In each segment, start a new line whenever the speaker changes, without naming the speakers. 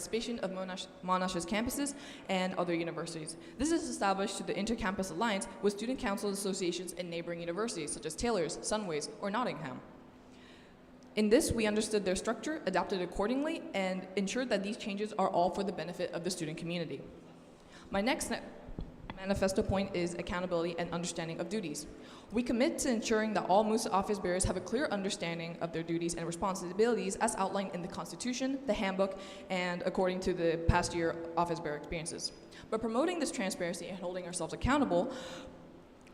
participation of Monash's campuses and other universities. This is established through the Intercampus Alliance with student council associations in neighboring universities such as Taylor's, Sunways, or Nottingham. In this, we understood their structure, adapted accordingly, and ensured that these changes are all for the benefit of the student community. My next manifesto point is accountability and understanding of duties. We commit to ensuring that all MUSA office bearers have a clear understanding of their duties and responsibilities as outlined in the Constitution, the handbook, and according to the past year office bearer experiences. By promoting this transparency and holding ourselves accountable,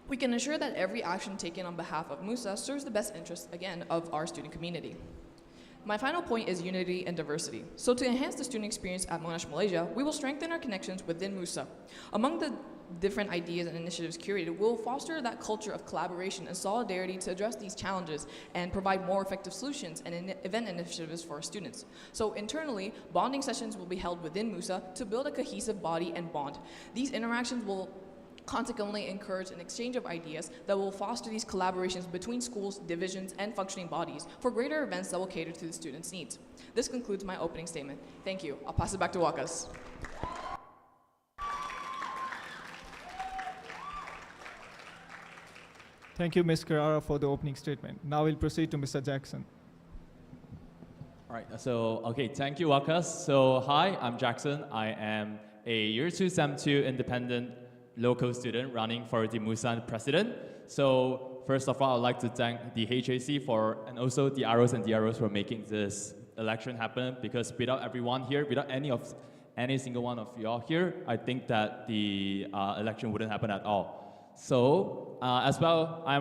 we can ensure that every action taken on behalf of MUSA serves the best interests, again, of our student community. My final point is unity and diversity. So to enhance the student experience at Monash Malaysia, we will strengthen our connections within MUSA. Among the different ideas and initiatives curated, we'll foster that culture of collaboration and solidarity to address these challenges and provide more effective solutions and event initiatives for our students. So internally, bonding sessions will be held within MUSA to build a cohesive body and bond. These interactions will consequently encourage an exchange of ideas that will foster these collaborations between schools, divisions, and functioning bodies for greater events that will cater to the students' needs. This concludes my opening statement. Thank you. I'll pass it back to Wakas.
Thank you, Ms. Carrara, for the opening statement. Now we'll proceed to Mr. Jackson.
All right, okay, thank you, Wakas. So, hi, I'm Jackson. I am a Year 2 Sem 2 independent local student running for the MUSA president. So, first of all, I'd like to thank the HAC and also the ROs and DROs for making this election happen, because without everyone here, without any single one of y'all here, I think that the election wouldn't happen at all. So, as well, I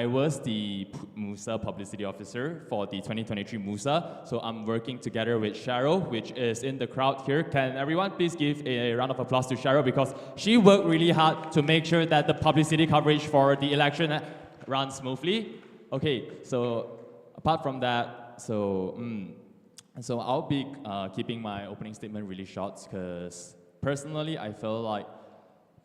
was the MUSA publicity officer for the 2023 MUSA. So I'm working together with Cheryl, which is in the crowd here. Can everyone please give a round of applause to Cheryl, because she worked really hard to make sure that the publicity coverage for the election runs smoothly. Okay, so apart from that, so I'll be keeping my opening statement really short, because personally, I feel like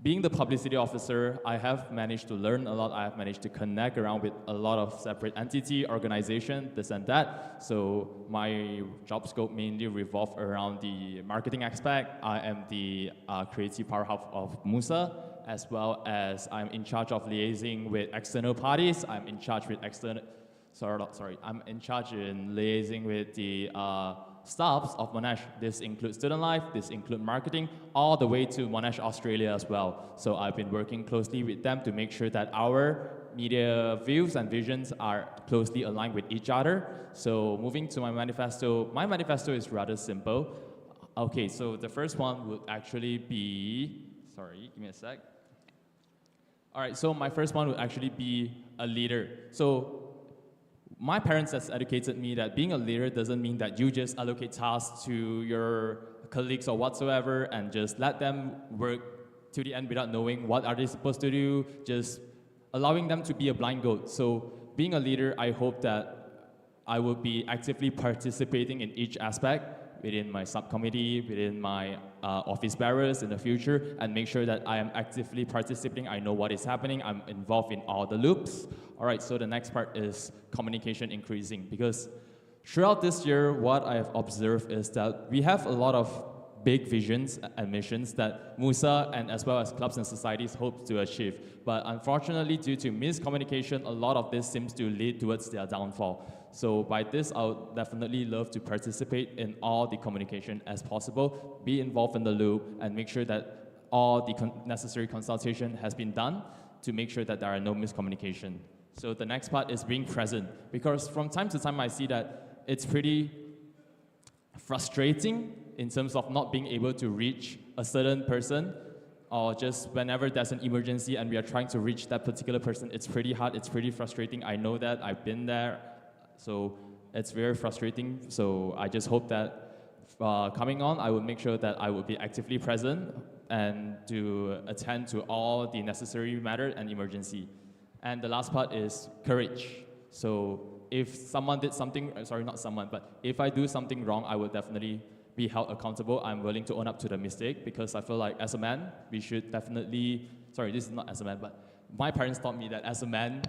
being the publicity officer, I have managed to learn a lot. I have managed to connect around with a lot of separate entity, organization, this and that. So my job scope mainly revolves around the marketing aspect. I am the creative powerhouse of MUSA, as well as I'm in charge of liaising with external parties. I'm in charge with I'm in charge in liaising with the staffs of Monash. This includes student life, this includes marketing, all the way to Monash Australia as well. So I've been working closely with them to make sure that our media views and visions are closely aligned with each other. So moving to my manifesto is rather simple. Okay, so the first one would actually be, sorry, give me a sec. All right, so my first one would actually be a leader. So my parents has educated me that being a leader doesn't mean that you just allocate tasks to your colleagues or whatsoever and just let them work to the end without knowing what are they supposed to do, just allowing them to be a blind goat. So being a leader, I hope that I will be actively participating in each aspect within my subcommittee, within my office bearers in the future, and make sure that I am actively participating. I know what is happening. I'm involved in all the loops. All right, so the next part is communication increasing, because throughout this year, what I have observed is that we have a lot of big visions and missions that MUSA and as well as clubs and societies hope to achieve. But unfortunately, due to miscommunication, a lot of this seems to lead towards their downfall. So by this, I would definitely love to participate in all the communication as possible, be involved in the loop, and make sure that all the necessary consultation has been done to make sure that there are no miscommunication. So the next part is being present, because from time to time I see that it's pretty frustrating in terms of not being able to reach a certain person, or just whenever there's an emergency and we are trying to reach that particular person, it's pretty hard, it's pretty frustrating. I know that, I've been there, so it's very frustrating. So I just hope that coming on, I will make sure that I will be actively present and to attend to all the necessary matter and emergency. And the last part is courage. So if someone did something, sorry, not someone, but if I do something wrong, I will definitely be held accountable. I'm willing to own up to the mistake, because I feel like as a man, we should definitely, sorry, this is not as a man, but my parents taught me that as a man,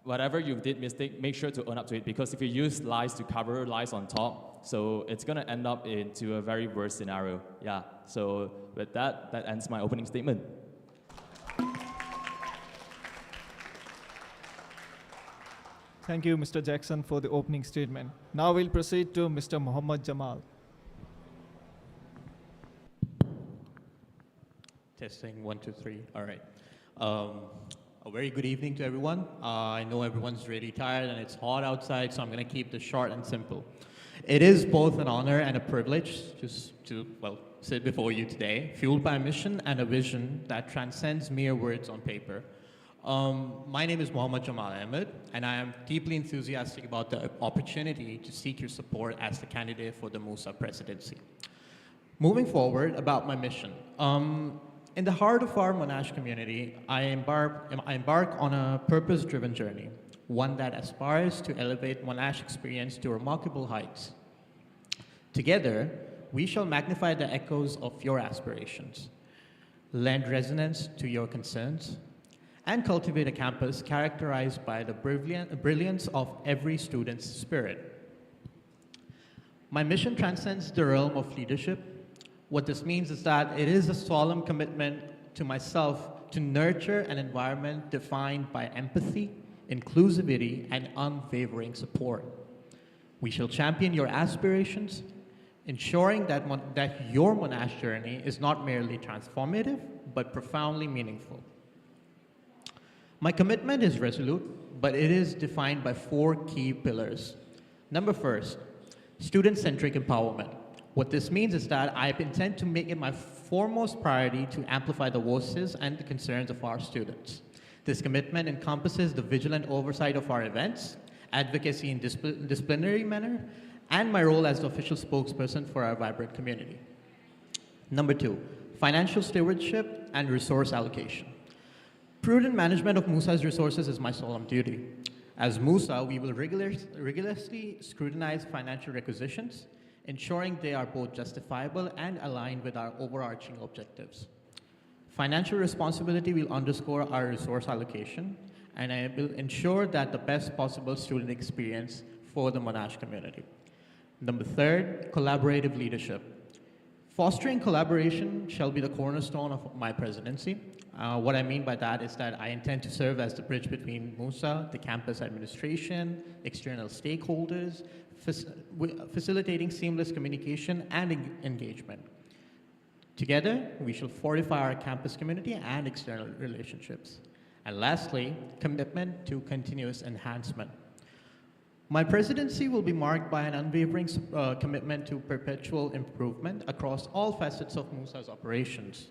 whatever you did mistake, make sure to own up to it, because if you use lies to cover lies on top, so it's gonna end up into a very worse scenario. Yeah, so with that, that ends my opening statement.
Thank you, Mr. Jackson, for the opening statement. Now we'll proceed to Mr. Muhammad Jamal.
Testing, 1, 2, 3. All right. A very good evening to everyone. I know everyone's really tired and it's hot outside, so I'm going to keep this short and simple. It is both an honor and a privilege just to, well, sit before you today, fueled by a mission and a vision that transcends mere words on paper. My name is Muhammad Jamal Ahmed, and I am deeply enthusiastic about the opportunity to seek your support as the candidate for the MUSA presidency. Moving forward, about my mission. In the heart of our Monash community, I embark on a purpose-driven journey, one that aspires to elevate Monash experience to remarkable heights. Together, we shall magnify the echoes of your aspirations, lend resonance to your concerns, and cultivate a campus characterized by the brilliance of every student's spirit. My mission transcends the realm of leadership. What this means is that it is a solemn commitment to myself to nurture an environment defined by empathy, inclusivity, and unwavering support. We shall champion your aspirations, ensuring that your Monash journey is not merely transformative, but profoundly meaningful. My commitment is resolute, but it is defined by 4 key pillars. Number first, student-centric empowerment. What this means is that I intend to make it my foremost priority to amplify the voices and the concerns of our students. This commitment encompasses the vigilant oversight of our events, advocacy in disciplinary manner, and my role as the official spokesperson for our vibrant community. Number 2, financial stewardship and resource allocation. Prudent management of MUSA's resources is my solemn duty. As MUSA, we will rigorously scrutinize financial requisitions, ensuring they are both justifiable and aligned with our overarching objectives. Financial responsibility will underscore our resource allocation, and I will ensure that the best possible student experience for the Monash community. Number 3, collaborative leadership. Fostering collaboration shall be the cornerstone of my presidency. What I mean by that is that I intend to serve as the bridge between MUSA, the campus administration, external stakeholders, facilitating seamless communication and engagement. Together, we shall fortify our campus community and external relationships. And lastly, commitment to continuous enhancement. My presidency will be marked by an unwavering commitment to perpetual improvement across all facets of MUSA's operations.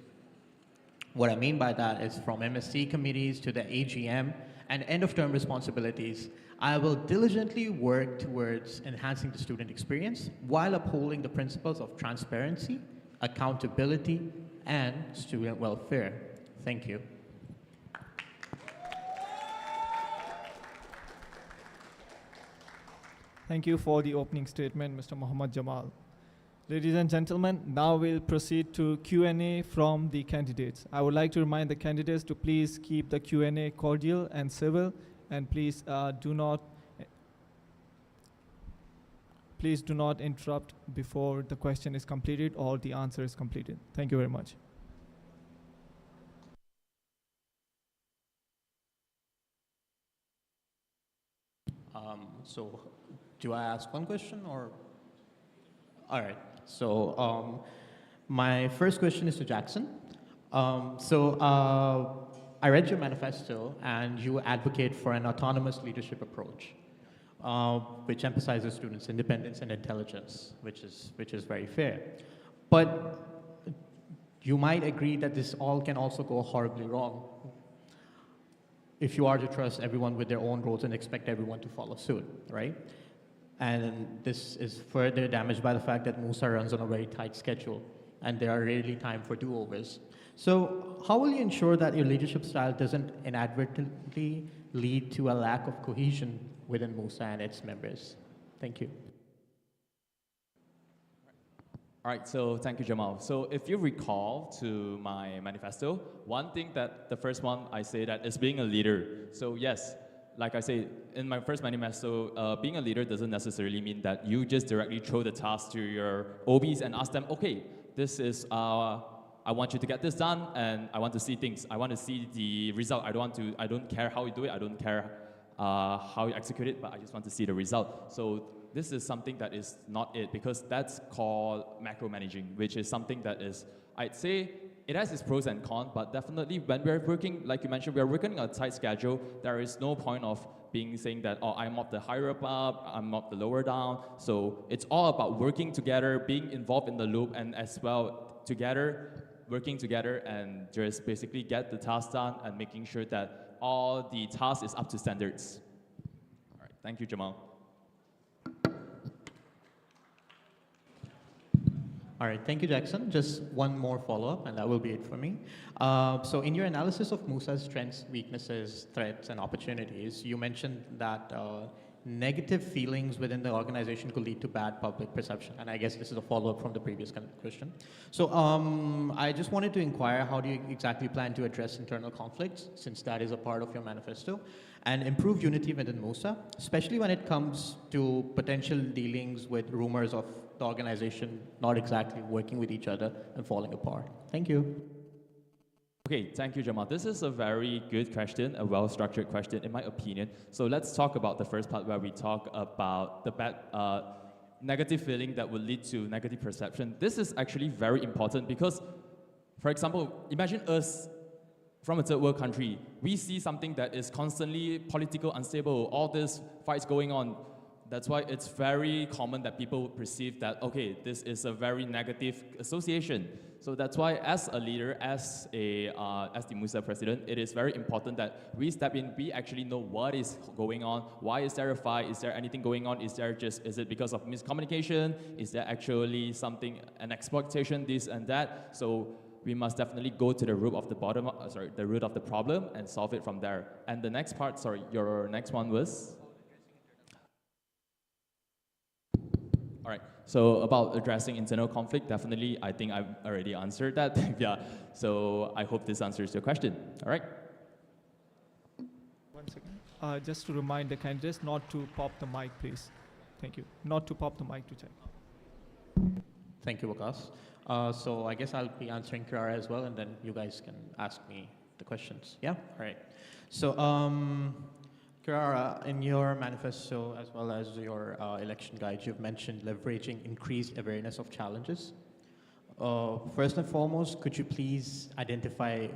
What I mean by that is from MSc committees to the AGM and end-of-term responsibilities, I will diligently work towards enhancing the student experience while upholding the principles of transparency, accountability, and student welfare. Thank you.
Thank you for the opening statement, Mr. Muhammad Jamal. Ladies and gentlemen, now we'll proceed to Q&A from the candidates. I would like to remind the candidates to please keep the Q&A cordial and civil, and please do not interrupt before the question is completed or the answer is completed. Thank you very much.
So, do I ask one question or? All right. So, my first question is to Jackson. I read your manifesto, and you advocate for an autonomous leadership approach, which emphasizes students' independence and intelligence, which is very fair. But you might agree that this all can also go horribly wrong if you are to trust everyone with their own roles and expect everyone to follow suit, right? And this is further damaged by the fact that MUSA runs on a very tight schedule, and there are rarely time for do-overs. So how will you ensure that your leadership style doesn't inadvertently lead to a lack of cohesion within MUSA and its members? Thank you.
All right, so thank you, Jamal. So if you recall to my manifesto, one thing that the first one I say that is being a leader. So yes, like I say, in my first manifesto, being a leader doesn't necessarily mean that you just directly throw the task to your OBs and ask them, okay, this is, I want you to get this done, and I want to see things. I want to see the result. I don't care how you do it. I don't care how you execute it, but I just want to see the result. So this is something that is not it, because that's called macro managing, which is something that is, I'd say, it has its pros and cons, but definitely when we're working, like you mentioned, we're working on a tight schedule. There is no point of saying that, oh, I'm not the higher up, I'm not the lower down. So it's all about working together, being involved in the loop, and as well working together and just basically get the task done and making sure that all the tasks is up to standards. All right, thank you, Jamal.
All right, thank you, Jackson. Just one more follow-up, and that will be it for me. So in your analysis of MUSA's strengths, weaknesses, threats, and opportunities, you mentioned that negative feelings within the organization could lead to bad public perception. And I guess this is a follow-up from the previous question. So I just wanted to inquire, how do you exactly plan to address internal conflicts, since that is a part of your manifesto, and improve unity within MUSA, especially when it comes to potential dealings with rumors of the organization not exactly working with each other and falling apart? Thank you.
Okay, thank you, Jamal. This is a very good question, a well-structured question, in my opinion. So let's talk about the first part where we talk about the bad, negative feeling that will lead to negative perception. This is actually very important because, for example, imagine us from a third world country. We see something that is constantly political unstable, all these fights going on. That's why it's very common that people perceive that, okay, this is a very negative association. So that's why as a leader, as the MUSA president, it is very important that we step in, we actually know what is going on, why is there a fight, is there anything going on, is it because of miscommunication, is there actually something, an exploitation, this and that. So we must definitely go to the root of the root of the problem and solve it from there. And the next part, your next one was? All right, so about addressing internal conflict, definitely, I think I've already answered that. Yeah, so I hope this answers your question. All right.
1 second. Just to remind the candidates not to pop the mic, please. Thank you. Not to pop the mic to check.
Thank you, Vikas. So I guess I'll be answering Kirara as well, and then you guys can ask me the questions. Yeah? All right. So, Kirara, in your manifesto as well as your election guide, you've mentioned leveraging increased awareness of challenges. First and foremost, could you please identify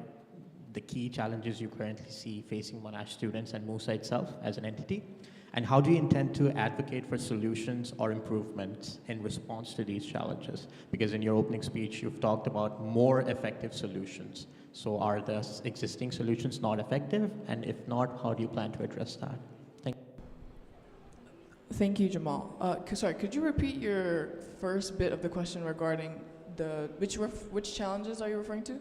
the key challenges you currently see facing Monash students and MUSA itself as an entity? And how do you intend to advocate for solutions or improvements in response to these challenges? Because in your opening speech, you've talked about more effective solutions. So are the existing solutions not effective? And if not, how do you plan to address that?
Thank you, Jamal. Sorry, could you repeat your first bit of the question regarding which challenges are you referring to?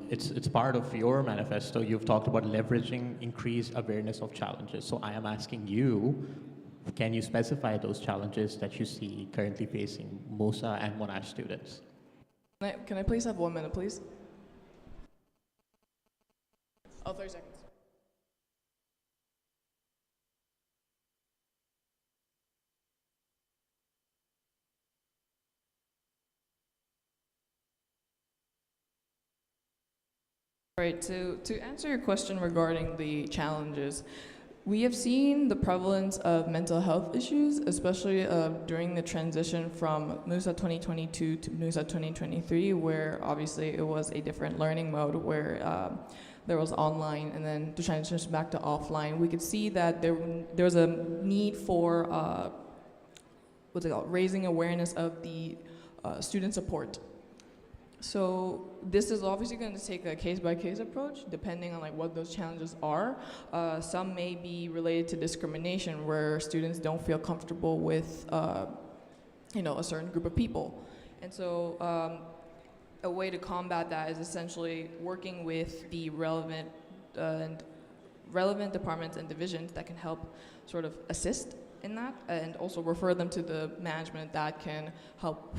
It's part of your manifesto. You've talked about leveraging increased awareness of challenges. So I am asking you, can you specify those challenges that you see currently facing MUSA and Monash students?
Can I please have 1 minute, please? Oh, 30 seconds. Right, to answer your question regarding the challenges, we have seen the prevalence of mental health issues, especially during the transition from MUSA 2022 to MUSA 2023, where obviously it was a different learning mode where there was online, and then to transition back to offline. We could see that there was a need for raising awareness of the student support. So this is obviously going to take a case-by-case approach, depending on what those challenges are. Some may be related to discrimination, where students don't feel comfortable with, a certain group of people. And so a way to combat that is essentially working with the relevant departments and divisions that can help sort of assist in that, and also refer them to the management that can help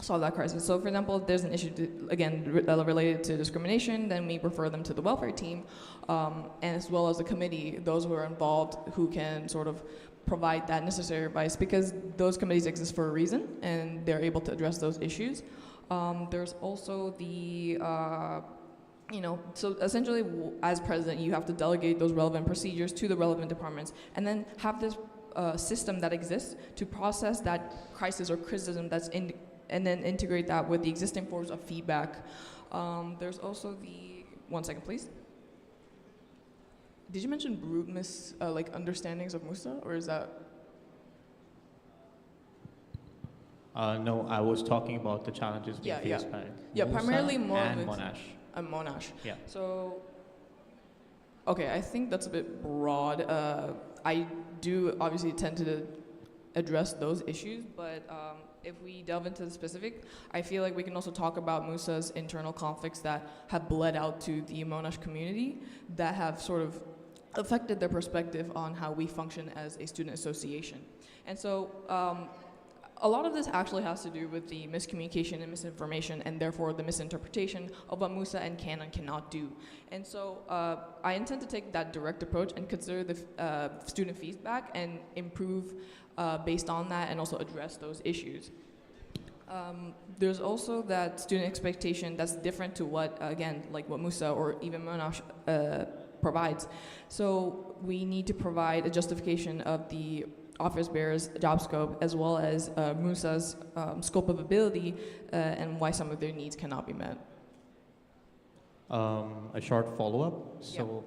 solve that crisis. So, for example, if there's an issue, related to discrimination, then we refer them to the welfare team, and as well as the committee, those who are involved who can sort of provide that necessary advice, because those committees exist for a reason, and they're able to address those issues. There's also the so essentially, as president, you have to delegate those relevant procedures to the relevant departments, and then have this system that exists to process that crisis or criticism and then integrate that with the existing forms of feedback. There's also one second, please. Did you mention root understandings of MUSA, or is that?
No, I was talking about the challenges being faced by MUSA
primarily more
and
with
Monash.
Monash.
Yeah.
So, okay, I think that's a bit broad. I do obviously tend to address those issues, but if we delve into the specific, I feel like we can also talk about MUSA's internal conflicts that have bled out to the Monash community that have sort of affected their perspective on how we function as a student association. And so a lot of this actually has to do with the miscommunication and misinformation, and therefore the misinterpretation of what MUSA and can and cannot do. And so I intend to take that direct approach and consider the student feedback and improve based on that, and also address those issues. There's also that student expectation that's different to what, again, like what MUSA or even Monash provides. So we need to provide a justification of the office bearer's job scope, as well as MUSA's scope of ability, and why some of their needs cannot be met.
A short follow-up. So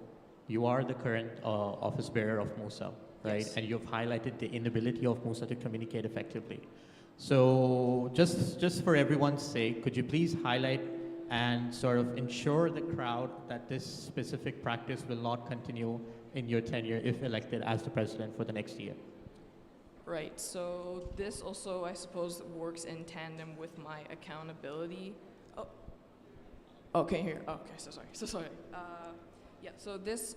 you are the current office bearer of MUSA, right?
Yes.
And you've highlighted the inability of MUSA to communicate effectively. So just for everyone's sake, could you please highlight and sort of ensure the crowd that this specific practice will not continue in your tenure if elected as the president for the next year?
Right, so this also, I suppose, works in tandem with my accountability. Oh, okay, here, okay, so sorry. So this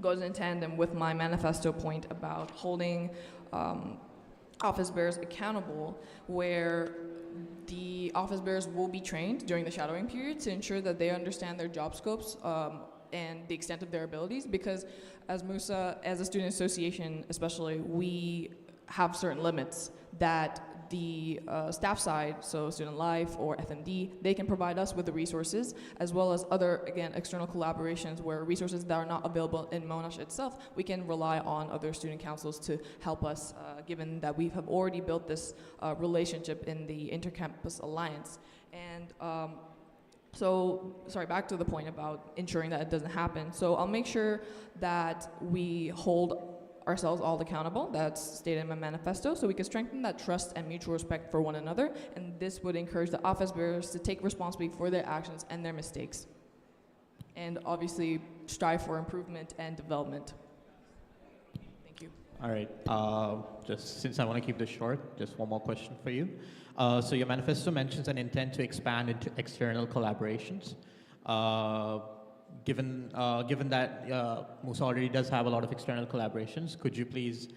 goes in tandem with my manifesto point about holding office bearers accountable, where the office bearers will be trained during the shadowing period to ensure that they understand their job scopes and the extent of their abilities, because as MUSA, as a student association especially, we have certain limits that the staff side, so Student Life or FMD, they can provide us with the resources, as well as other, again, external collaborations where resources that are not available in Monash itself, we can rely on other student councils to help us, given that we have already built this relationship in the Intercampus Alliance. And back to the point about ensuring that it doesn't happen. So I'll make sure that we hold ourselves all accountable. That's stated in my manifesto, so we can strengthen that trust and mutual respect for one another, and this would encourage the office bearers to take responsibility for their actions and their mistakes, and obviously strive for improvement and development. Thank you.
All right, just since I want to keep this short, just one more question for you. So your manifesto mentions an intent to expand into external collaborations. Given that MUSA already does have a lot of external collaborations, could you please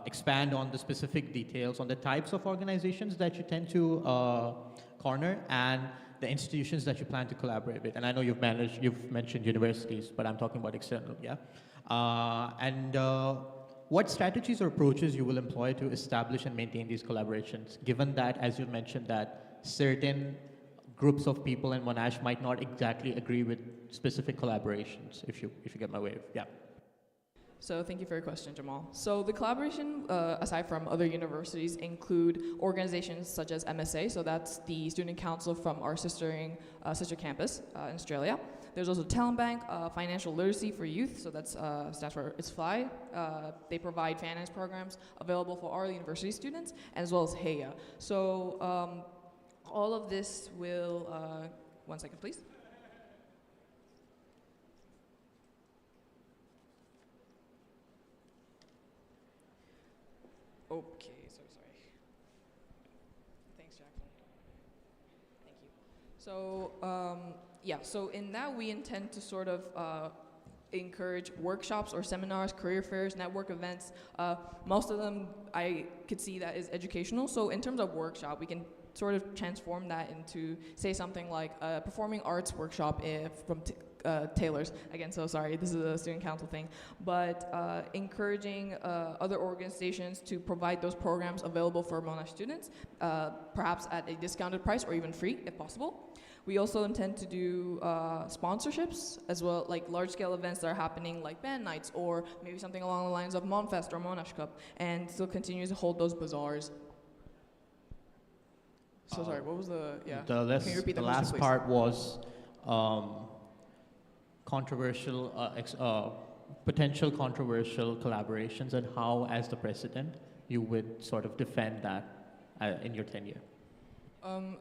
expand on the specific details on the types of organizations that you tend to corner and the institutions that you plan to collaborate with? And I know you've mentioned universities, but I'm talking about external, yeah? What strategies or approaches you will employ to establish and maintain these collaborations, given that, as you mentioned, that certain groups of people in Monash might not exactly agree with specific collaborations, if you get my wave, yeah.
So thank you for your question, Jamal. So the collaboration, aside from other universities, include organizations such as MSA, so that's the student council from our sister campus in Australia. There's also Talent Bank, Financial Literacy for Youth, so that's stands for it's FLY. They provide finance programs available for our university students, as well as HEA. So all of this will, one second please. Okay, so sorry. Thanks, Jackson. Thank you. So, so in that we intend to sort of encourage workshops or seminars, career fairs, network events. Most of them I could see that is educational. So in terms of workshop, we can sort of transform that into, say, something like a performing arts workshop from Taylor's. Again, so sorry, this is a student council thing. But encouraging other organizations to provide those programs available for Monash students, perhaps at a discounted price or even free if possible. We also intend to do sponsorships as well, like large-scale events that are happening like band nights or maybe something along the lines of Monfest or Monash Cup, and still continue to hold those bazaars. So sorry, what was the, yeah.
The
Can you repeat
the
that question,
last
please?
part was controversial, potential controversial collaborations, and how, as the president, you would sort of defend that in your tenure.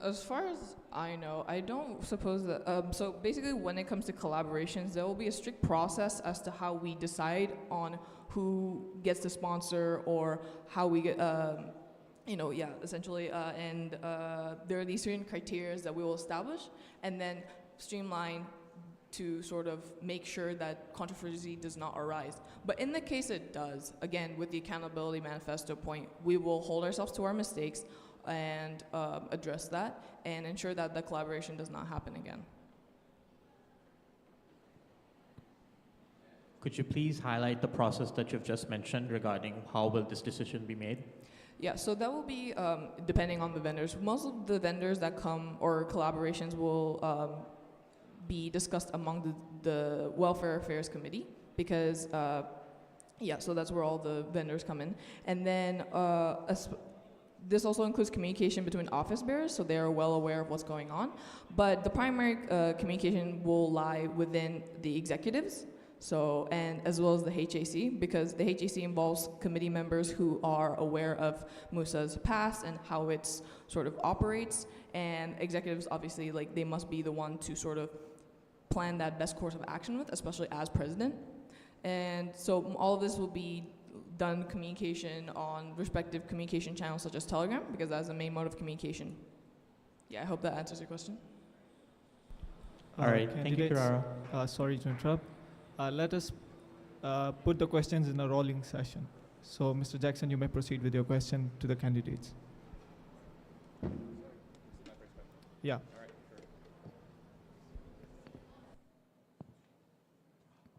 As far as I know, I don't suppose that, so basically when it comes to collaborations, there will be a strict process as to how we decide on who gets to sponsor or how we get, essentially, and there are these certain criteria that we will establish and then streamline to sort of make sure that controversy does not arise. But in the case it does, again, with the accountability manifesto point, we will hold ourselves to our mistakes and address that and ensure that the collaboration does not happen again.
Could you please highlight the process that you've just mentioned regarding how will this decision be made?
Yeah, so that will be depending on the vendors. Most of the vendors that come or collaborations will be discussed among the Welfare Affairs Committee because, so that's where all the vendors come in. And then this also includes communication between office bearers, so they are well aware of what's going on. But the primary communication will lie within the executives, so, and as well as the HAC, because the HAC involves committee members who are aware of MUSA's past and how it sort of operates, and executives, obviously, like, they must be the one to sort of plan that best course of action with, especially as president. And so all of this will be done communication on respective communication channels such as Telegram, because that's the main mode of communication. Yeah, I hope that answers your question.
All right, thank you,
candidates,
Kirara.
sorry to interrupt. Let us put the questions in a rolling session. So, Mr. Jackson, you may proceed with your question to the candidates. Yeah.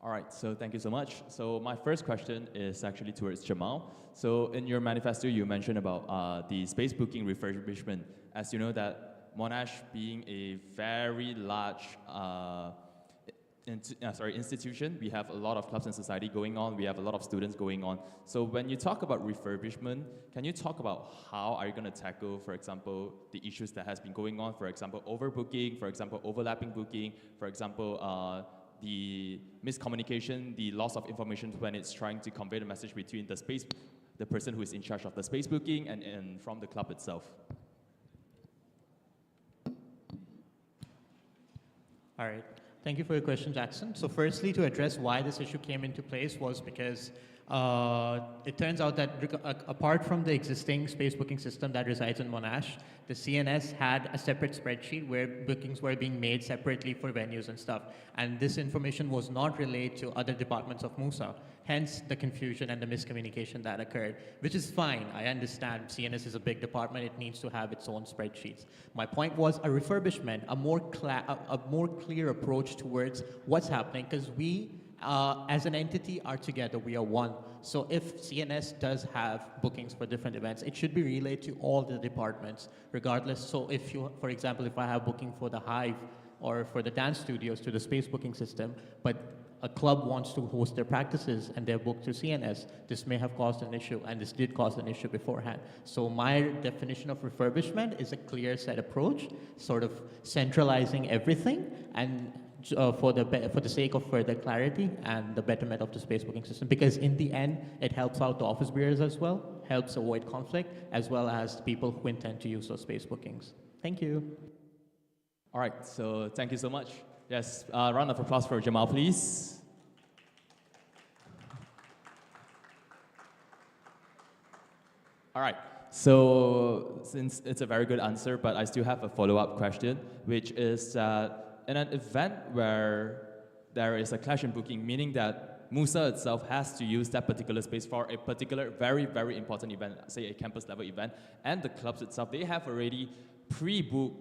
All right, so thank you so much. So my first question is actually towards Jamal. So in your manifesto, you mentioned about the space booking refurbishment. As you know that Monash being a very large institution, we have a lot of clubs and society going on, we have a lot of students going on. So when you talk about refurbishment, can you talk about how are you going to tackle, for example, the issues that has been going on, for example, overbooking, for example, overlapping booking, for example, the miscommunication, the loss of information when it's trying to convey the message between the person who is in charge of the space booking and from the club itself.
All right. Thank you for your question, Jackson. So firstly, to address why this issue came into place was because it turns out that apart from the existing space booking system that resides in Monash, the CNS had a separate spreadsheet where bookings were being made separately for venues and stuff. And this information was not relayed to other departments of MUSA. Hence the confusion and the miscommunication that occurred, which is fine. I understand CNS is a big department. It needs to have its own spreadsheets. My point was a refurbishment, a more clear approach towards what's happening, because we, as an entity, are together. We are one. So if CNS does have bookings for different events, it should be relayed to all the departments, regardless. So if you, for example, if I have booking for the Hive or for the dance studios to the space booking system, but a club wants to host their practices and they're booked through CNS, this may have caused an issue, and this did cause an issue beforehand. So my definition of refurbishment is a clear set approach, sort of centralizing everything, and for the sake of further clarity and the betterment of the space booking system, because in the end, it helps out the office bearers as well, helps avoid conflict, as well as people who intend to use those space bookings. Thank you.
All right, so thank you so much. Yes, round of applause for Jamal, please. All right, so since it's a very good answer, but I still have a follow-up question, which is that in an event where there is a clash in booking, meaning that MUSA itself has to use that particular space for a particular very, very important event, say a campus level event, and the clubs itself, they have already pre-book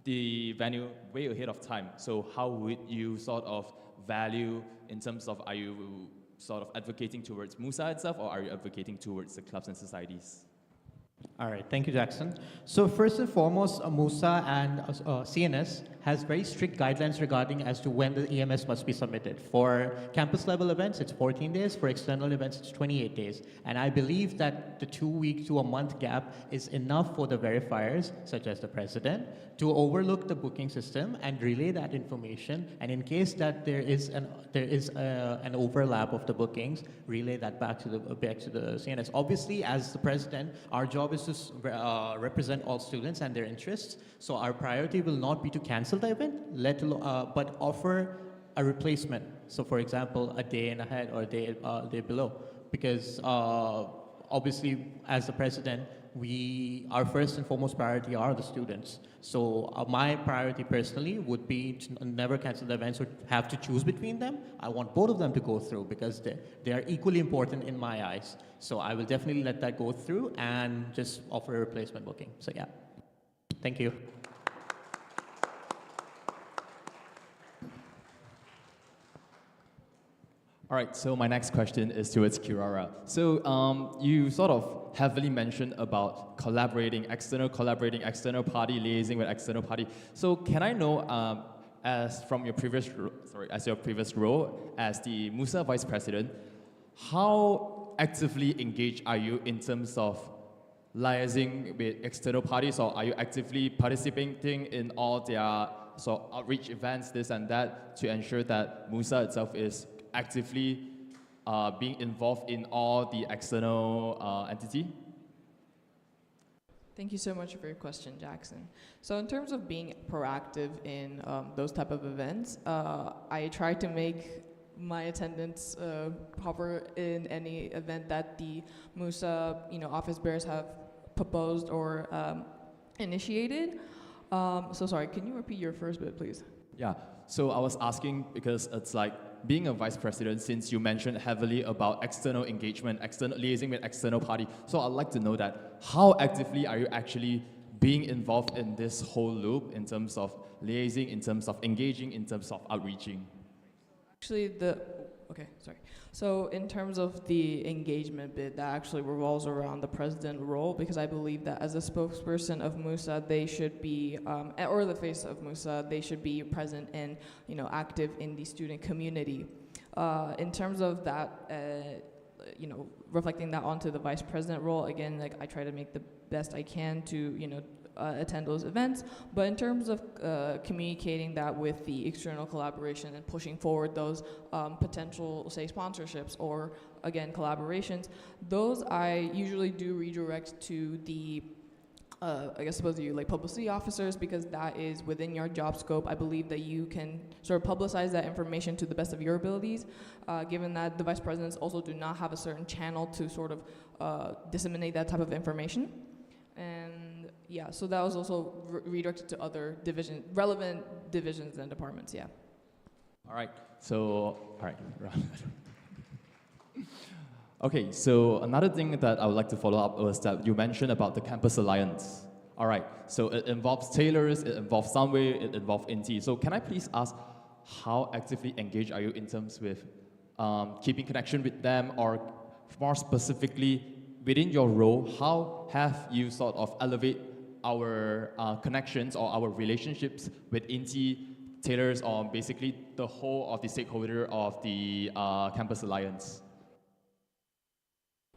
the venue way ahead of time. So how would you sort of value in terms of, are you sort of advocating towards MUSA itself, or are you advocating towards the clubs and societies?
All right, thank you, Jackson. So first and foremost, MUSA and CNS has very strict guidelines regarding as to when the EMS must be submitted. For campus level events, it's 14 days. For external events, it's 28 days. And I believe that the 2-week to a month gap is enough for the verifiers, such as the president, to overlook the booking system and relay that information. And in case that there is an overlap of the bookings, relay that back to the CNS. Obviously, as the president, our job is to represent all students and their interests. So our priority will not be to cancel the event, but offer a replacement. So for example, a day and ahead or a day below. Because obviously, as the president, our first and foremost priority are the students. So my priority personally would be to never cancel the events or have to choose between them. I want both of them to go through because they are equally important in my eyes. So I will definitely let that go through and just offer a replacement booking. So yeah, thank you.
All right, so my next question is towards Kirara. So you sort of heavily mentioned about collaborating, external party, liaising with external party. So can I know, as your previous role as the MUSA Vice President, how actively engaged are you in terms of liaising with external parties, or are you actively participating in all their outreach events, this and that, to ensure that MUSA itself is actively being involved in all the external entity?
Thank you so much for your question, Jackson. So in terms of being proactive in those type of events, I try to make my attendance proper in any event that the MUSA office bearers have proposed or initiated. So sorry, can you repeat your first bit, please?
Yeah, so I was asking because it's like, being a vice president, since you mentioned heavily about external engagement, liaising with external party, so I'd like to know that how actively are you actually being involved in this whole loop in terms of liaising, in terms of engaging, in terms of outreaching?
Actually, So in terms of the engagement bit, that actually revolves around the president role, because I believe that as a spokesperson of MUSA, they should be, or the face of MUSA, they should be present and active in the student community. In terms of that, reflecting that onto the vice president role, again, like I try to make the best I can to attend those events, but in terms of communicating that with the external collaboration and pushing forward those potential, say, sponsorships or, again, collaborations, those I usually do redirect to the publicity officers, because that is within your job scope. I believe that you can sort of publicize that information to the best of your abilities, given that the vice presidents also do not have a certain channel to sort of disseminate that type of information. And yeah, so that was also redirected to other relevant divisions and departments, yeah.
All right, Okay, so another thing that I would like to follow up was that you mentioned about the Campus Alliance. All right, so it involves tailors, it involves Sunway, it involves INTI. So can I please ask, how actively engaged are you in terms with keeping connection with them, or more specifically, within your role, how have you sort of elevate our connections or our relationships with INTI, tailors, or basically the whole of the stakeholder of the Campus Alliance?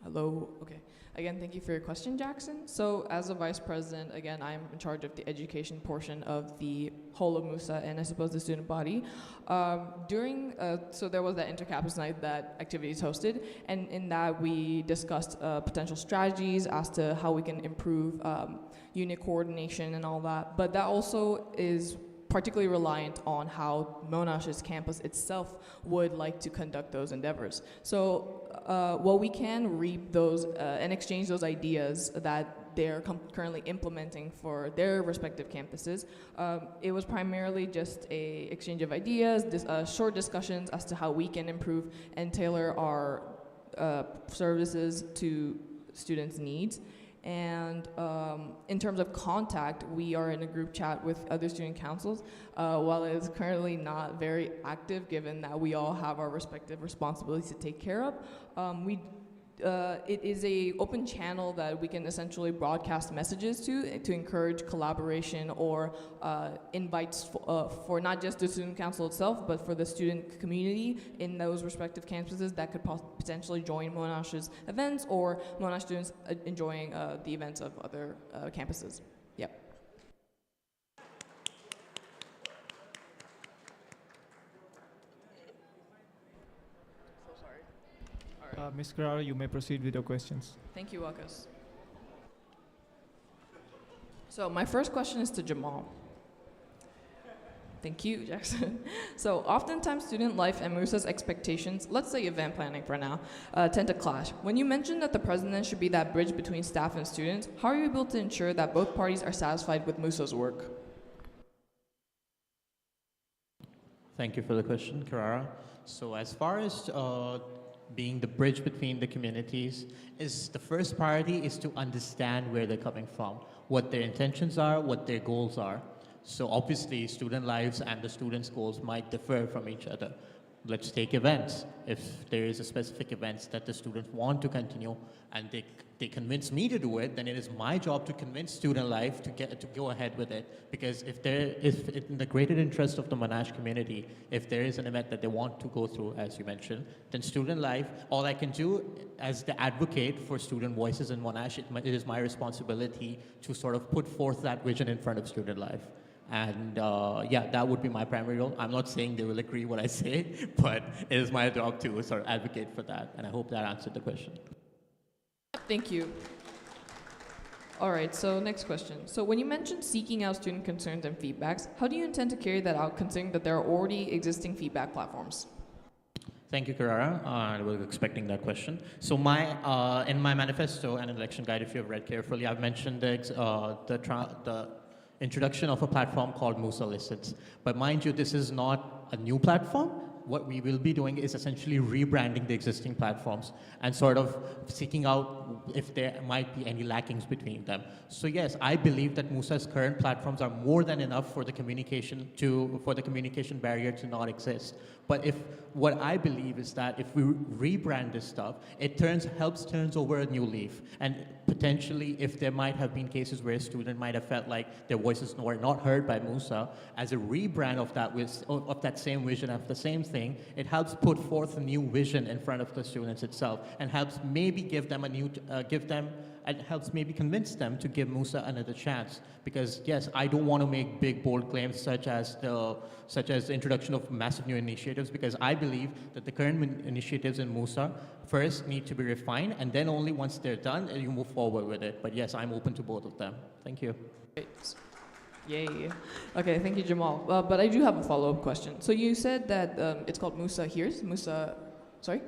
Hello, okay. Again, thank you for your question, Jackson. So as a vice president, again, I'm in charge of the education portion of the whole of MUSA and I suppose the student body. So there was that intercampus night that activities hosted, and in that we discussed potential strategies as to how we can improve unit coordination and all that. But that also is particularly reliant on how Monash's campus itself would like to conduct those endeavors. So while we can reap those and exchange those ideas that they're currently implementing for their respective campuses, it was primarily just a exchange of ideas, short discussions as to how we can improve and tailor our services to students' needs. And in terms of contact, we are in a group chat with other student councils. While it is currently not very active, given that we all have our respective responsibilities to take care of, it is a open channel that we can essentially broadcast messages to encourage collaboration or invites for not just the student council itself, but for the student community in those respective campuses that could potentially join Monash's events, or Monash students enjoying the events of other campuses. Yep.
Ms. Carrara, you may proceed with your questions.
Thank you, Wakas. So my first question is to Jamal. Thank you, Jackson. So oftentimes student life and MUSA's expectations, let's say event planning for now, tend to clash. When you mentioned that the president should be that bridge between staff and students, how are you able to ensure that both parties are satisfied with MUSA's work?
Thank you for the question, Carrara. So as far as being the bridge between the communities, is the first priority is to understand where they're coming from, what their intentions are, what their goals are. So obviously student lives and the students' goals might differ from each other. Let's take events. If there is a specific events that the students want to continue and they convince me to do it, then it is my job to convince student life to go ahead with it. Because if in the greater interest of the Monash community, if there is an event that they want to go through, as you mentioned, then student life, all I can do as the advocate for student voices in Monash, it is my responsibility to sort of put forth that vision in front of student life. And yeah, that would be my primary role. I'm not saying they will agree what I say, but it is my job to sort of advocate for that. And I hope that answered the question.
Thank you. All right, so next question. So when you mentioned seeking out student concerns and feedbacks, how do you intend to carry that out, considering that there are already existing feedback platforms?
Thank you, Carrara. I was expecting that question. So in my manifesto and election guide, if you have read carefully, I've mentioned the introduction of a platform called MUSA Listens. But mind you, this is not a new platform. What we will be doing is essentially rebranding the existing platforms and sort of seeking out if there might be any lackings between them. So yes, I believe that MUSA's current platforms are more than enough for the communication barrier to not exist. But what I believe is that if we rebrand this stuff, it helps turn over a new leaf. And potentially, if there might have been cases where a student might have felt like their voices were not heard by MUSA, as a rebrand of that same vision, of the same thing, it helps put forth a new vision in front of the students itself, and helps maybe helps maybe convince them to give MUSA another chance. Because yes, I don't want to make big, bold claims such as the introduction of massive new initiatives, because I believe that the current initiatives in MUSA first need to be refined, and then only once they're done, you move forward with it. But yes, I'm open to both of them. Thank you.
Great. Yay. Okay, thank you, Jamal. But I do have a follow-up question. So you said that it's called MUSA Hears? MUSA, sorry?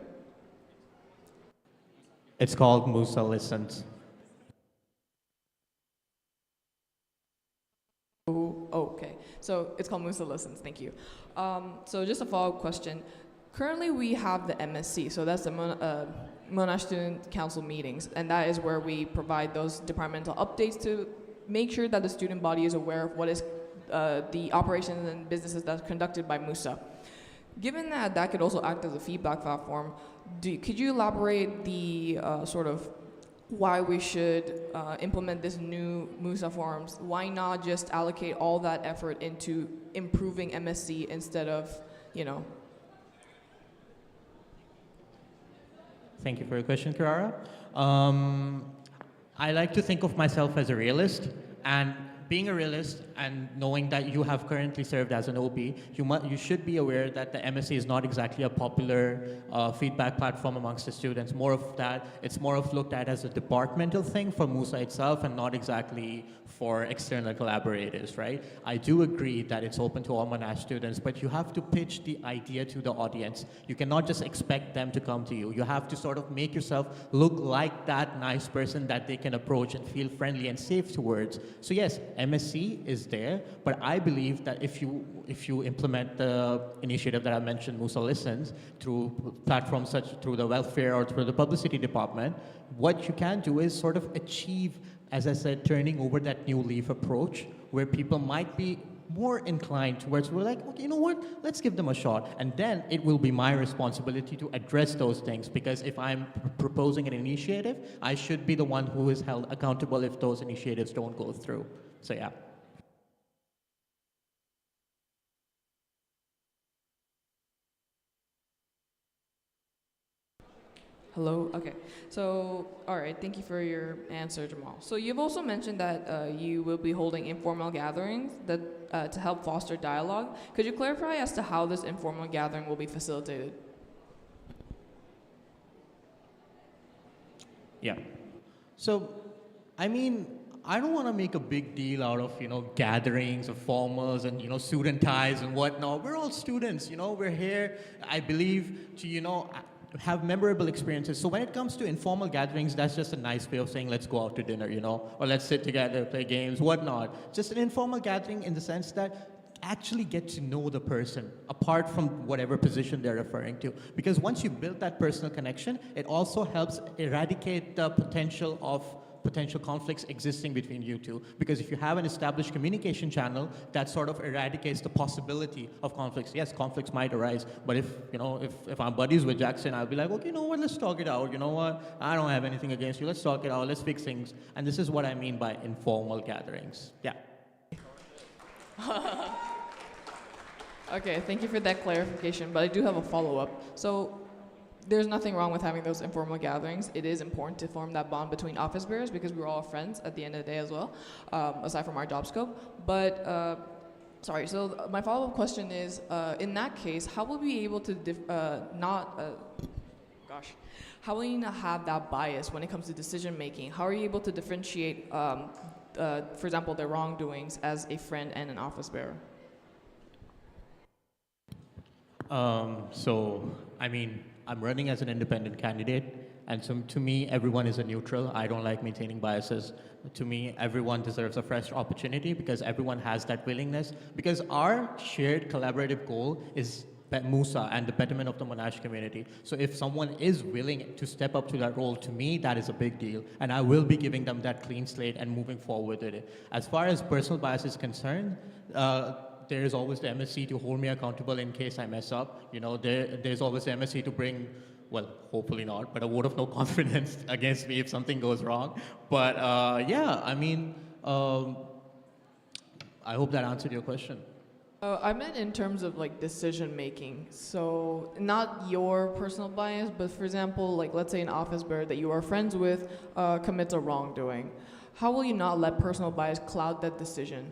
It's called MUSA Listens.
Oh, okay. So it's called MUSA Listens, thank you. So just a follow-up question. Currently we have the MSC, so that's the Monash Student Council meetings, and that is where we provide those departmental updates to make sure that the student body is aware of what is the operations and businesses that's conducted by MUSA. Given that that could also act as a feedback platform, could you elaborate the sort of why we should implement this new MUSA forums? Why not just allocate all that effort into improving MSC instead of,
Thank you for your question, Carrara. I like to think of myself as a realist, and being a realist and knowing that you have currently served as an OB, you should be aware that the MSc is not exactly a popular feedback platform amongst the students. It's more of looked at as a departmental thing for MUSA itself, and not exactly for external collaborators, right? I do agree that it's open to all Monash students, but you have to pitch the idea to the audience. You cannot just expect them to come to you. You have to sort of make yourself look like that nice person that they can approach and feel friendly and safe towards. So yes, MSc is there, but I believe that if you implement the initiative that I mentioned, MUSA Listens, through platforms such through the welfare or through the publicity department, what you can do is sort of achieve, as I said, turning over that new leaf approach, where people might be more inclined towards, we're like, okay, you know what, let's give them a shot. And then it will be my responsibility to address those things, because if I'm proposing an initiative, I should be the one who is held accountable if those initiatives don't go through. So yeah.
Hello? Okay. So, all right, thank you for your answer, Jamal. So you've also mentioned that you will be holding informal gatherings that, to help foster dialogue. Could you clarify as to how this informal gathering will be facilitated?
Yeah. So, I mean, I don't want to make a big deal out of, gatherings of formals and, student ties and whatnot. We're all students, we're here, I believe, to, have memorable experiences. So when it comes to informal gatherings, that's just a nice way of saying, let's go out to dinner, or let's sit together, play games, whatnot. Just an informal gathering in the sense that actually get to know the person apart from whatever position they're referring to. Because once you build that personal connection, it also helps eradicate the potential conflicts existing between you two. Because if you have an established communication channel, that sort of eradicates the possibility of conflicts. Yes, conflicts might arise, but if I'm buddies with Jackson, I'll be like, okay, you know what, let's talk it out. You know what, I don't have anything against you. Let's talk it out. Let's fix things. And this is what I mean by informal gatherings. Yeah.
Okay, thank you for that clarification, but I do have a follow-up. So there's nothing wrong with having those informal gatherings. It is important to form that bond between office bearers because we're all friends at the end of the day as well, aside from our job scope. But, so my follow-up question is, in that case, how will we be able to how will you not have that bias when it comes to decision making? How are you able to differentiate, for example, their wrongdoings as a friend and an office bearer?
I'm running as an independent candidate, and so to me, everyone is a neutral. I don't like maintaining biases. To me, everyone deserves a fresh opportunity because everyone has that willingness. Because our shared collaborative goal is MUSA and the betterment of the Monash community. So if someone is willing to step up to that role, to me, that is a big deal. And I will be giving them that clean slate and moving forward with it. As far as personal bias is concerned, there is always the MSc to hold me accountable in case I mess up. There's always the MSc to bring, well, hopefully not, but a vote of no confidence against me if something goes wrong. But I hope that answered your question.
I meant in terms of decision making. So not your personal bias, but for example, let's say an office bearer that you are friends with commits a wrongdoing. How will you not let personal bias cloud that decision?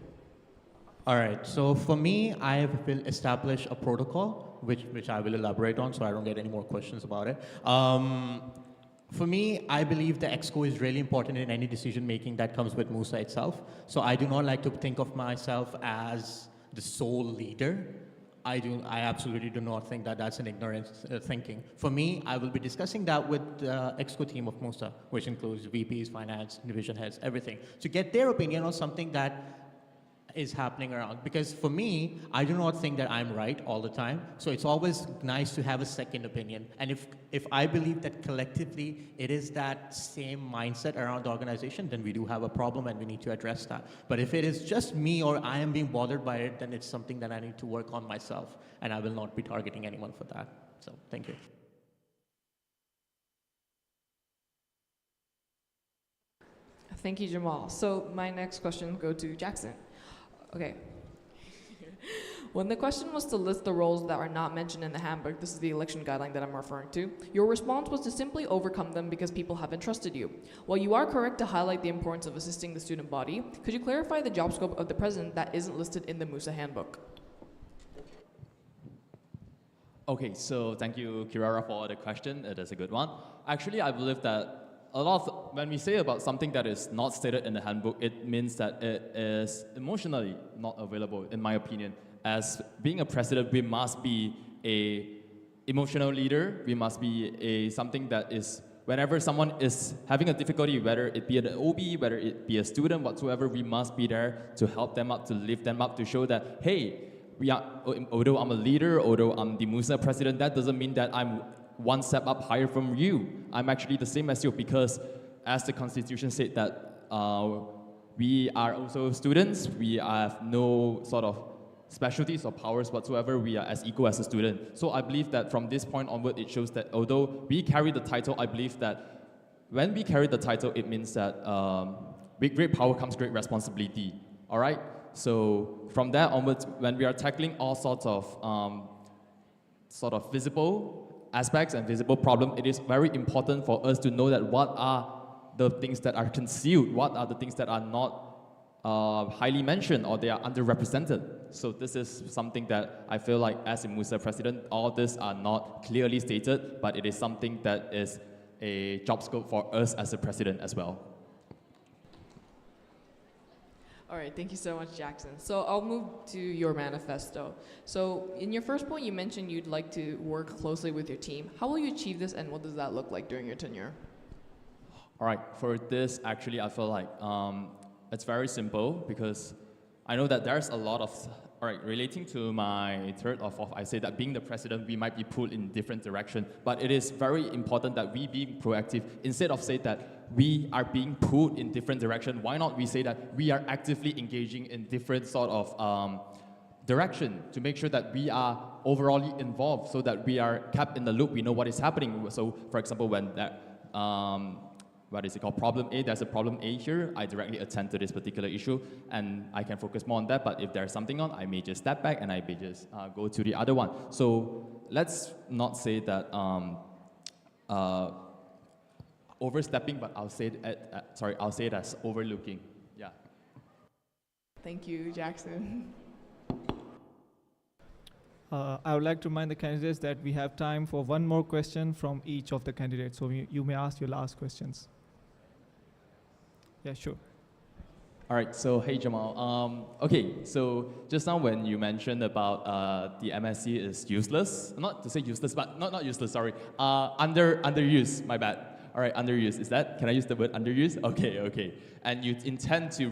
All right, so for me, I will establish a protocol, which I will elaborate on so I don't get any more questions about it. For me, I believe the EXCO is really important in any decision making that comes with MUSA itself. So I do not like to think of myself as the sole leader. I absolutely do not think that that's an ignorant thinking. For me, I will be discussing that with the EXCO team of MUSA, which includes VPs, finance, division heads, everything, to get their opinion on something that is happening around. Because for me, I do not think that I'm right all the time. So it's always nice to have a second opinion. And if I believe that collectively it is that same mindset around the organization, then we do have a problem and we need to address that. But if it is just me or I am being bothered by it, then it's something that I need to work on myself. And I will not be targeting anyone for that. So thank you.
Thank you, Jamal. So my next question go to Jackson. Okay. When the question was to list the roles that are not mentioned in the handbook, this is the election guideline that I'm referring to, your response was to simply overcome them because people haven't trusted you. While you are correct to highlight the importance of assisting the student body, could you clarify the job scope of the president that isn't listed in the MUSA handbook?
Okay, so thank you, Kirara, for the question. It is a good one. Actually, I believe that when we say about something that is not stated in the handbook, it means that it is emotionally not available, in my opinion. As being a president, we must be a emotional leader. We must be something that is whenever someone is having a difficulty, whether it be an OB, whether it be a student, whatsoever, we must be there to help them up, to lift them up, to show that, hey, although I'm a leader, although I'm the MUSA president, that doesn't mean that I'm one step up higher from you. I'm actually the same as you, because as the Constitution said that we are also students, we have no sort of specialties or powers whatsoever, we are as equal as a student. So I believe that from this point onward, it shows that although we carry the title, I believe that when we carry the title, it means that with great power comes great responsibility, all right? So from there onwards, when we are tackling all sorts of visible aspects and visible problems, it is very important for us to know that what are the things that are concealed, what are the things that are not highly mentioned or they are underrepresented. So this is something that I feel like as a MUSA president, all this are not clearly stated, but it is something that is a job scope for us as a president as well.
All right, thank you so much, Jackson. So I'll move to your manifesto. So in your first point, you mentioned you'd like to work closely with your team. How will you achieve this, and what does that look like during your tenure?
All right, for this, actually, I feel like it's very simple, because I know that there's a lot of, all right, relating to my third or fourth, I say that being the president, we might be pulled in different direction, but it is very important that we be proactive. Instead of say that we are being pulled in different direction, why not we say that we are actively engaging in different sort of direction to make sure that we are overall involved, so that we are kept in the loop, we know what is happening. So for example, when that, what is it called, problem A, there's a problem A here, I directly attend to this particular issue and I can focus more on that, but if there's something on, I may just step back and I may just go to the other one. So let's not say that overstepping, but I'll say it as overlooking, yeah.
Thank you, Jackson.
I would like to remind the candidates that we have time for one more question from each of the candidates, so you may ask your last questions. Yeah, sure.
All right, so hey Jamal. Okay, so just now when you mentioned about the MSc is useless, not to say useless, but not useless, sorry, underused, my bad. All right, underused, can I use the word underused? Okay. And you intend to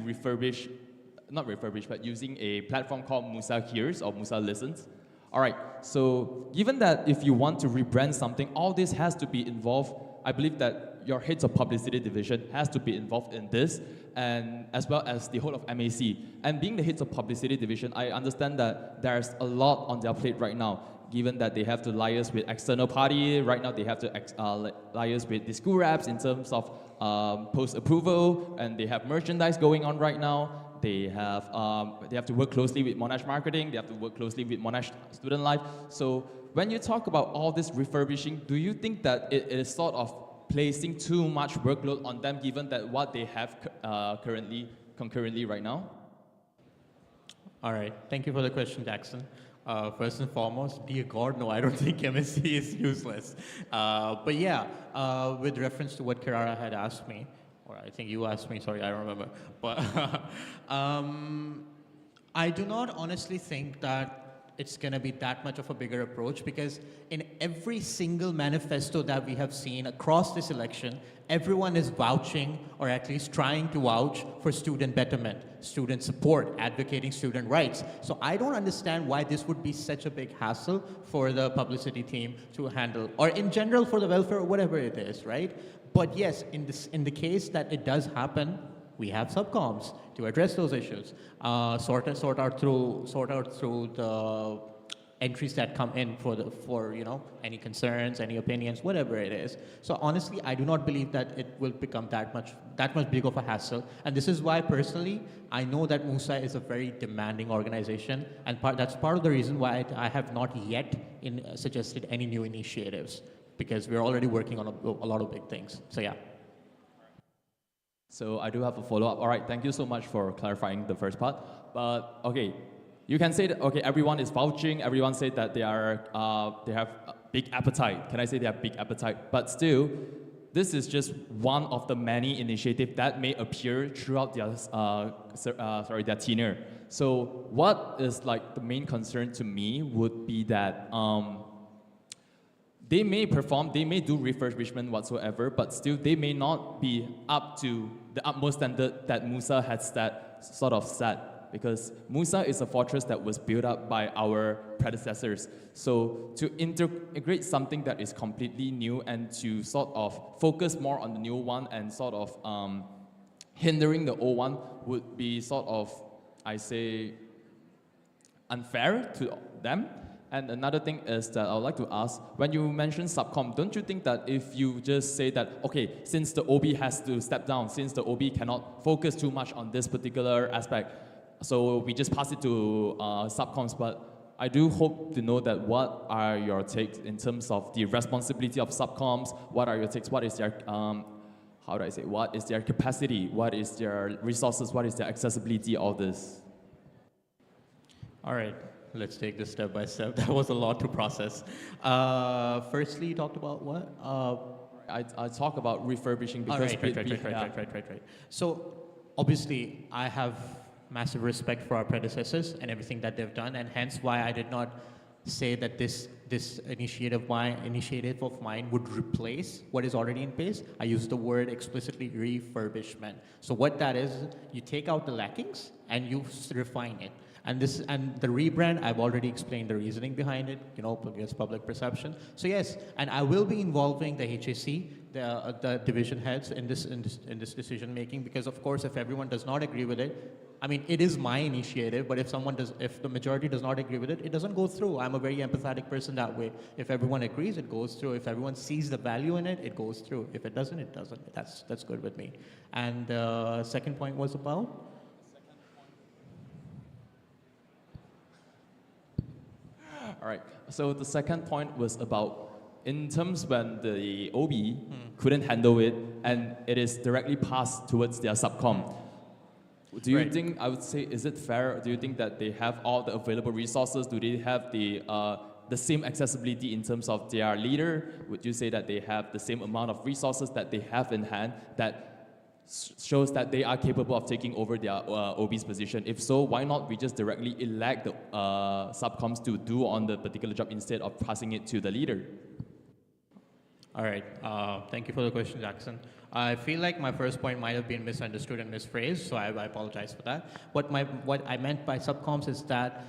not refurbish, but using a platform called MUSA Hears or MUSA Listens. All right, so given that if you want to rebrand something, all this has to be involved. I believe that your heads of publicity division has to be involved in this, and as well as the whole of MAC. And being the heads of publicity division, I understand that there's a lot on their plate right now, given that they have to liaise with external party. Right now they have to liaise with the school reps in terms of post-approval, and they have merchandise going on right now. They have to work closely with Monash Marketing, they have to work closely with Monash Student Life. So when you talk about all this refurbishing, do you think that it is sort of placing too much workload on them, given that what they have concurrently right now?
All right, thank you for the question, Jackson. First and foremost, dear God, no, I don't think MSc is useless. But yeah, with reference to what Kirara had asked me, or I think you asked me, sorry, I don't remember. But I do not honestly think that it's going to be that much of a bigger approach, because in every single manifesto that we have seen across this election, everyone is vouching, or at least trying to vouch, for student betterment, student support, advocating student rights. So I don't understand why this would be such a big hassle for the publicity team to handle, or in general for the welfare, or whatever it is, right? But yes, in the case that it does happen, we have subcoms to address those issues, sort out through the entries that come in for any concerns, any opinions, whatever it is. So honestly, I do not believe that it will become that much big of a hassle. And this is why personally, I know that MUSA is a very demanding organization, and that's part of the reason why I have not yet suggested any new initiatives, because we're already working on a lot of big things. So yeah.
So I do have a follow-up. All right, thank you so much for clarifying the first part. But okay, you can say that, okay, everyone is vouching, everyone said that they have a big appetite. Can I say they have big appetite? But still, this is just one of the many initiatives that may appear throughout their tenure. So what is like the main concern to me would be that they may perform, they may do refurbishment whatsoever, but still they may not be up to the utmost standard that MUSA has set, because MUSA is a fortress that was built up by our predecessors. So to integrate something that is completely new and to sort of focus more on the new one and sort of hindering the old one would be sort of, I say, unfair to them. And another thing is that I would like to ask, when you mention subcom, don't you think that if you just say that, okay, since the OB has to step down, since the OB cannot focus too much on this particular aspect, so we just pass it to subcoms, but I do hope to know that what are your takes in terms of the responsibility of subcoms, what are your takes, what is their, how do I say, what is their capacity, what is their resources, what is their accessibility, all this?
All right. Let's take this step by step. That was a lot to process. Firstly, you talked about what?
I talk about refurbishing because
right. So obviously, I have massive respect for our predecessors and everything that they've done, and hence why I did not say that this initiative of mine would replace what is already in place. I used the word explicitly, refurbishment. So what that is, you take out the lackings and you refine it. And the rebrand, I've already explained the reasoning behind it, against public perception. So yes, and I will be involving the HAC, the division heads in this decision making, because of course, if everyone does not agree with it, I mean, it is my initiative, but if the majority does not agree with it, it doesn't go through. I'm a very empathetic person that way. If everyone agrees, it goes through. If everyone sees the value in it, it goes through. If it doesn't, it doesn't. That's good with me. And second point was about?
All right, so the second point was about, in terms when the OB couldn't handle it and it is directly passed towards their subcom. Do you think, I would say, is it fair? Do you think that they have all the available resources? Do they have the same accessibility in terms of their leader? Would you say that they have the same amount of resources that they have in hand that shows that they are capable of taking over their OB's position? If so, why not we just directly elect the subcoms to do on the particular job instead of passing it to the leader?
All right, thank you for the question, Jackson. I feel like my first point might have been misunderstood and misphrased, so I apologize for that. What I meant by subcoms is that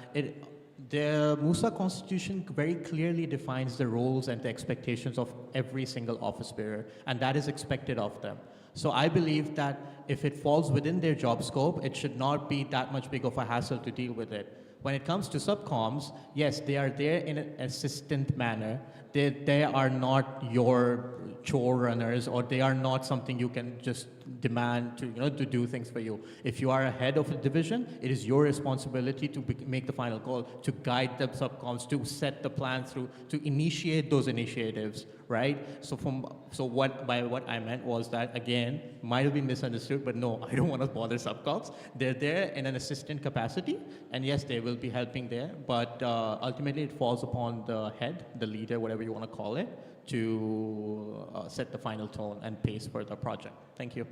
the MUSA constitution very clearly defines the roles and the expectations of every single office bearer, and that is expected of them. So I believe that if it falls within their job scope, it should not be that much big of a hassle to deal with it. When it comes to subcoms, yes, they are there in an assistant manner. They are not your chore runners, or they are not something you can just demand to do things for you. If you are a head of a division, it is your responsibility to make the final call, to guide the subcoms, to set the plan through, to initiate those initiatives, right? So what I meant was that, again, might have been misunderstood, but no, I don't want to bother subcoms. They're there in an assistant capacity, and yes, they will be helping there, but ultimately it falls upon the head, the leader, whatever you want to call it, to set the final tone and pace for the project. Thank you.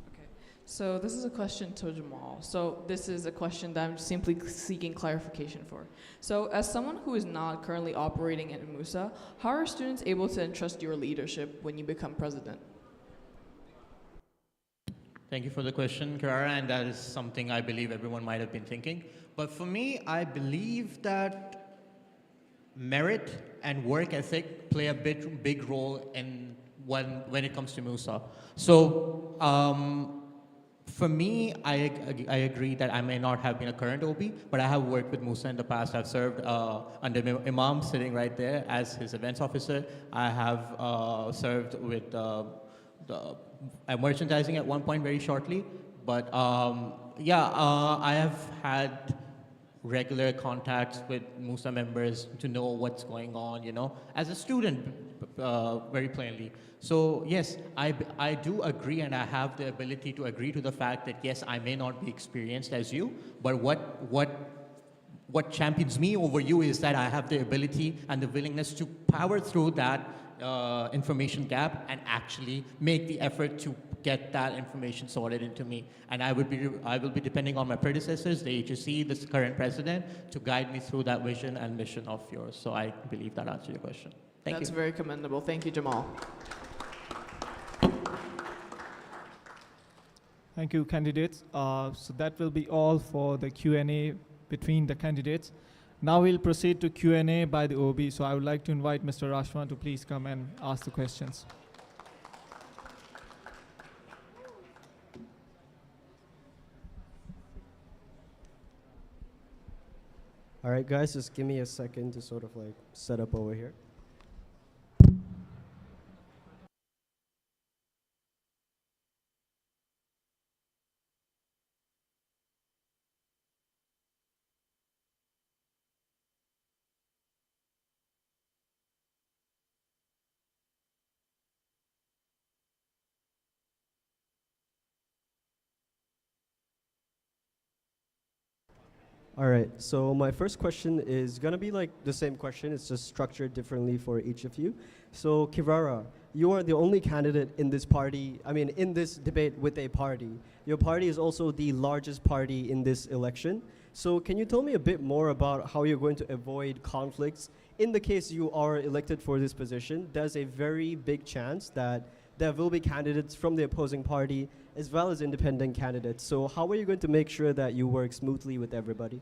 Okay, so this is a question to Jamal. So this is a question that I'm simply seeking clarification for. So as someone who is not currently operating in MUSA, how are students able to entrust your leadership when you become president?
Thank you for the question, Kirara, and that is something I believe everyone might have been thinking. But for me, I believe that merit and work ethic play a big role in when it comes to MUSA. So for me, I agree that I may not have been a current OB, but I have worked with MUSA in the past. I've served under Imam, sitting right there, as his events officer. I have served with merchandising at one point very shortly, but I have had regular contacts with MUSA members to know what's going on, as a student, very plainly. So yes, I do agree, and I have the ability to agree to the fact that yes, I may not be experienced as you, but what champions me over you is that I have the ability and the willingness to power through that information gap and actually make the effort to get that information sorted into me. And I will be depending on my predecessors, the HSC, the current president, to guide me through that vision and mission of yours. So I believe that answered your question. Thank
That's
you.
very commendable. Thank you, Jamal.
Thank you, candidates. So that will be all for the Q&A between the candidates. Now we'll proceed to Q&A by the OB. So I would like to invite Mr. Rashwan to please come and ask the questions.
All right, guys, just give me a second to sort of like set up over here. All right, so my first question is gonna be like the same question, it's just structured differently for each of you. So Kirara, you are the only candidate in this in this debate with a party. Your party is also the largest party in this election. So can you tell me a bit more about how you're going to avoid conflicts? In the case you are elected for this position, there's a very big chance that there will be candidates from the opposing party as well as independent candidates. So how are you going to make sure that you work smoothly with everybody?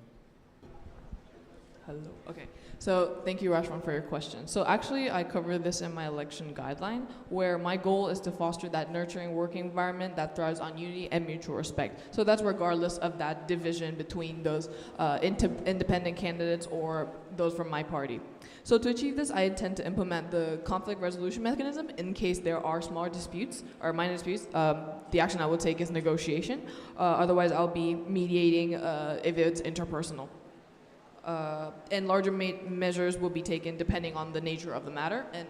Hello. Okay. So thank you, Rashwan, for your question. So actually, I cover this in my election guideline, where my goal is to foster that nurturing working environment that thrives on unity and mutual respect. So that's regardless of that division between those independent candidates or those from my party. So to achieve this, I intend to implement the conflict resolution mechanism in case there are smaller disputes or minor disputes. The action I will take is negotiation. Otherwise, I'll be mediating if it's interpersonal. And larger measures will be taken depending on the nature of the matter. And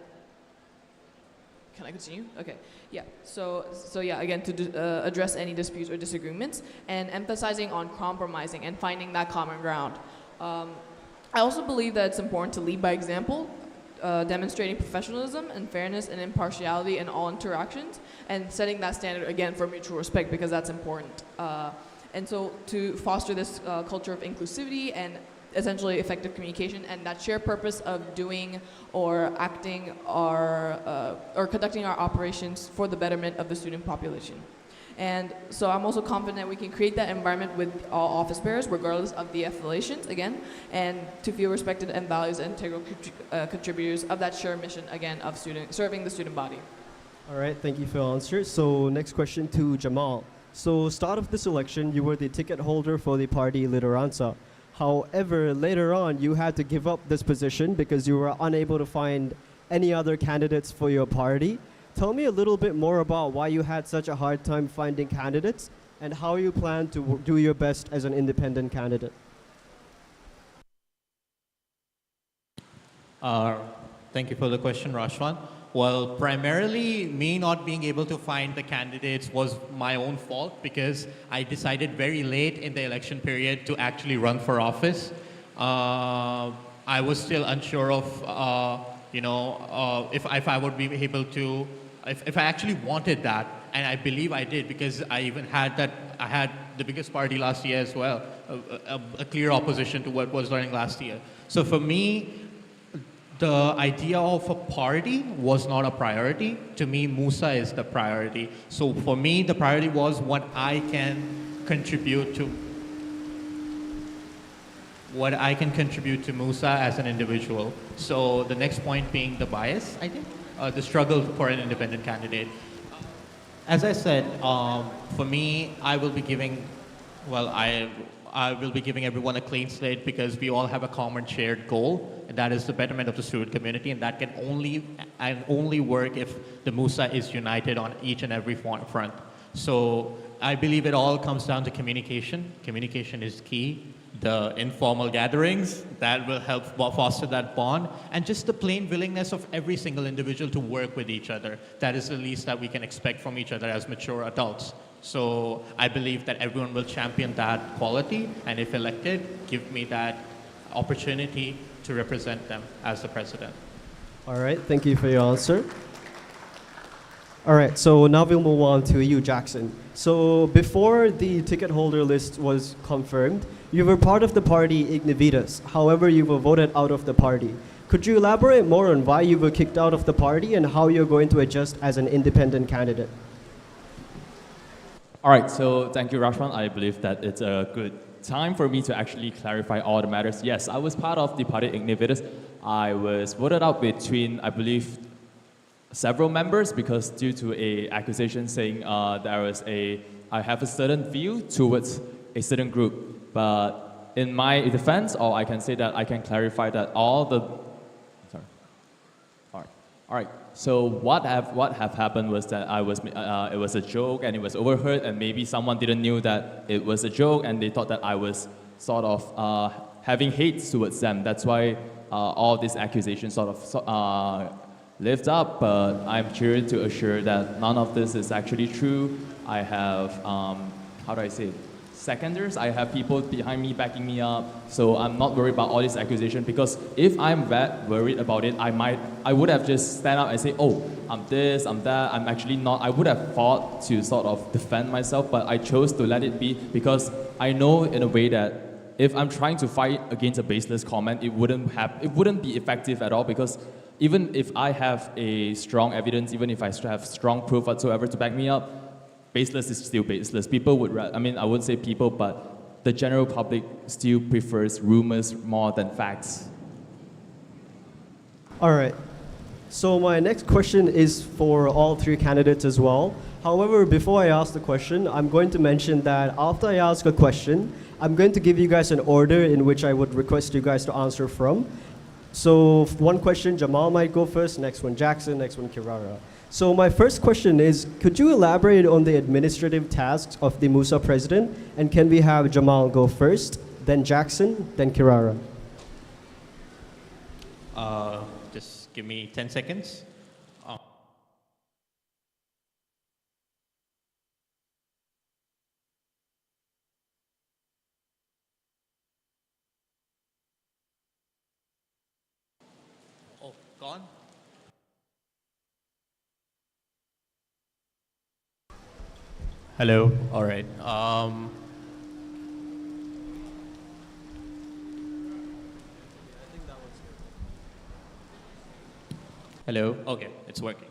can I continue? Okay. Yeah. So yeah. Again, to address any disputes or disagreements, and emphasizing on compromising and finding that common ground. I also believe that it's important to lead by example, demonstrating professionalism and fairness and impartiality in all interactions, and setting that standard again for mutual respect, because that's important. And so to foster this culture of inclusivity and essentially effective communication and that shared purpose of doing or acting or conducting our operations for the betterment of the student population. And so I'm also confident we can create that environment with all office bearers, regardless of the affiliations, again, and to feel respected and valued as integral contributors of that shared mission, again, of serving the student body.
All right, thank you for your answer. So next question to Jamal. So start of this election, you were the ticket holder for the party Lideranza. However, later on, you had to give up this position because you were unable to find any other candidates for your party. Tell me a little bit more about why you had such a hard time finding candidates and how you plan to do your best as an independent candidate.
Thank you for the question, Rashwan. Well, primarily, me not being able to find the candidates was my own fault because I decided very late in the election period to actually run for office. I was still unsure of, if I would be able to, if I actually wanted that, and I believe I did because I even had that, I had the biggest party last year as well, a clear opposition to what was running last year. So for me, the idea of a party was not a priority. To me, MUSA is the priority. So for me, the priority was what I can contribute to MUSA as an individual. So the next point being the bias, I think, the struggle for an independent candidate. As I said, for me, I will be giving everyone a clean slate because we all have a common shared goal, and that is the betterment of the student community, and that can only work if the MUSA is united on each and every front. So I believe it all comes down to communication. Communication is key. The informal gatherings, that will help foster that bond, and just the plain willingness of every single individual to work with each other. That is the least that we can expect from each other as mature adults. So I believe that everyone will champion that quality, and if elected, give me that opportunity to represent them as the president.
All right, thank you for your answer. All right, so now we'll move on to you, Jackson. So before the ticket holder list was confirmed, you were part of the party Ignivitas. However, you were voted out of the party. Could you elaborate more on why you were kicked out of the party and how you're going to adjust as an independent candidate?
All right, so thank you, Rashman. I believe that it's a good time for me to actually clarify all the matters. Yes, I was part of the party Ignivitas. I was voted out between, I believe, several members because due to a accusation saying I have a certain view towards a certain group. But in my defense, or I can say that I can clarify that all right. So what have happened was that it was a joke and it was overheard and maybe someone didn't knew that it was a joke and they thought that I was sort of having hate towards them. That's why all these accusations sort of lived up. But I'm here to assure that none of this is actually true. I have how do I say it? Seconders. I have people behind me backing me up, so I'm not worried about all these accusations because if I'm that worried about it, I would have just stand up and say, oh, I'm this, I'm that. I'm actually not. I would have fought to sort of defend myself, but I chose to let it be because I know in a way that if I'm trying to fight against a baseless comment, it wouldn't be effective at all because even if I have a strong evidence, even if I have strong proof whatsoever to back me up, baseless is still baseless. People would, I wouldn't say people, but the general public still prefers rumors more than facts.
All right. So my next question is for all three candidates as well. However, before I ask the question, I'm going to mention that after I ask a question, I'm going to give you guys an order in which I would request you guys to answer from. So one question, Jamal might go first, next one Jackson, next one Kirara. So my first question is, could you elaborate on the administrative tasks of the MUSA president? And can we have Jamal go first, then Jackson, then Kirara?
Just give me 10 seconds. Oh, gone? Hello. All right. Hello. Okay, it's working.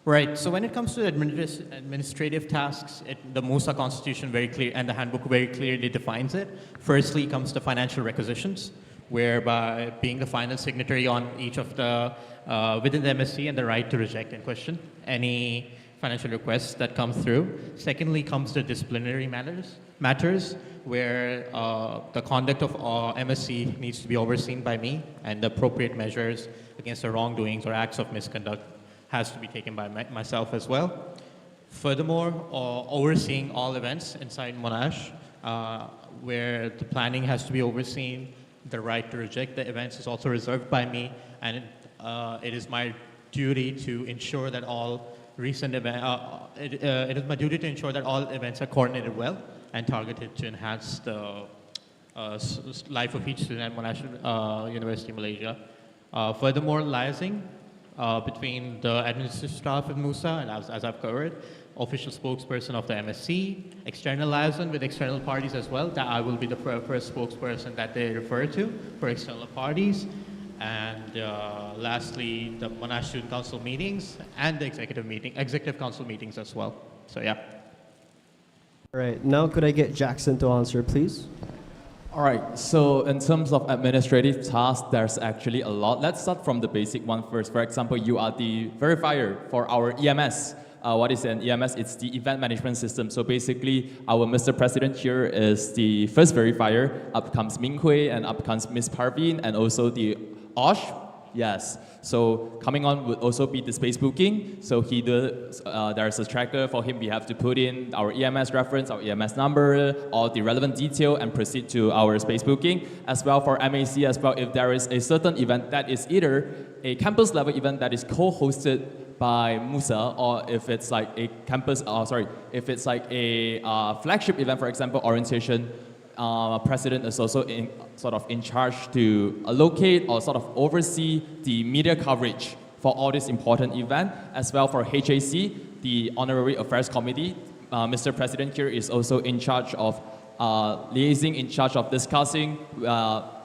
Right. So when it comes to administrative tasks, the MUSA Constitution very clear and the handbook very clearly defines it. Firstly, comes the financial requisitions, whereby being the final signatory on each of the within the MSC and the right to reject and question any financial requests that come through. Secondly comes the disciplinary matters where the conduct of MSC needs to be overseen by me and the appropriate measures against the wrongdoings or acts of misconduct has to be taken by myself as well. Furthermore, overseeing all events inside Monash where the planning has to be overseen, the right to reject the events is also reserved by me, and it is my duty to ensure that all recent events, it is my duty to ensure that all events are coordinated well and targeted to enhance the life of each student at Monash University, Malaysia. Furthermore, liaising between the administrative staff at MUSA, and as I've covered, official spokesperson of the MSC, external liaison with external parties as well, that I will be the first spokesperson that they refer to for external parties. And lastly, the Monash Student Council meetings and the executive council meetings as well. So yeah.
All right, now could I get Jackson to answer, please?
All right, so in terms of administrative tasks, there's actually a lot. Let's start from the basic one first. For example, you are the verifier for our EMS. What is an EMS? It's the event management system. So basically, our Mr. President here is the first verifier. Up comes Ming Hui, and up comes Ms. Parveen, and also the Osh. Yes. So coming on would also be the space booking. So he does, there's a tracker for him. We have to put in our EMS reference, our EMS number, all the relevant detail, and proceed to our space booking. As well for MAC as well, if there is a certain event that is either a campus level event that is co-hosted by MUSA, or if it's like a if it's like a flagship event, for example, orientation, president is also in charge to allocate or sort of oversee the media coverage for all this important event, as well for HAC, the Honorary Affairs Committee. Mr. President here is also in charge of liaising, in charge of discussing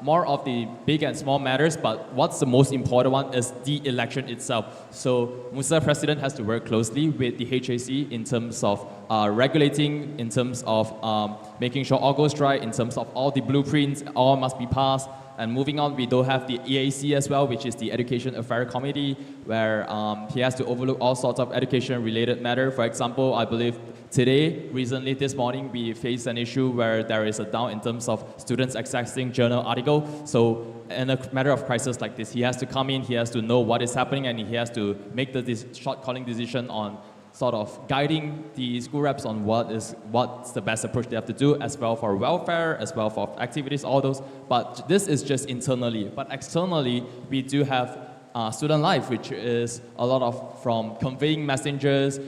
more of the big and small matters, but what's the most important one is the election itself. So MUSA President has to work closely with the HAC in terms of regulating, in terms of making sure all goes right, in terms of all the blueprints, all must be passed. And moving on, we do have the EAC as well, which is the Education Affairs Committee, where he has to overlook all sorts of education-related matter. For example, I believe recently this morning, we faced an issue where there is a down in terms of students accessing journal article. So in a matter of crisis like this, he has to come in, he has to know what is happening, and he has to make the short calling decision on sort of guiding the school reps on what's the best approach they have to do, as well for welfare, as well for activities, all those. But this is just internally. But externally, we do have student life, which is a lot of from conveying messengers,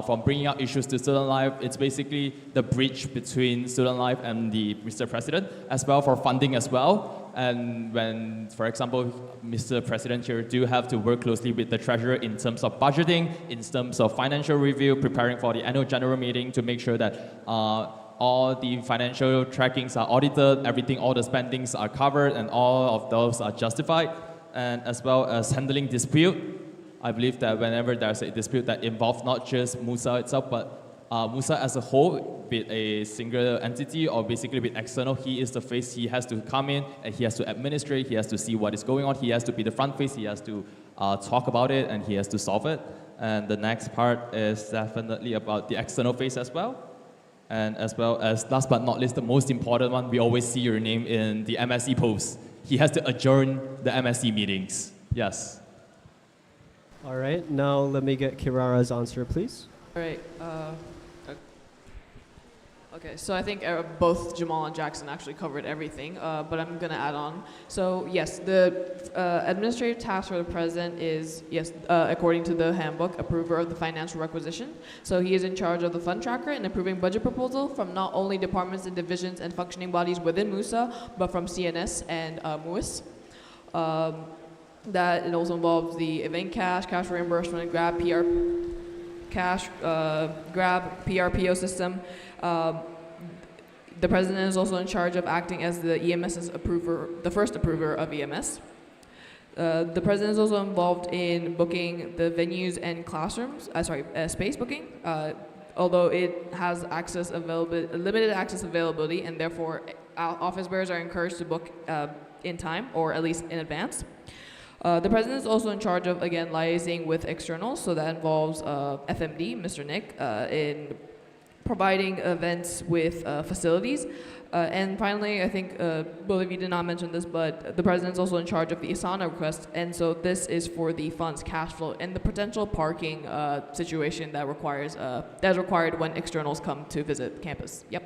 from bringing out issues to student life. It's basically the bridge between student life and the Mr. President, as well for funding as well. And when, for example, Mr. President here do have to work closely with the treasurer in terms of budgeting, in terms of financial review, preparing for the annual general meeting to make sure that all the financial trackings are audited, everything, all the spendings are covered, and all of those are justified. And as well as handling dispute. I believe that whenever there's a dispute that involves not just MUSA itself, but MUSA as a whole, be it a single entity or basically with external, he is the face. He has to come in and he has to administrate, he has to see what is going on, he has to be the front face, he has to talk about it, and he has to solve it. And the next part is definitely about the external face as well. And as well as, last but not least, the most important one, we always see your name in the MSC post. He has to adjourn the MSC meetings. Yes.
All right, now let me get Kirara's answer, please.
All right. Okay, so I think both Jamal and Jackson actually covered everything, but I'm going to add on. So yes, the administrative task for the president is, yes, according to the handbook, approver of the financial requisition. So he is in charge of the fund tracker and approving budget proposal from not only departments and divisions and functioning bodies within MUSA, but from CNS and MUIS. That it also involves the event cash reimbursement, Grab, Grab, PRPO system. The president is also in charge of acting as the EMS's approver, the first approver of EMS. The president is also involved in booking the venues and classrooms, space booking, although it has limited access availability, and therefore office bearers are encouraged to book in time, or at least in advance. The president is also in charge of, again, liaising with externals, so that involves FMD, Mr. Nick, in providing events with facilities. And finally, I think both of you did not mention this, but the president is also in charge of the Asana request, and so this is for the fund's cash flow and the potential parking situation that is required when externals come to visit campus. Yep.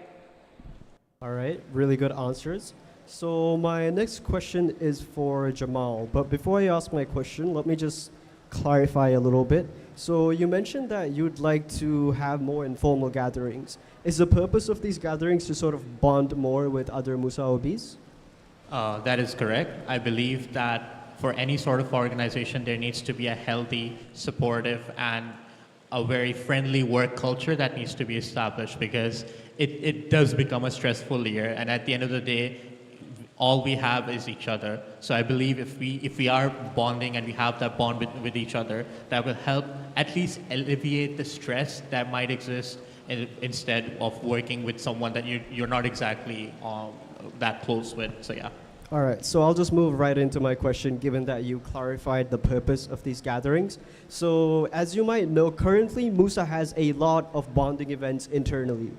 All right, really good answers. So my next question is for Jamal, but before I ask my question, let me just clarify a little bit. So you mentioned that you'd like to have more informal gatherings. Is the purpose of these gatherings to sort of bond more with other MUSA OBs?
That is correct. I believe that for any sort of organization, there needs to be a healthy, supportive, and a very friendly work culture that needs to be established, because it does become a stressful year, and at the end of the day, all we have is each other. So I believe if we are bonding and we have that bond with each other, that will help at least alleviate the stress that might exist instead of working with someone that you're not exactly that close with. So yeah.
All right, so I'll just move right into my question, given that you clarified the purpose of these gatherings. So as you might know, currently MUSA has a lot of bonding events internally.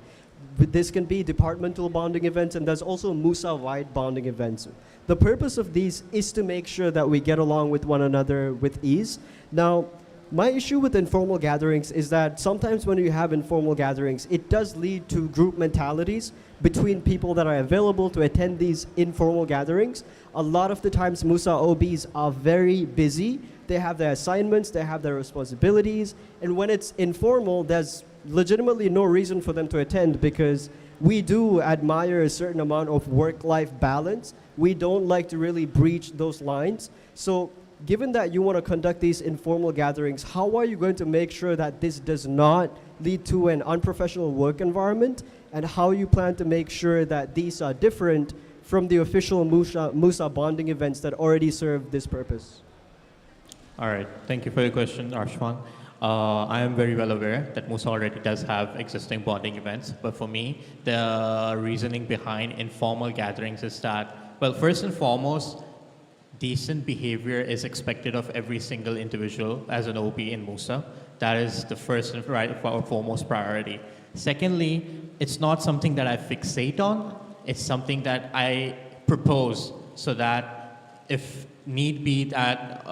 This can be departmental bonding events, and there's also MUSA-wide bonding events. The purpose of these is to make sure that we get along with one another with ease. Now, my issue with informal gatherings is that sometimes when you have informal gatherings, it does lead to group mentalities between people that are available to attend these informal gatherings. A lot of the times, MUSA OBs are very busy. They have their assignments, they have their responsibilities, and when it's informal, there's legitimately no reason for them to attend, because we do admire a certain amount of work-life balance. We don't like to really breach those lines. So given that you want to conduct these informal gatherings, how are you going to make sure that this does not lead to an unprofessional work environment, and how you plan to make sure that these are different from the official MUSA bonding events that already serve this purpose?
All right, thank you for your question, Arshwan. I am very well aware that MUSA already does have existing bonding events, but for me, the reasoning behind informal gatherings is that, well, first and foremost, decent behavior is expected of every single individual as an OB in MUSA. That is the first and foremost priority. Secondly, it's not something that I fixate on. It's something that I propose so that if need be that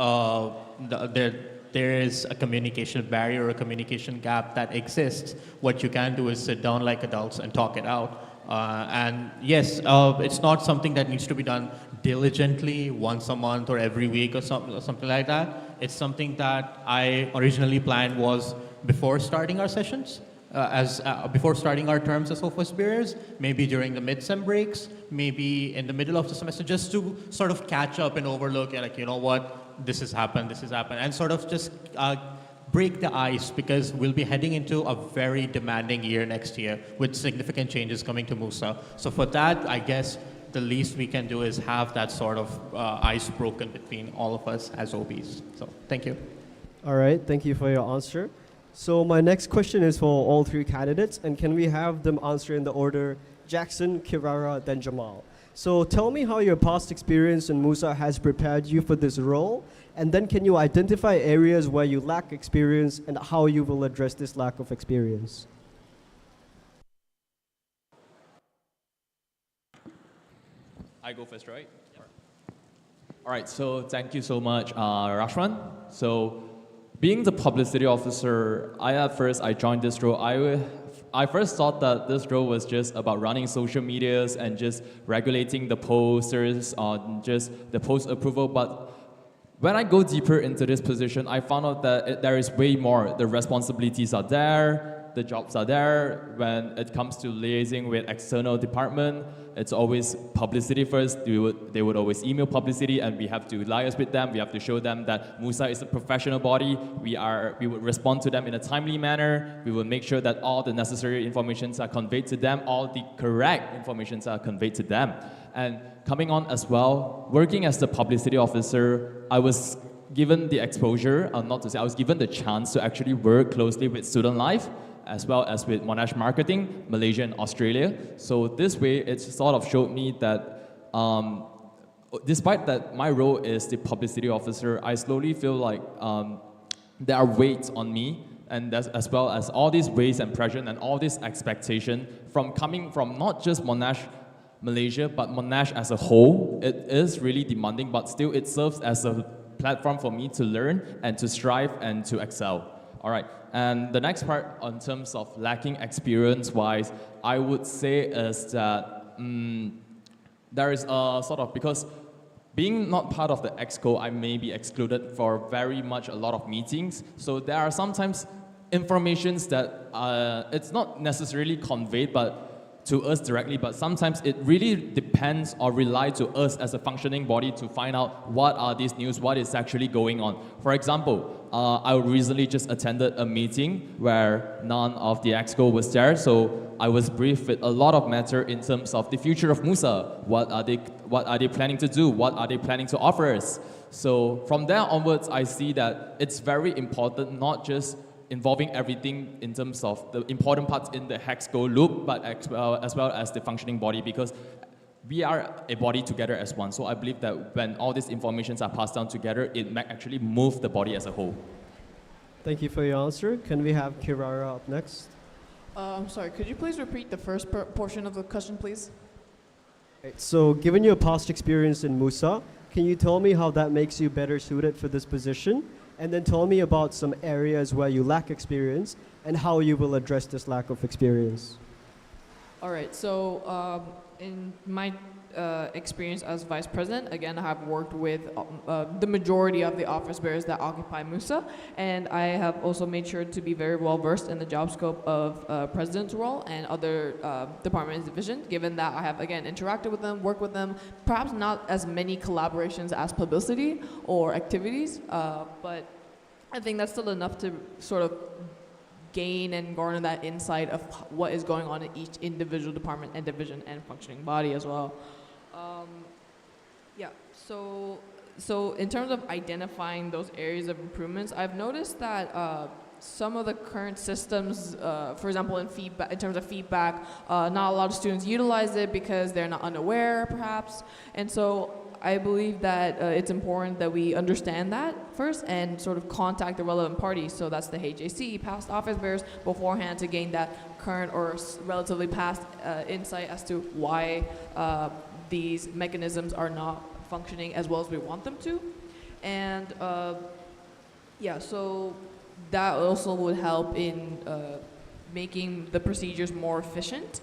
there is a communication barrier or a communication gap that exists, what you can do is sit down like adults and talk it out. And yes, it's not something that needs to be done diligently once a month or every week or something like that. It's something that I originally planned was before starting our sessions, before starting our terms as software superiors, maybe during the mid-sem breaks, maybe in the middle of the semester, just to sort of catch up and overlook and like, you know what, this has happened, and sort of just break the ice, because we'll be heading into a very demanding year next year with significant changes coming to MUSA. So for that, I guess the least we can do is have that sort of ice broken between all of us as OBs. So thank you.
All right, thank you for your answer. So my next question is for all three candidates, and can we have them answer in the order Jackson, Kirara, then Jamal? So tell me how your past experience in MUSA has prepared you for this role, and then can you identify areas where you lack experience and how you will address this lack of experience?
I go first, right? All right, so thank you so much, Rashwan. So being the publicity officer, at first I joined this role. I first thought that this role was just about running social medias and just regulating the posters on just the post approval. But when I go deeper into this position, I found out that there is way more. The responsibilities are there, the jobs are there. When it comes to liaising with external department, it's always publicity first. They would always email publicity, and we have to liaise with them. We have to show them that MUSA is a professional body. We would respond to them in a timely manner. We will make sure that all the necessary informations are conveyed to them, all the correct informations are conveyed to them. And coming on as well, working as the publicity officer, I was given the exposure, I was given the chance to actually work closely with student life, as well as with Monash Marketing, Malaysia and Australia. So this way, it sort of showed me that despite that my role is the publicity officer, I slowly feel like there are weights on me, and as well as all these weights and pressure and all this expectation coming from not just Monash Malaysia, but Monash as a whole. It is really demanding, but still it serves as a platform for me to learn and to strive and to excel. All right, and the next part in terms of lacking experience-wise, I would say is that there is a sort of, because being not part of the EXCO, I may be excluded for very much a lot of meetings. So there are sometimes informations that it's not necessarily conveyed to us directly, but sometimes it really depends or relies to us as a functioning body to find out what are these news, what is actually going on. For example, I recently just attended a meeting where none of the EXCO was there, so I was briefed with a lot of matter in terms of the future of MUSA. What are they planning to do? What are they planning to offer us? So from there onwards, I see that it's very important, not just involving everything in terms of the important parts in the HEXCO loop, but as well as the functioning body, because we are a body together as one. So I believe that when all these informations are passed down together, it might actually move the body as a whole.
Thank you for your answer. Can we have Kirara up next?
I'm sorry, could you please repeat the first portion of the question, please?
Right, so given your past experience in MUSA, can you tell me how that makes you better suited for this position? And then tell me about some areas where you lack experience and how you will address this lack of experience.
All right, so in my experience as vice president, again, I have worked with the majority of the office bearers that occupy MUSA, and I have also made sure to be very well versed in the job scope of president's role and other departments divisions, given that I have, again, interacted with them, worked with them, perhaps not as many collaborations as publicity or activities, but I think that's still enough to sort of gain and garner that insight of what is going on in each individual department and division and functioning body as well. Yeah, so in terms of identifying those areas of improvements, I've noticed that some of the current systems, for example, in terms of feedback, not a lot of students utilize it because they're not unaware, perhaps, and so I believe that it's important that we understand that first and sort of contact the relevant parties. So that's the HAC, past office bearers, beforehand to gain that current or relatively past insight as to why these mechanisms are not functioning as well as we want them to. And yeah, so that also would help in making the procedures more efficient.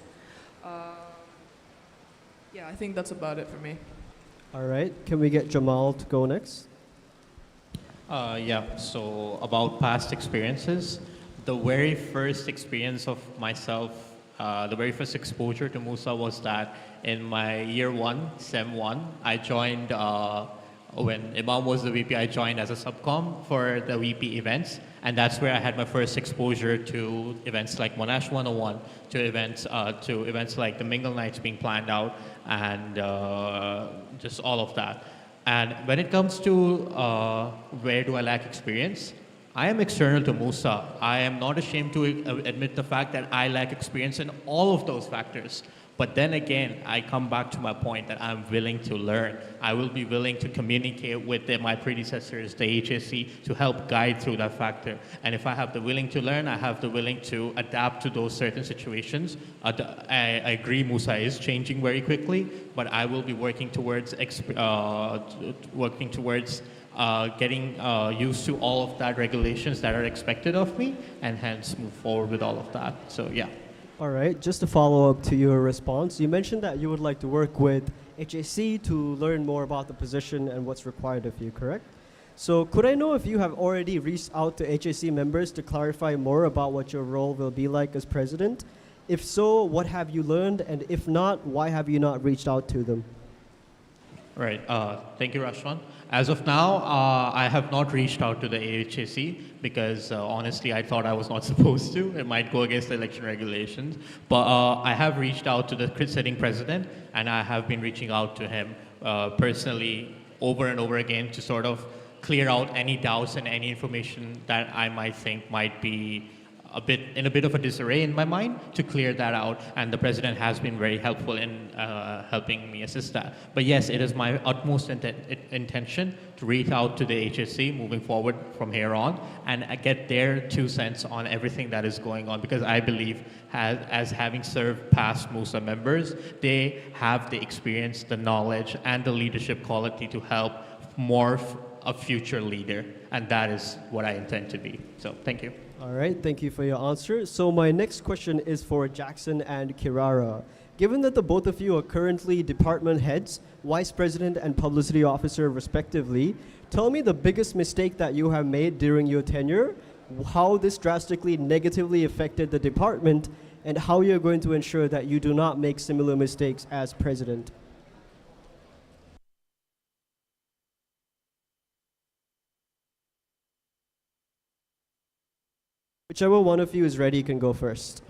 Yeah, I think that's about it for me.
All right, can we get Jamal to go next?
Yeah, so about past experiences, the very first experience of myself, the very first exposure to MUSA was that in my year 1, Sem 1, I joined, when Imam was the VP, I joined as a subcom for the VP events, and that's where I had my first exposure to events like Monash 101, to events like the Mingle Nights being planned out, and just all of that. And when it comes to where do I lack experience, I am external to MUSA. I am not ashamed to admit the fact that I lack experience in all of those factors. But then again, I come back to my point that I'm willing to learn. I will be willing to communicate with my predecessors, the HSC, to help guide through that factor. And if I have the willing to learn, I have the willing to adapt to those certain situations. I agree MUSA is changing very quickly, but I will be working towards getting used to all of that regulations that are expected of me, and hence move forward with all of that. So yeah.
All right, just to follow up to your response, you mentioned that you would like to work with HAC to learn more about the position and what's required of you, correct? So could I know if you have already reached out to HAC members to clarify more about what your role will be like as president? If so, what have you learned? And if not, why have you not reached out to them?
Right. Thank you, Rashwan. As of now, I have not reached out to the AHAC because honestly, I thought I was not supposed to. It might go against the election regulations. But I have reached out to the sitting president, and I have been reaching out to him personally over and over again to sort of clear out any doubts and any information that I might think might be in a bit of a disarray in my mind, to clear that out, and the president has been very helpful in helping me assist that. But yes, it is my utmost intention to reach out to the HSC moving forward from here on and get their 2 cents on everything that is going on, because I believe as having served past MUSA members, they have the experience, the knowledge, and the leadership quality to help morph a future leader, and that is what I intend to be. So thank you.
All right, thank you for your answer. So my next question is for Jackson and Kirara. Given that the both of you are currently department heads, vice president and publicity officer respectively, tell me the biggest mistake that you have made during your tenure, how this drastically negatively affected the department, and how you're going to ensure that you do not make similar mistakes as president. Whichever one of you is ready can go first.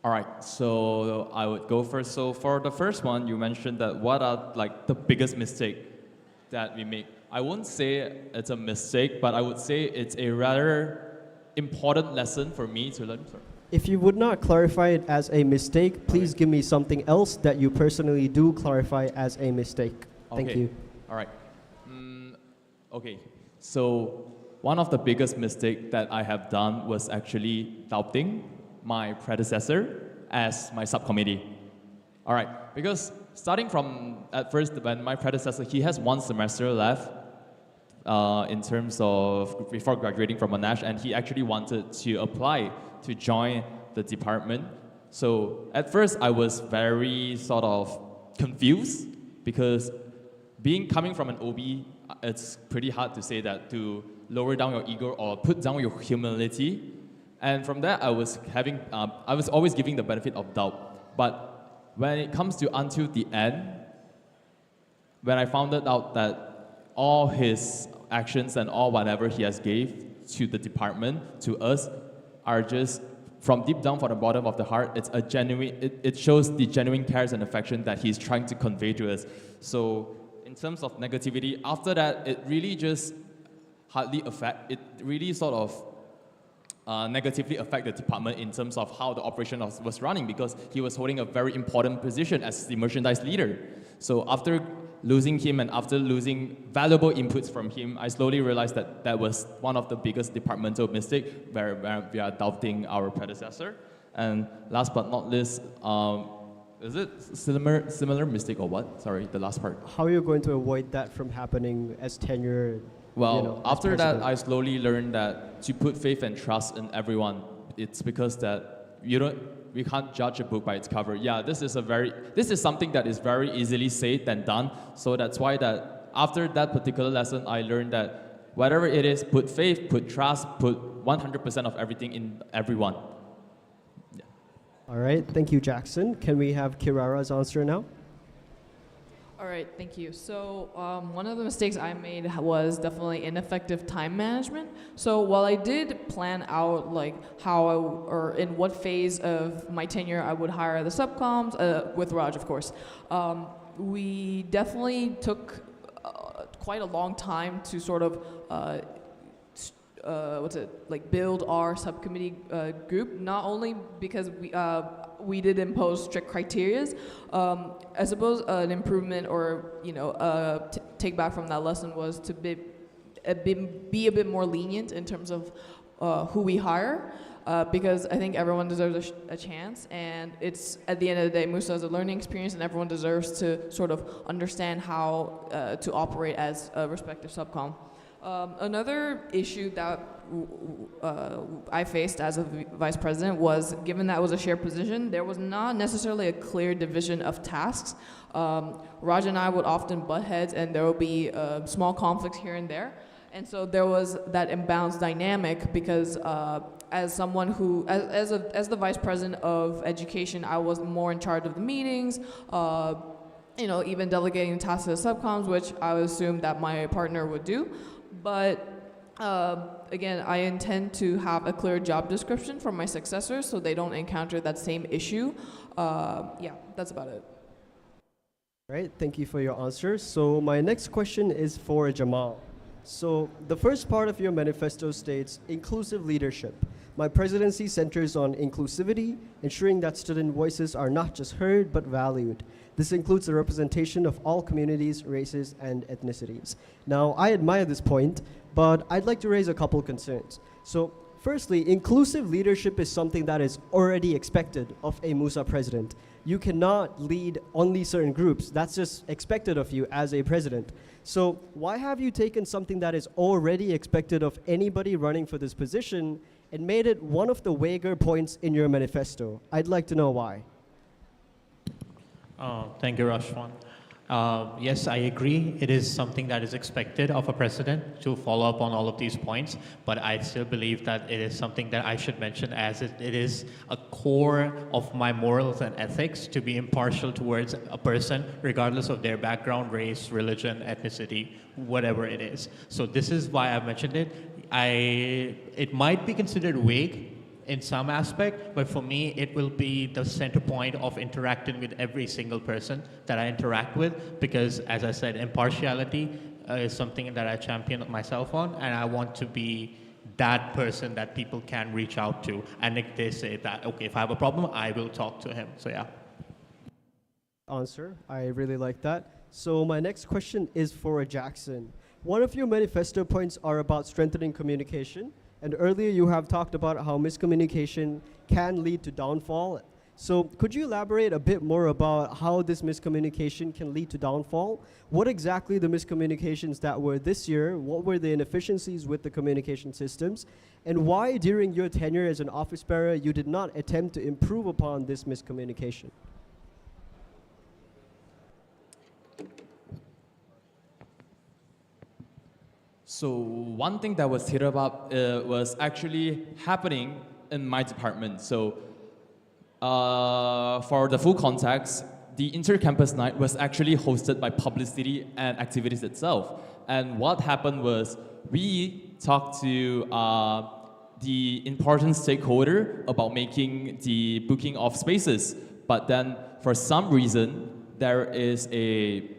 All right, so I would go first. So for the first one, you mentioned that what are like the biggest mistake that we make. I wouldn't say it's a mistake, but I would say it's a rather important lesson for me to learn. Sorry.
If you would not clarify it as a mistake, please give me something else that you personally do clarify as a mistake. Thank you.
All right. Okay, so one of the biggest mistakes that I have done was actually doubting my predecessor as my subcommittee. All right, because starting from at first when my predecessor, he has 1 semester left, in terms of before graduating from Monash, and he actually wanted to apply to join the department. So at first I was very sort of confused because coming from an OB, it's pretty hard to say that, to lower down your ego or put down your humility. And from that, I was always giving the benefit of doubt. But when it comes to until the end, when I found out that all his actions and all whatever he has gave to the department, to us, are just from deep down, from the bottom of the heart, it shows the genuine cares and affection that he's trying to convey to us. So in terms of negativity, after that, it really just negatively affect the department in terms of how the operation was running, because he was holding a very important position as the merchandise leader. So after losing him and after losing valuable inputs from him, I slowly realized that that was one of the biggest departmental mistakes where we are doubting our predecessor. And last but not least, is it similar mistake or what? Sorry, the last part.
How are you going to avoid that from happening as tenure?
Well,
as
after
president?
that, I slowly learned that to put faith and trust in everyone, it's because that we can't judge a book by its cover. Yeah, this is something that is very easily said than done. So that's why that after that particular lesson, I learned that whatever it is, put faith, put trust, put 100% of everything in everyone. Yeah.
All right, thank you, Jackson. Can we have Kirara's answer now?
All right, thank you. So one of the mistakes I made was definitely ineffective time management. So while I did plan out like or in what phase of my tenure I would hire the subcoms, with Raj, of course, we definitely took quite a long time to sort of build our subcommittee group, not only because we did impose strict criterias. I suppose an improvement or take back from that lesson was to be a bit more lenient in terms of who we hire, because I think everyone deserves a chance, and it's at the end of the day, MUSA is a learning experience, and everyone deserves to sort of understand how to operate as a respective subcom. Another issue that I faced as a vice president was, given that it was a shared position, there was not necessarily a clear division of tasks. Raj and I would often butt heads, and there would be small conflicts here and there. And so there was that imbalanced dynamic because as someone who, as the vice president of education, I was more in charge of the meetings, even delegating tasks to the subcoms, which I would assume that my partner would do. But again, I intend to have a clear job description for my successors so they don't encounter that same issue. Yeah, that's about it.
Right, thank you for your answer. So my next question is for Jamal. So the first part of your manifesto states inclusive leadership. My presidency centers on inclusivity, ensuring that student voices are not just heard but valued. This includes the representation of all communities, races, and ethnicities. Now, I admire this point, but I'd like to raise a couple concerns. So, firstly, inclusive leadership is something that is already expected of a MUSA president. You cannot lead only certain groups. That's just expected of you as a president. So, why have you taken something that is already expected of anybody running for this position and made it one of the vaguer points in your manifesto? I'd like to know why.
Thank you, Rashwan. Yes, I agree. It is something that is expected of a president to follow up on all of these points, but I still believe that it is something that I should mention, as it is a core of my morals and ethics to be impartial towards a person, regardless of their background, race, religion, ethnicity, whatever it is. So this is why I mentioned it. It might be considered vague in some aspect, but for me, it will be the center point of interacting with every single person that I interact with, because as I said, impartiality is something that I champion myself on, and I want to be that person that people can reach out to. And if they say that, okay, if I have a problem, I will talk to him. So yeah.
Answer, I really like that. So my next question is for Jackson. One of your manifesto points are about strengthening communication. And earlier you have talked about how miscommunication can lead to downfall. So could you elaborate a bit more about how this miscommunication can lead to downfall? What exactly the miscommunications that were this year? What were the inefficiencies with the communication systems? And why during your tenure as an office bearer you did not attempt to improve upon this miscommunication?
So one thing that was hit about was actually happening in my department. So for the full context, the inter-campus night was actually hosted by publicity and activities itself. And what happened was we talked to the important stakeholder about making the booking of spaces. But then for some reason, there is a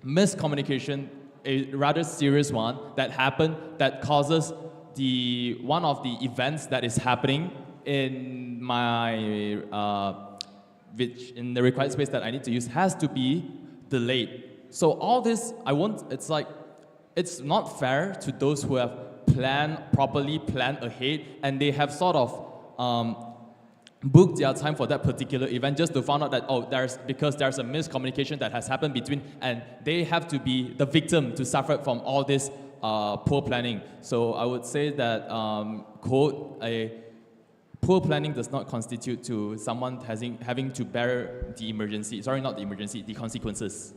miscommunication, a rather serious one that happened that causes one of the events that is happening in my which in the required space that I need to use has to be delayed. So all this, it's not fair to those who have properly planned ahead, and they have sort of booked their time for that particular event just to find out that, because there's a miscommunication that has happened between, and they have to be the victim to suffer from all this poor planning. So I would say that, quote, poor planning does not constitute to someone having to bear the consequences.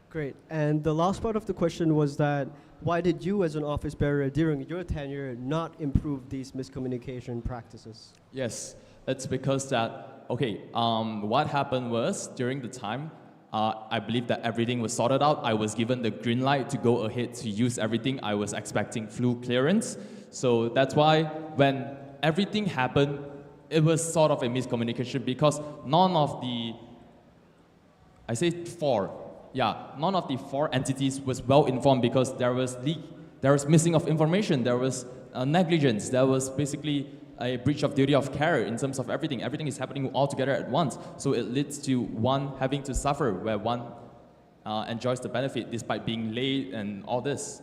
Great. And the last part of the question was that why did you as an office bearer during your tenure not improve these miscommunication practices?
Yes, it's because that, what happened was during the time, I believe that everything was sorted out. I was given the green light to go ahead to use everything. I was expecting flu clearance. So that's why when everything happened, it was sort of a miscommunication because none of the four entities was well informed because there was missing of information, there was negligence, there was basically a breach of duty of care in terms of everything. Everything is happening all together at once. So it leads to one having to suffer where one enjoys the benefit despite being late and all this.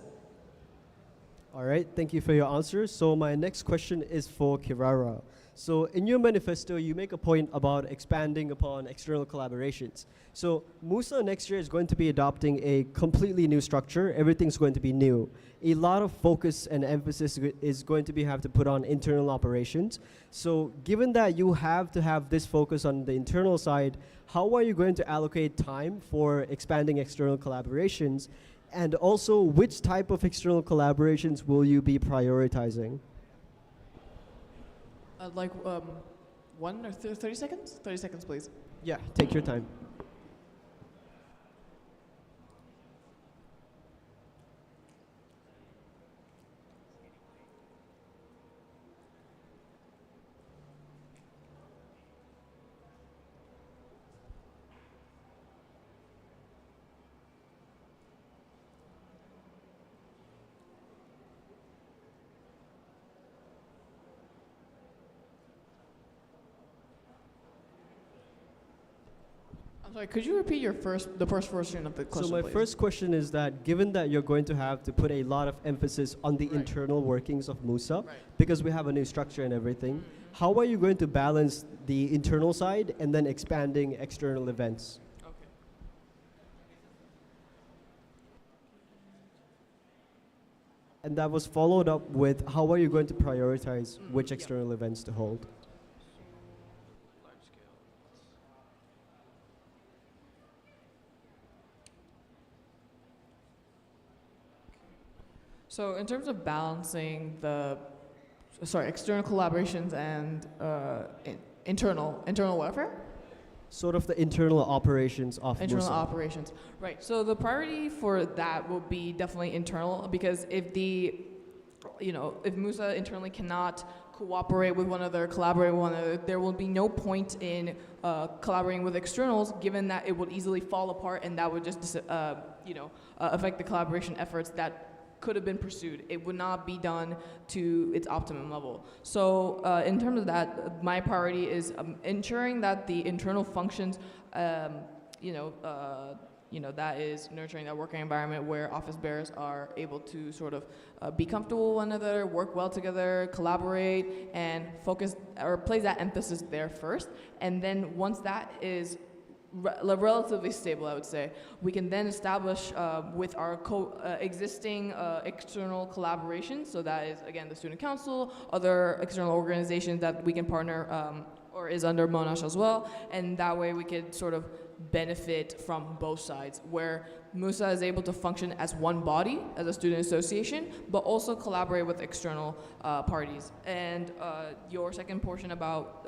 All right, thank you for your answer. So my next question is for Kirara. So in your manifesto, you make a point about expanding upon external collaborations. So MUSA next year is going to be adopting a completely new structure. Everything's going to be new. A lot of focus and emphasis is going to have to put on internal operations. So given that you have to have this focus on the internal side, how are you going to allocate time for expanding external collaborations? And also, which type of external collaborations will you be prioritizing?
Like 1 or 30 seconds? 30 seconds, please.
Yeah, take your time.
I'm sorry, could you repeat the first version of the question,
So my
please?
first question is that given that you're going to have to put a lot of emphasis on the
Right.
internal workings of MUSA,
Right.
because we have a new structure and everything, how are you going to balance the internal side and then expanding external events?
Okay.
And that was followed up with how are you going to prioritize which
yeah.
external events to hold?
So in terms of balancing external collaborations and internal welfare?
Sort of the internal operations of
Internal
MUSA.
operations, right. So the priority for that will be definitely internal because if MUSA internally cannot cooperate with one another, collaborate with one another, there will be no point in collaborating with externals given that it would easily fall apart and that would just affect the collaboration efforts that could have been pursued. It would not be done to its optimum level. So in terms of that, my priority is ensuring that the internal functions that is nurturing that working environment where office bearers are able to sort of be comfortable with one another, work well together, collaborate, and focus or place that emphasis there first. And then once that is relatively stable, I would say, we can then establish with our existing external collaborations. So that is, again, the student council, other external organizations that we can partner or is under Monash as well. And that way we could sort of benefit from both sides, where MUSA is able to function as one body, as a student association, but also collaborate with external parties. And your second portion about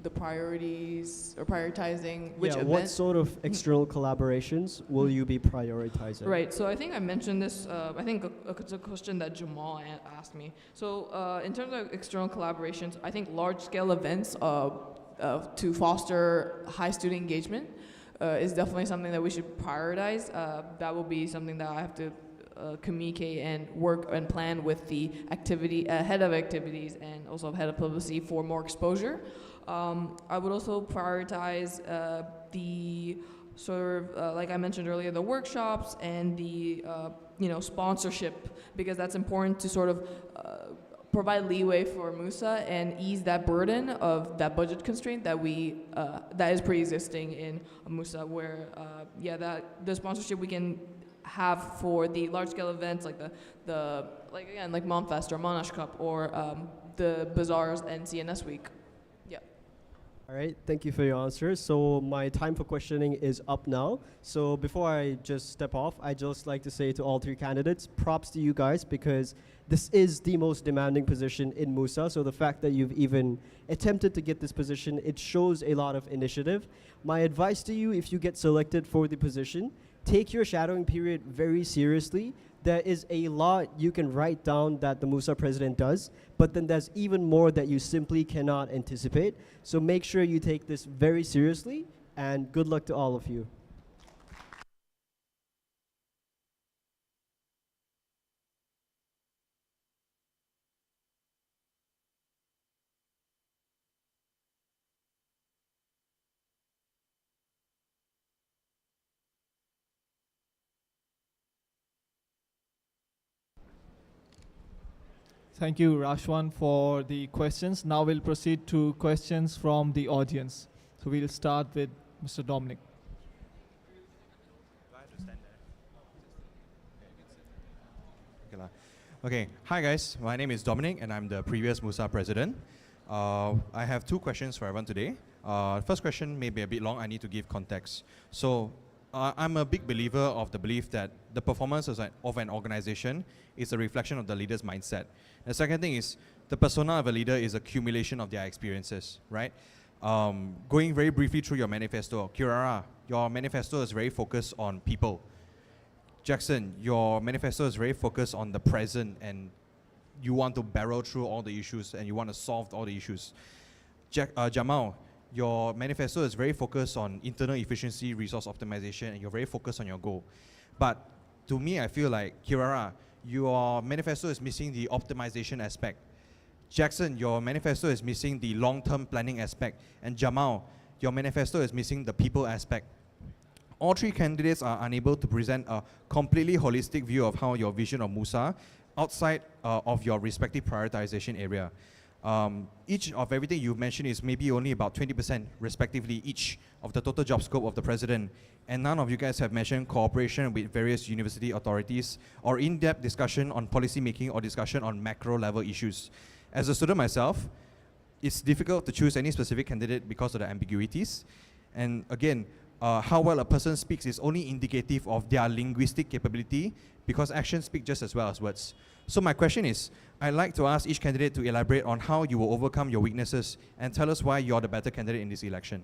the priorities or prioritizing which event.
What sort of external collaborations will you be prioritizing?
Right, so I think I mentioned this, I think it's a question that Jamal asked me. So in terms of external collaborations, I think large-scale events to foster high student engagement is definitely something that we should prioritize. That will be something that I have to communicate and work and plan with the head of activities and also head of publicity for more exposure. I would also prioritize the sort of, like I mentioned earlier, the workshops and the sponsorship, because that's important to sort of provide leeway for MUSA and ease that burden of that budget constraint that that is pre-existing in MUSA, where that the sponsorship we can have for the large-scale events like like Momfest or Monash Cup or the bazaars and CNS Week.
All right, thank you for your answers. So my time for questioning is up now. So before I just step off, I'd just like to say to all three candidates, props to you guys, because this is the most demanding position in MUSA. So the fact that you've even attempted to get this position, it shows a lot of initiative. My advice to you, if you get selected for the position, take your shadowing period very seriously. There is a lot you can write down that the MUSA president does, but then there's even more that you simply cannot anticipate. So make sure you take this very seriously, and good luck to all of you.
Thank you, Rashwan, for the questions. Now we'll proceed to questions from the audience. So we'll start with Mr. Dominic.
Do I have to stand there? Okay, hi guys. My name is Dominic and I'm the previous MUSA president. I have two questions for everyone today. First question may be a bit long. I need to give context. So I'm a big believer of the belief that the performance of an organization is a reflection of the leader's mindset. The second thing is the persona of a leader is accumulation of their experiences, right? Going very briefly through your manifesto, Kirara, your manifesto is very focused on people. Jackson, your manifesto is very focused on the present and you want to barrel through all the issues and you want to solve all the issues. Jamal, your manifesto is very focused on internal efficiency, resource optimization, and you're very focused on your goal. But to me, I feel like, Kirara, your manifesto is missing the optimization aspect. Jackson, your manifesto is missing the long-term planning aspect. And Jamal, your manifesto is missing the people aspect. All three candidates are unable to present a completely holistic view of how your vision of MUSA outside of your respective prioritization area. Each of everything you've mentioned is maybe only about 20% respectively each of the total job scope of the president. And none of you guys have mentioned cooperation with various university authorities or in-depth discussion on policy making or discussion on macro level issues. As a student myself, it's difficult to choose any specific candidate because of the ambiguities. And again, how well a person speaks is only indicative of their linguistic capability because actions speak just as well as words. So my question is, I'd like to ask each candidate to elaborate on how you will overcome your weaknesses and tell us why you're the better candidate in this election.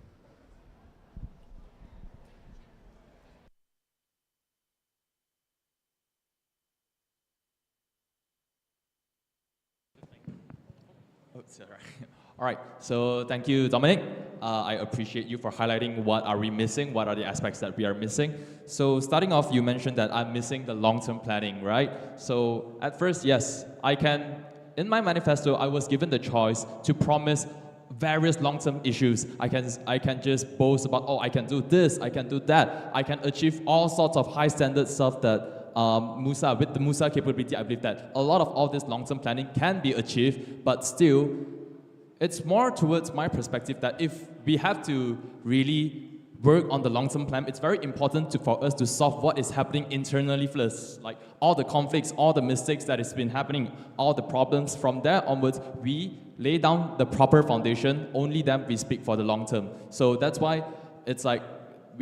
All right, so thank you, Dominic. I appreciate you for highlighting what are we missing, what are the aspects that we are missing. So starting off, you mentioned that I'm missing the long-term planning, right? So at first, yes, I can, in my manifesto, I was given the choice to promise various long-term issues. I can just boast about, oh, I can do this, I can do that. I can achieve all sorts of high standard stuff that MUSA, with the MUSA capability, I believe that a lot of all this long-term planning can be achieved, but still, it's more towards my perspective that if we have to really work on the long-term plan, it's very important for us to solve what is happening internally first. Like all the conflicts, all the mistakes that has been happening, all the problems. From there onwards, we lay down the proper foundation, only then we speak for the long term. So that's why it's like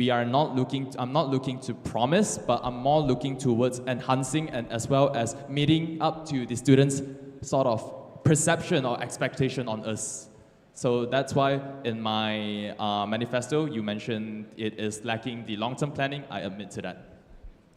I'm not looking to promise, but I'm more looking towards enhancing and as well as meeting up to the students' sort of perception or expectation on us. So that's why in my manifesto, you mentioned it is lacking the long-term planning. I admit to that.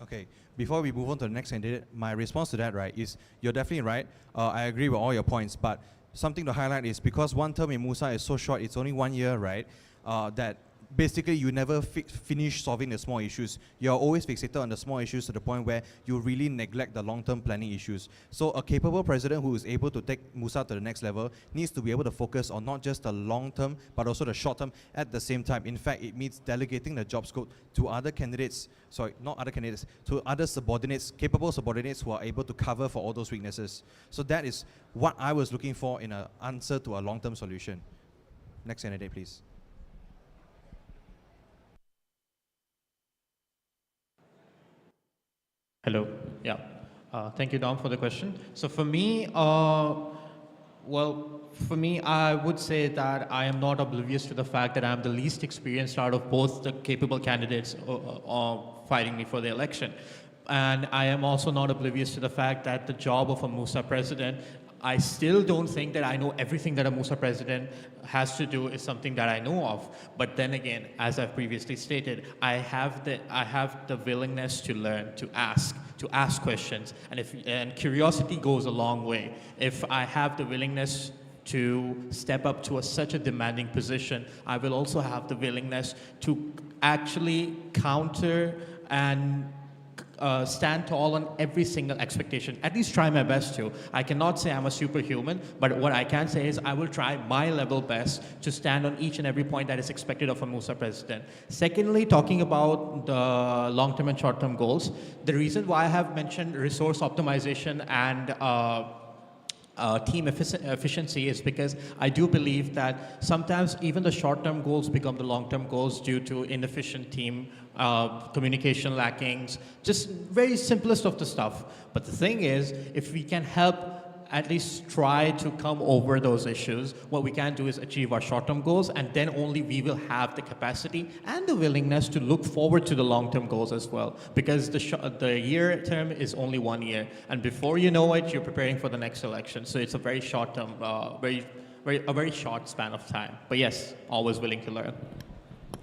Okay, before we move on to the next candidate, my response to that, right, is you're definitely right. I agree with all your points, but something to highlight is because one term in MUSA is so short, it's only 1 year, right, that basically you never finish solving the small issues. You're always fixated on the small issues to the point where you really neglect the long-term planning issues. So a capable president who is able to take MUSA to the next level needs to be able to focus on not just the long-term, but also the short-term at the same time. In fact, it means delegating the job scope to other candidates, sorry, not other candidates, to other subordinates, capable subordinates who are able to cover for all those weaknesses. So that is what I was looking for in an answer to a long-term solution. Next candidate, please.
Hello. Yeah. Thank you, Dom, for the question. So for me, I would say that I am not oblivious to the fact that I'm the least experienced out of both the capable candidates fighting me for the election. And I am also not oblivious to the fact that the job of a MUSA president, I still don't think that I know everything that a MUSA president has to do is something that I know of. But then again, as I've previously stated, I have the willingness to learn, to ask questions, and curiosity goes a long way. If I have the willingness to step up to such a demanding position, I will also have the willingness to actually counter and stand tall on every single expectation, at least try my best to. I cannot say I'm a superhuman, but what I can say is I will try my level best to stand on each and every point that is expected of a MUSA president. Secondly, talking about the long-term and short-term goals, the reason why I have mentioned resource optimization and team efficiency is because I do believe that sometimes even the short-term goals become the long-term goals due to inefficient team communication lackings, just very simplest of the stuff. But the thing is, if we can help at least try to come over those issues, what we can do is achieve our short-term goals, and then only we will have the capacity and the willingness to look forward to the long-term goals as well. Because the year term is only 1 year, and before you know it, you're preparing for the next election. So it's a very short-term, a very short span of time. But yes, always willing to learn.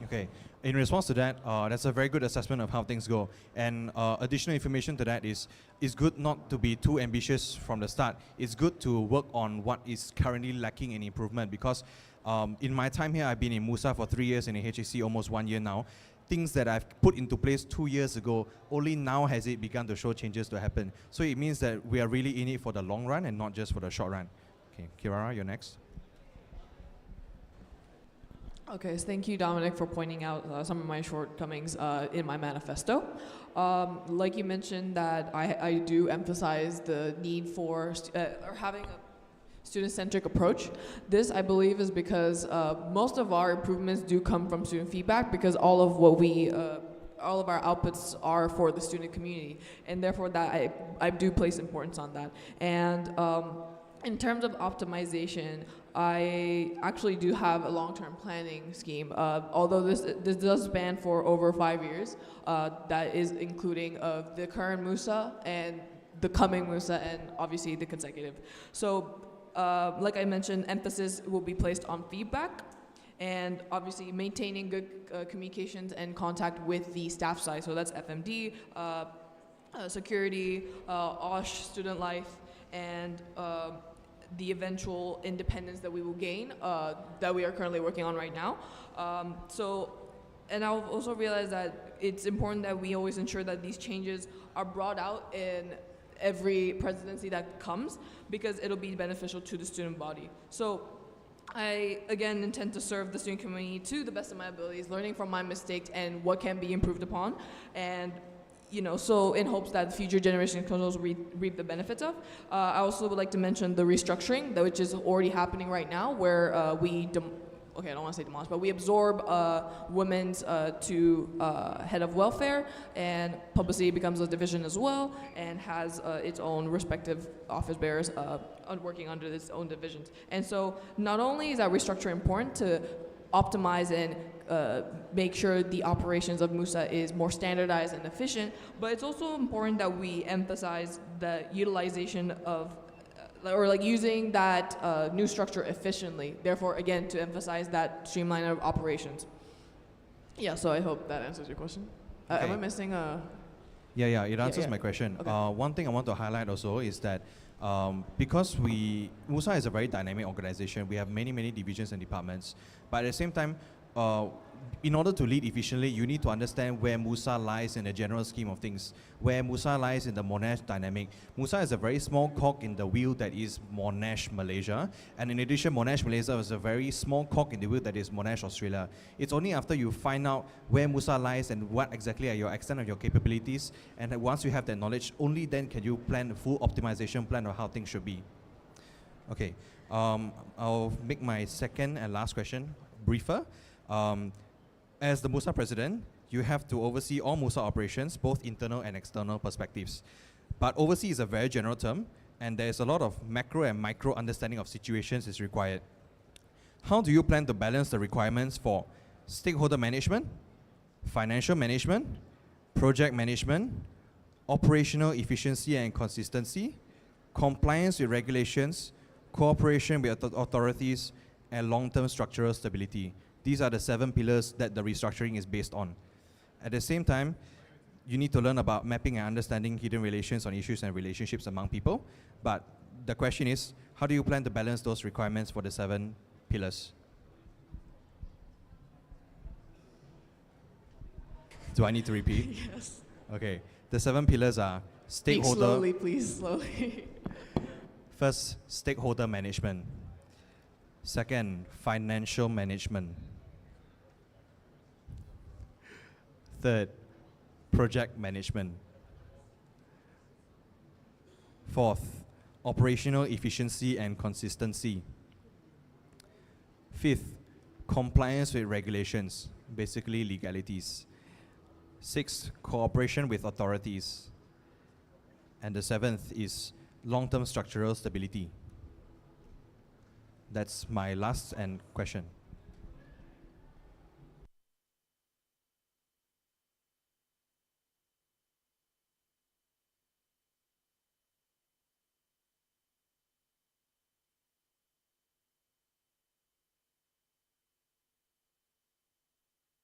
Okay. In response to that, that's a very good assessment of how things go. And additional information to that is, it's good not to be too ambitious from the start. It's good to work on what is currently lacking in improvement, because in my time here, I've been in MUSA for 3 years and in HAC almost 1 year now. Things that I've put into place 2 years ago, only now has it begun to show changes to happen. So it means that we are really in it for the long run and not just for the short run. Okay, Kirara, you're next.
Okay, so thank you, Dominic, for pointing out some of my shortcomings in my manifesto. Like you mentioned, that I do emphasize the need for or having a student-centric approach. This, I believe, is because most of our improvements do come from student feedback, because all of our outputs are for the student community, and therefore that I do place importance on that. And in terms of optimization, I actually do have a long-term planning scheme. Although this does span for over 5 years, that is including of the current MUSA and the coming MUSA, and obviously the consecutive. So, like I mentioned, emphasis will be placed on feedback, and obviously maintaining good communications and contact with the staff side. So that's FMD, security, OSH, student life, and the eventual independence that we will gain, that we are currently working on right now. And I'll also realize that it's important that we always ensure that these changes are brought out in every presidency that comes, because it'll be beneficial to the student body. So I, again, intend to serve the student community to the best of my abilities, learning from my mistakes and what can be improved upon. And, so in hopes that future generations can also reap the benefits of. I also would like to mention the restructuring, which is already happening right now, where I don't want to say demolish, but we absorb women's to head of welfare, and publicity becomes a division as well, and has its own respective office bearers working under its own divisions. And so not only is that restructuring important to optimize and make sure the operations of MUSA is more standardized and efficient, but it's also important that we emphasize the utilization of using that new structure efficiently. Therefore, again, to emphasize that streamline of operations. Yeah, so I hope that answers your question. Am
Okay.
I missing a...
Yeah, it answers
yeah.
my question.
Okay.
One thing I want to highlight also is that because MUSA is a very dynamic organization, we have many divisions and departments, but at the same time, in order to lead efficiently, you need to understand where MUSA lies in the general scheme of things, where MUSA lies in the Monash dynamic. MUSA is a very small cog in the wheel that is Monash Malaysia, and in addition, Monash Malaysia is a very small cog in the wheel that is Monash Australia. It's only after you find out where MUSA lies and what exactly are your extent of your capabilities, and once you have that knowledge, only then can you plan a full optimization plan of how things should be. Okay, I'll make my second and last question briefer. As the MUSA president, you have to oversee all MUSA operations, both internal and external perspectives. But oversee is a very general term, and there is a lot of macro and micro understanding of situations is required. How do you plan to balance the requirements for stakeholder management, financial management, project management, operational efficiency and consistency, compliance with regulations, cooperation with authorities, and long-term structural stability? These are the 7 pillars that the restructuring is based on. At the same time, you need to learn about mapping and understanding hidden relations on issues and relationships among people. But the question is, how do you plan to balance those requirements for the 7 pillars? Do I need to repeat?
Yes.
Okay. The 7 pillars are
Speak
stakeholder.
slowly, please, slowly.
First, stakeholder management. Second, financial management. Third, project management. Fourth, operational efficiency and consistency. Fifth, compliance with regulations, basically legalities. Sixth, cooperation with authorities. And the 7th is long-term structural stability. That's my last and question.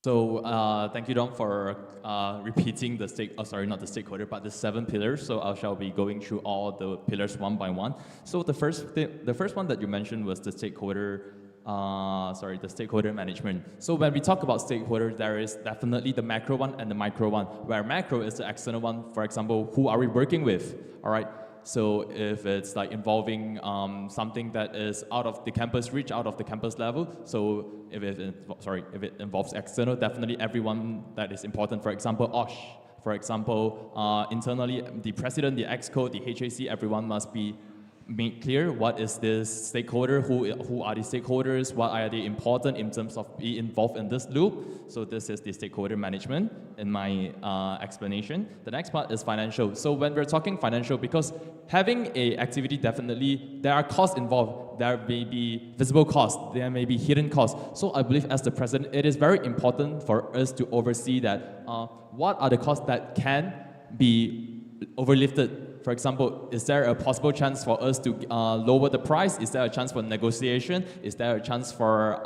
So thank you, Don, for repeating the stakeholder, but the 7 pillars. So I shall be going through all the pillars one by one. So the first one that you mentioned was the stakeholder management. So when we talk about stakeholders, there is definitely the macro one and the micro one. Where macro is the external one, for example, who are we working with? All right. So if it's like involving something that is out of the campus reach, out of the campus level, so if it involves external, definitely everyone that is important. For example, OSH. For example, internally, the president, the EXCO, the HAC, everyone must be made clear what is this stakeholder, who are the stakeholders, what are they important in terms of being involved in this loop. So this is the stakeholder management in my explanation. The next part is financial. So when we're talking financial, because having a activity, definitely there are costs involved. There may be visible costs, there may be hidden costs. So I believe as the president, it is very important for us to oversee that what are the costs that can be overlifted. For example, is there a possible chance for us to lower the price? Is there a chance for negotiation? Is there a chance for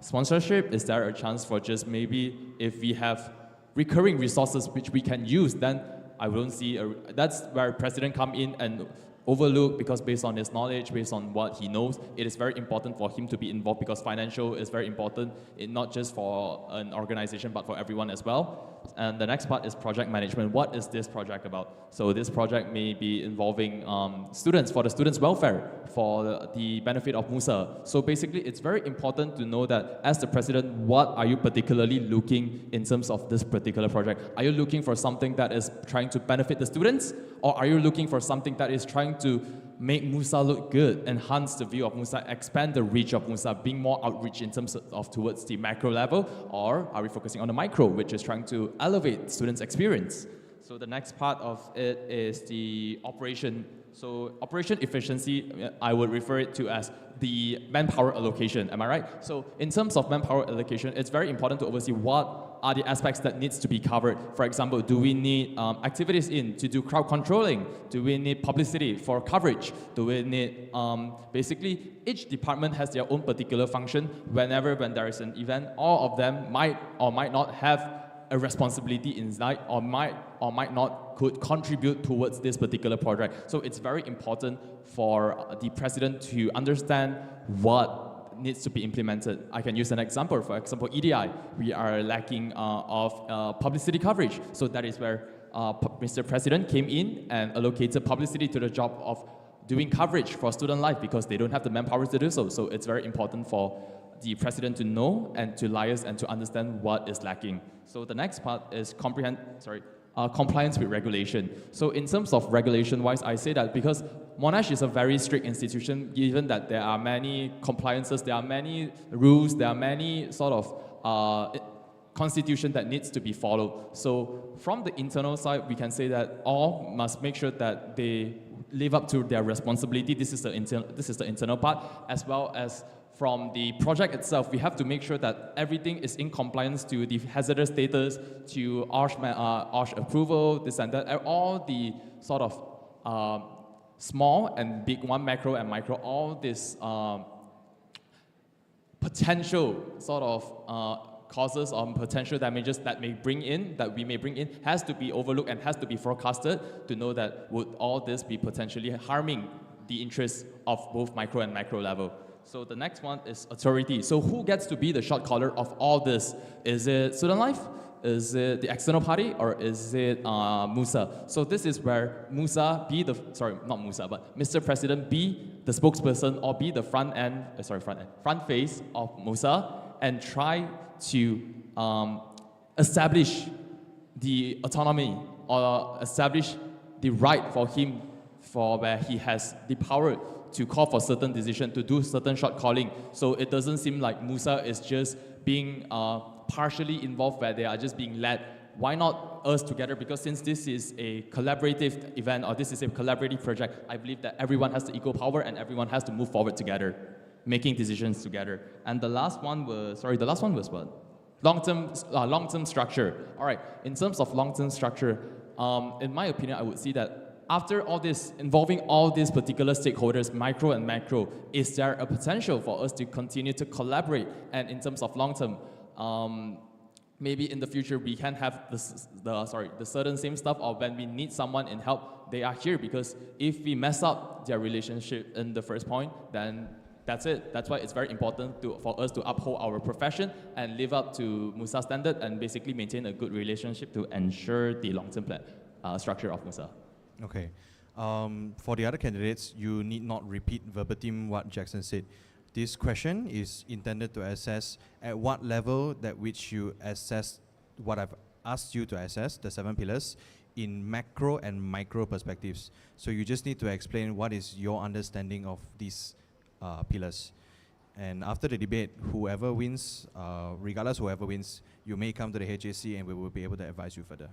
sponsorship? Is there a chance for just maybe if we have recurring resources which we can use, then I won't see, that's where president come in and overlook, because based on his knowledge, based on what he knows, it is very important for him to be involved, because financial is very important, not just for an organization, but for everyone as well. And the next part is project management. What is this project about? So this project may be involving students, for the students' welfare, for the benefit of MUSA. So basically, it's very important to know that as the president, what are you particularly looking in terms of this particular project? Are you looking for something that is trying to benefit the students? Or are you looking for something that is trying to make MUSA look good, enhance the view of MUSA, expand the reach of MUSA, being more outreach in terms of towards the macro level? Or are we focusing on the micro, which is trying to elevate students' experience? So the next part of it is the operation. So operation efficiency, I would refer it to as the manpower allocation, am I right? So in terms of manpower allocation, it's very important to oversee what are the aspects that needs to be covered. For example, do we need activities to do crowd controlling? Do we need publicity for coverage? Do we need, basically, each department has their own particular function. When there is an event, all of them might or might not have a responsibility inside, or might not could contribute towards this particular project. So it's very important for the president to understand what needs to be implemented. I can use an example. For example, EDI, we are lacking of publicity coverage. So that is where Mr. President came in and allocated publicity to the job of doing coverage for student life because they don't have the manpower to do so. So it's very important for the president to know and to liaise and to understand what is lacking. So the next part is compliance with regulation. So in terms of regulation-wise, I say that because Monash is a very strict institution, given that there are many compliances, there are many rules, there are many sort of constitution that needs to be followed. So from the internal side, we can say that all must make sure that they live up to their responsibility. This is the internal part, as well as from the project itself, we have to make sure that everything is in compliance to the hazardous status, to OSH approval, this and that, all the sort of small and big one, macro and micro, all this potential sort of causes or potential damages that we may bring in, has to be overlooked and has to be forecasted to know that would all this be potentially harming the interests of both micro and macro level. So the next one is authority. So who gets to be the shot caller of all this? Is it student life? Is it the external party? Or is it MUSA? So this is where MUSA be the, not MUSA, but Mr. President be the spokesperson or be the front face of MUSA and try to establish the autonomy or establish the right for him for where he has the power to call for certain decision, to do certain short calling. So it doesn't seem like MUSA is just being partially involved where they are just being led. Why not us together? Because since this is a collaborative event or this is a collaborative project, I believe that everyone has the equal power and everyone has to move forward together, making decisions together. And the last one was what? Long-term structure. All right, in terms of long-term structure, in my opinion, I would see that after all this, involving all these particular stakeholders, micro and macro, is there a potential for us to continue to collaborate? And in terms of long-term, maybe in the future we can have the certain same stuff, or when we need someone in help, they are here, because if we mess up their relationship in the first point, then that's it. That's why it's very important for us to uphold our profession and live up to MUSA standard and basically maintain a good relationship to ensure the long-term structure of MUSA.
Okay. For the other candidates, you need not repeat verbatim what Jackson said. This question is intended to assess at what level that which you assess what I've asked you to assess, the 7 pillars, in macro and micro perspectives. So you just need to explain what is your understanding of these pillars. And after the debate, whoever wins, regardless whoever wins, you may come to the HAC and we will be able to advise you further.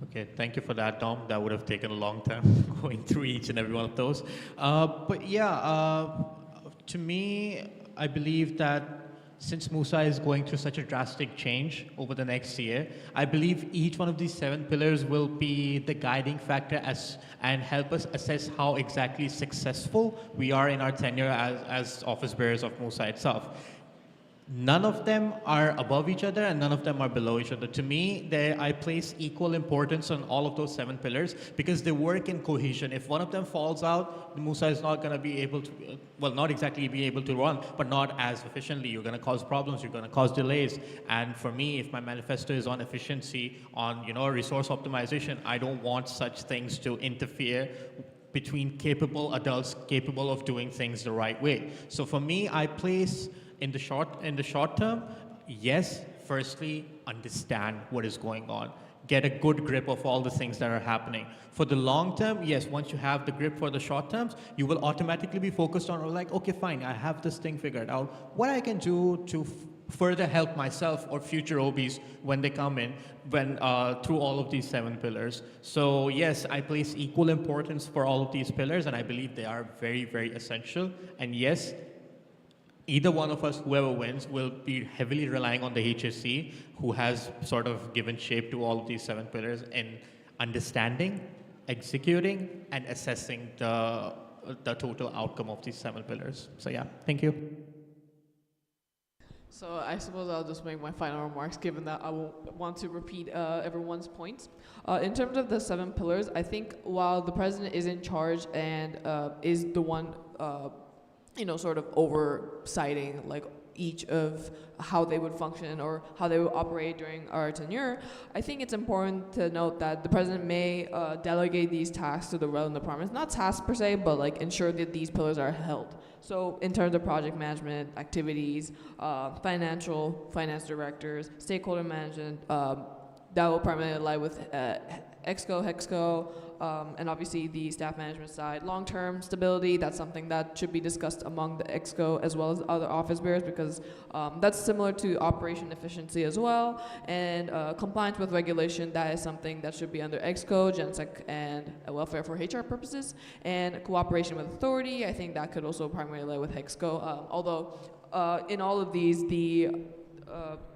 Okay, thank you for that, Dom. That would have taken a long time going through each and every one of those. But yeah, to me, I believe that since MUSA is going through such a drastic change over the next year, I believe each one of these 7 pillars will be the guiding factor and help us assess how exactly successful we are in our tenure as office bearers of MUSA itself. none of them are above each other and none of them are below each other. To me, I place equal importance on all of those 7 pillars because they work in cohesion. If one of them falls out, the MUSA is not going to be able to, well, not exactly be able to run, but not as efficiently. You're going to cause problems, you're going to cause delays. And for me, if my manifesto is on efficiency, on resource optimization, I don't want such things to interfere between capable adults capable of doing things the right way. So for me, I place in the short term, yes, firstly, understand what is going on. Get a good grip of all the things that are happening. For the long term, yes, once you have the grip for the short terms, you will automatically be focused on like, okay, fine, I have this thing figured out. What I can do to further help myself or future OBs when they come in through all of these 7 pillars. So yes, I place equal importance for all of these pillars and I believe they are very, very essential. And yes, either one of us, whoever wins, will be heavily relying on the HSC, who has sort of given shape to all of these 7 pillars in understanding, executing, and assessing the total outcome of these 7 pillars. So yeah, thank you.
So I suppose I'll just make my final remarks, given that I won't want to repeat everyone's points. In terms of the 7 pillars, I think while the president is in charge and is the one sort of oversighting like each of how they would function or how they would operate during our tenure, I think it's important to note that the president may delegate these tasks to the relevant departments, not tasks per se, but like ensure that these pillars are held. So in terms of project management, activities, finance directors, stakeholder management, that will primarily lie with EXCO, HEXCO, and obviously the staff management side. Long-term stability, that's something that should be discussed among the EXCO as well as other office bearers because that's similar to operation efficiency as well. And compliance with regulation, that is something that should be under EXCO, GenSec, and welfare for HR purposes. And cooperation with authority, I think that could also primarily lie with HEXCO. Although in all of these, the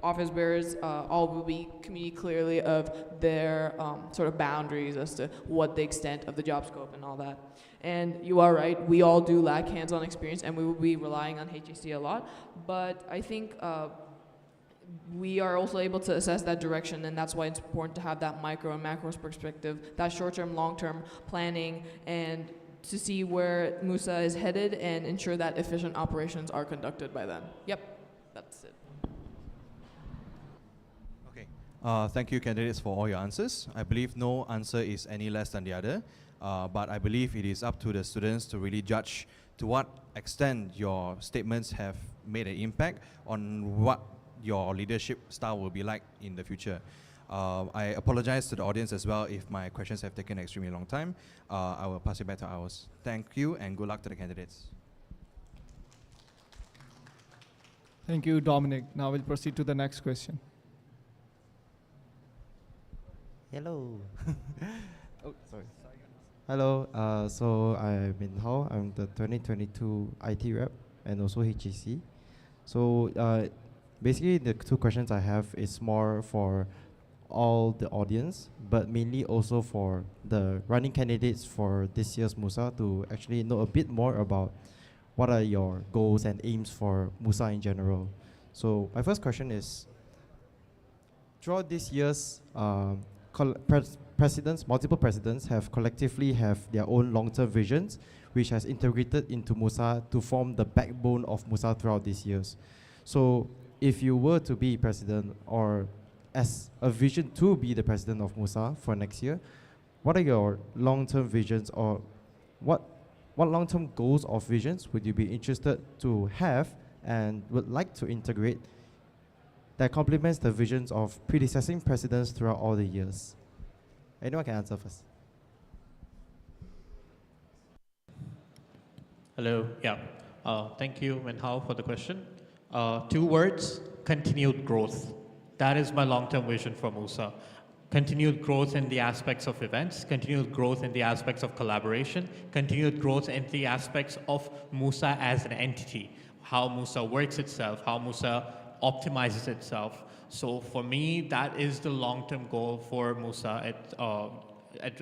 office bearers all will be communicating clearly of their sort of boundaries as to what the extent of the job scope and all that. And you are right, we all do lack hands-on experience and we will be relying on HAC a lot, but I think we are also able to assess that direction, and that's why it's important to have that micro and macro perspective, that short-term, long-term planning, and to see where MUSA is headed and ensure that efficient operations are conducted by then. Yep, that's it.
Thank you, candidates, for all your answers. I believe no answer is any less than the other, but I believe it is up to the students to really judge to what extent your statements have made an impact on what your leadership style will be like in the future. I apologize to the audience as well if my questions have taken an extremely long time. I will pass it back to ours. Thank you and good luck to the candidates.
Thank you, Dominic. Now we'll proceed to the next question.
Hello. Oh, sorry. Hello. So I'm Min Hao. I'm the 2022 IT rep and also HEC. So basically, the 2 questions I have is more for all the audience, but mainly also for the running candidates for this year's MUSA to actually know a bit more about what are your goals and aims for MUSA in general. So my first question is, throughout this year's multiple presidents have collectively have their own long-term visions, which has integrated into MUSA to form the backbone of MUSA throughout these years. So if you were to be president or as a vision to be the president of MUSA for next year, what are your long-term visions or what long-term goals or visions would you be interested to have and would like to integrate that complements the visions of predecessing presidents throughout all the years? Anyone can answer first.
Hello, yeah. Thank you, Min Hao, for the question. 2 words, continued growth. That is my long-term vision for MUSA. Continued growth in the aspects of events, continued growth in the aspects of collaboration, continued growth in the aspects of MUSA as an entity, how MUSA works itself, how MUSA optimizes itself. So for me, that is the long-term goal for MUSA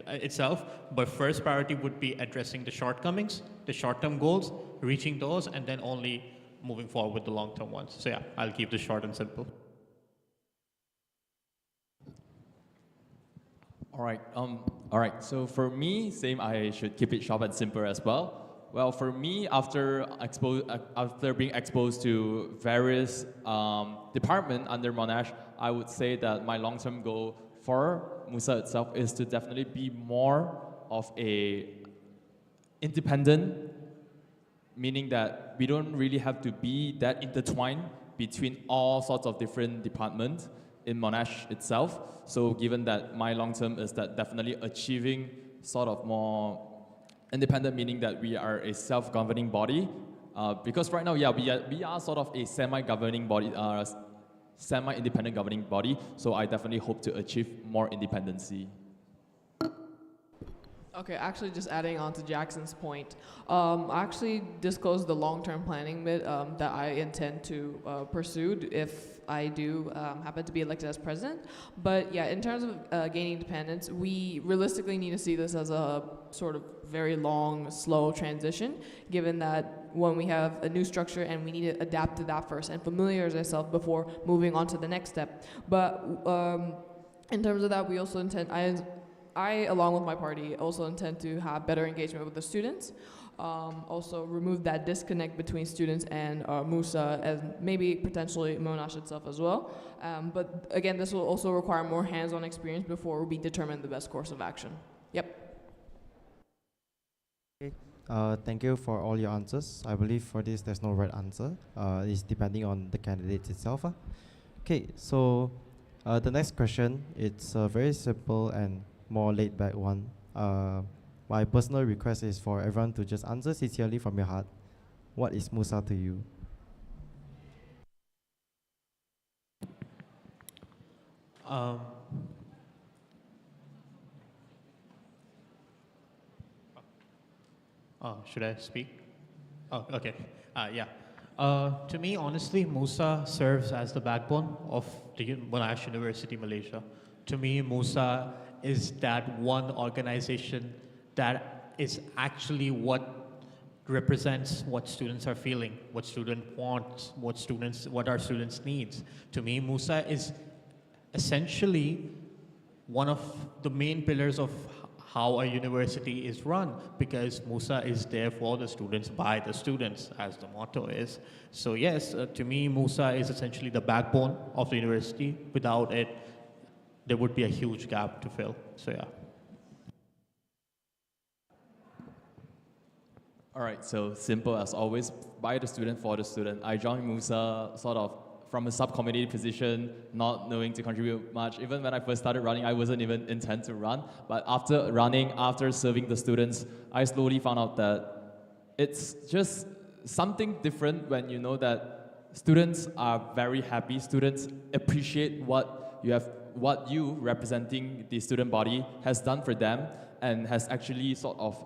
itself. But first priority would be addressing the shortcomings, the short-term goals, reaching those, and then only moving forward with the long-term ones. So yeah, I'll keep this short and simple.
All right. So for me, same. I should keep it short and simple as well. Well, for me, after being exposed to various departments under Monash, I would say that my long-term goal for MUSA itself is to definitely be more of a independent, meaning that we don't really have to be that intertwined between all sorts of different departments in Monash itself. So given that my long term is that definitely achieving sort of more independent, meaning that we are a self-governing body. Because right now, yeah, we are sort of a semi-governing body, semi-independent governing body. So I definitely hope to achieve more independency.
Okay, actually just adding on to Jackson's point, I actually disclosed the long-term planning bit that I intend to pursue if I do happen to be elected as president. But yeah, in terms of gaining independence, we realistically need to see this as a sort of very long, slow transition, given that when we have a new structure and we need to adapt to that first and familiarize ourselves before moving on to the next step. But in terms of that, we also intend, I, along with my party, also intend to have better engagement with the students. Also remove that disconnect between students and MUSA and maybe potentially Monash itself as well. But again, this will also require more hands-on experience before we determine the best course of action. Yep.
Okay. Thank you for all your answers. I believe for this, there's no right answer. It's depending on the candidate itself. Okay, so the next question, it's very simple and more laid back one. My personal request is for everyone to just answer sincerely from your heart. What is MUSA to you?
Should I speak? Oh, okay. Yeah. To me, honestly, MUSA serves as the backbone of the Monash University, Malaysia. To me, MUSA is that one organization that is actually what represents what students are feeling, what student wants, what our students needs. To me, MUSA is essentially one of the main pillars of how a university is run, because MUSA is there for the students, by the students, as the motto is. So yes, to me, MUSA is essentially the backbone of the university. Without it, there would be a huge gap to fill. So yeah.
All right, so simple as always, by the student, for the student. I joined MUSA sort of from a subcommittee position, not knowing to contribute much. Even when I first started running, I wasn't even intent to run. But after running, after serving the students, I slowly found out that it's just something different when you know that students are very happy. Students appreciate what you representing the student body has done for them and has actually sort of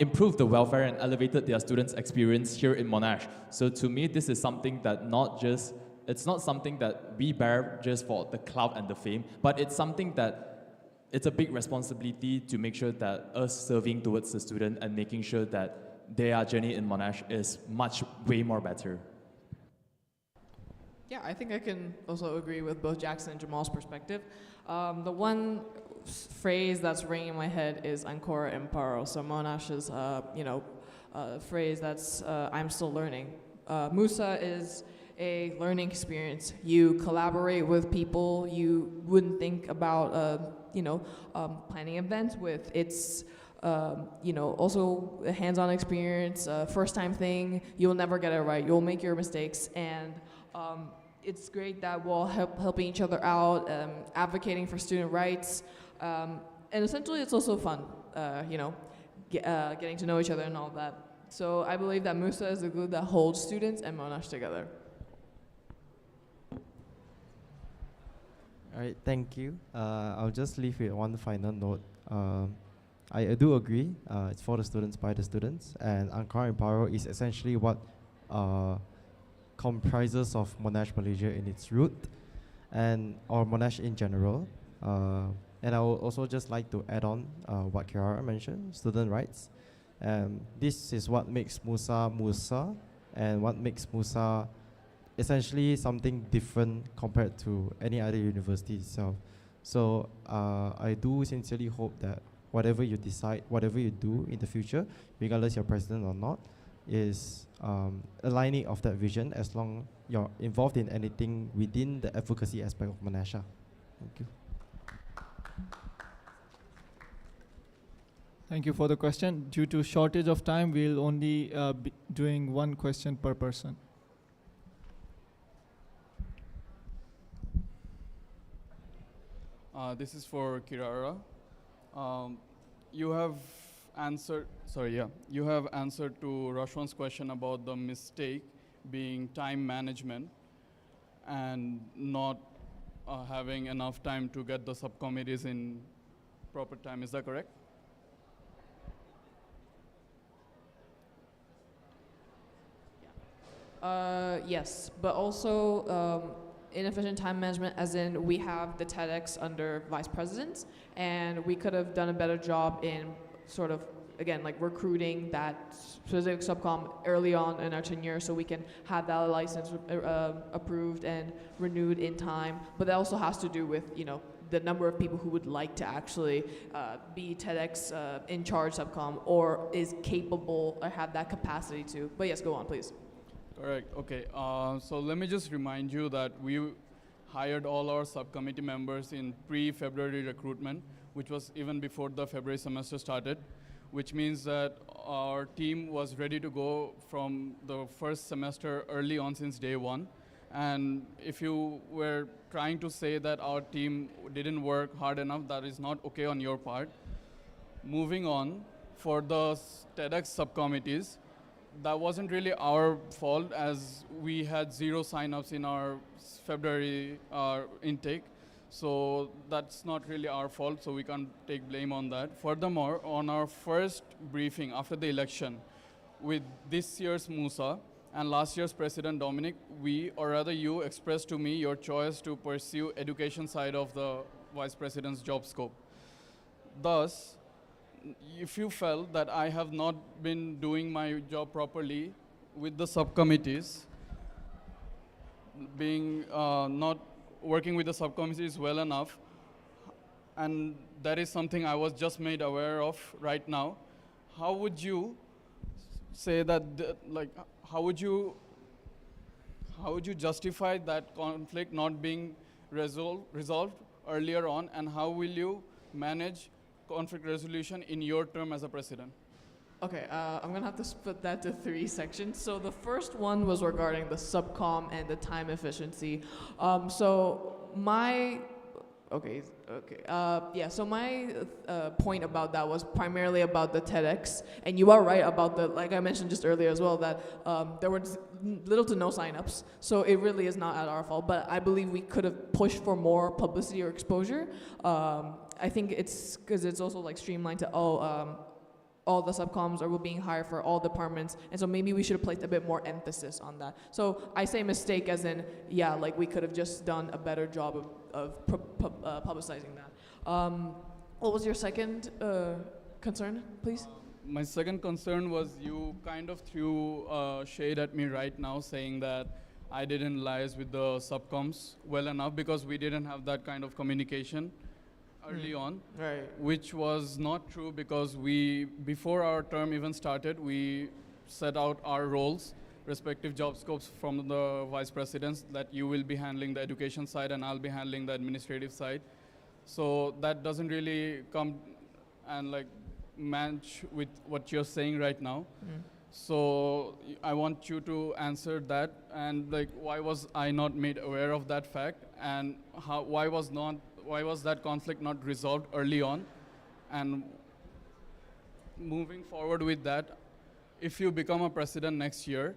improved the welfare and elevated their students' experience here in Monash. So to me, this is something that it's not something that we bear just for the clout and the fame, but it's something that it's a big responsibility to make sure that us serving towards the student and making sure that their journey in Monash is way more better.
Yeah, I think I can also agree with both Jackson and Jamal's perspective. The one phrase that's ringing in my head is Ancora Imparo. So Monash's, phrase that's I'm still learning. MUSA is a learning experience. You collaborate with people you wouldn't think about, planning events with. It's also a hands-on experience, first-time thing. You'll never get it right. You'll make your mistakes, and it's great that we're all helping each other out, advocating for student rights, and essentially it's also fun, getting to know each other and all that. So I believe that MUSA is the glue that holds students and Monash together.
All right, thank you. I'll just leave with one final note. I do agree, it's for the students, by the students, and Ankara Imparo is essentially what comprises of Monash Malaysia in its root, or Monash in general. And I would also just like to add on what Kirara mentioned, student rights. This is what makes MUSA MUSA, and what makes MUSA essentially something different compared to any other university itself. So I do sincerely hope that whatever you decide, whatever you do in the future, regardless you're president or not, is aligning of that vision as long you're involved in anything within the advocacy aspect of Manasha. Thank you.
Thank you for the question. Due to shortage of time, we'll only be doing one question per person.
This is for Kirara. You have answered, you have answered to Rashwan's question about the mistake being time management and not having enough time to get the subcommittees in proper time. Is that correct?
Yes, but also inefficient time management, as in we have the TEDx under vice presidents, and we could have done a better job in sort of, again, like recruiting that specific subcom early on in our tenure so we can have that license approved and renewed in time. But that also has to do with, you know, the number of people who would like to actually be TEDx in charge subcom or is capable or have that capacity to. But yes, go on, please.
Correct. Okay. So let me just remind you that we hired all our subcommittee members in pre-February recruitment, which was even before the February semester started, which means that our team was ready to go from the first semester early on since day one. And if you were trying to say that our team didn't work hard enough, that is not okay on your part. Moving on, for the TEDx subcommittees, that wasn't really our fault as we had 0 signups in our February intake. So that's not really our fault, so we can't take blame on that. Furthermore, on our first briefing after the election with this year's MUSA and last year's President Dominic, we, or rather you, expressed to me your choice to pursue education side of the Vice President's job scope. Thus, if you felt that I have not been doing my job properly with the subcommittees, being not working with the subcommittees well enough, and that is something I was just made aware of right now, how would you say that, how would you justify that conflict not being resolved earlier on, and how will you manage conflict resolution in your term as a president?
Okay, I'm gonna have to split that to 3 sections. So the first one was regarding the subcom and the time efficiency. So my point about that was primarily about the TEDx, and you are right about the, like I mentioned just earlier as well, that there were little to no signups, so it really is not at our fault, but I believe we could have pushed for more publicity or exposure. I think it's because it's also like streamlined to all the subcoms are being hired for all departments, and so maybe we should have placed a bit more emphasis on that. So I say mistake as in, yeah, like we could have just done a better job of publicizing that. What was your second concern, please?
My second concern was you kind of threw shade at me right now, saying that I didn't liaise with the subcoms well enough because we didn't have that kind of communication early on,
Right.
which was not true because we, before our term even started, we set out our roles, respective job scopes from the vice presidents, that you will be handling the education side and I'll be handling the administrative side. So that doesn't really come and like match with what you're saying right now. So I want you to answer that, and like why was I not made aware of that fact, and why was that conflict not resolved early on? And moving forward with that, if you become a president next year,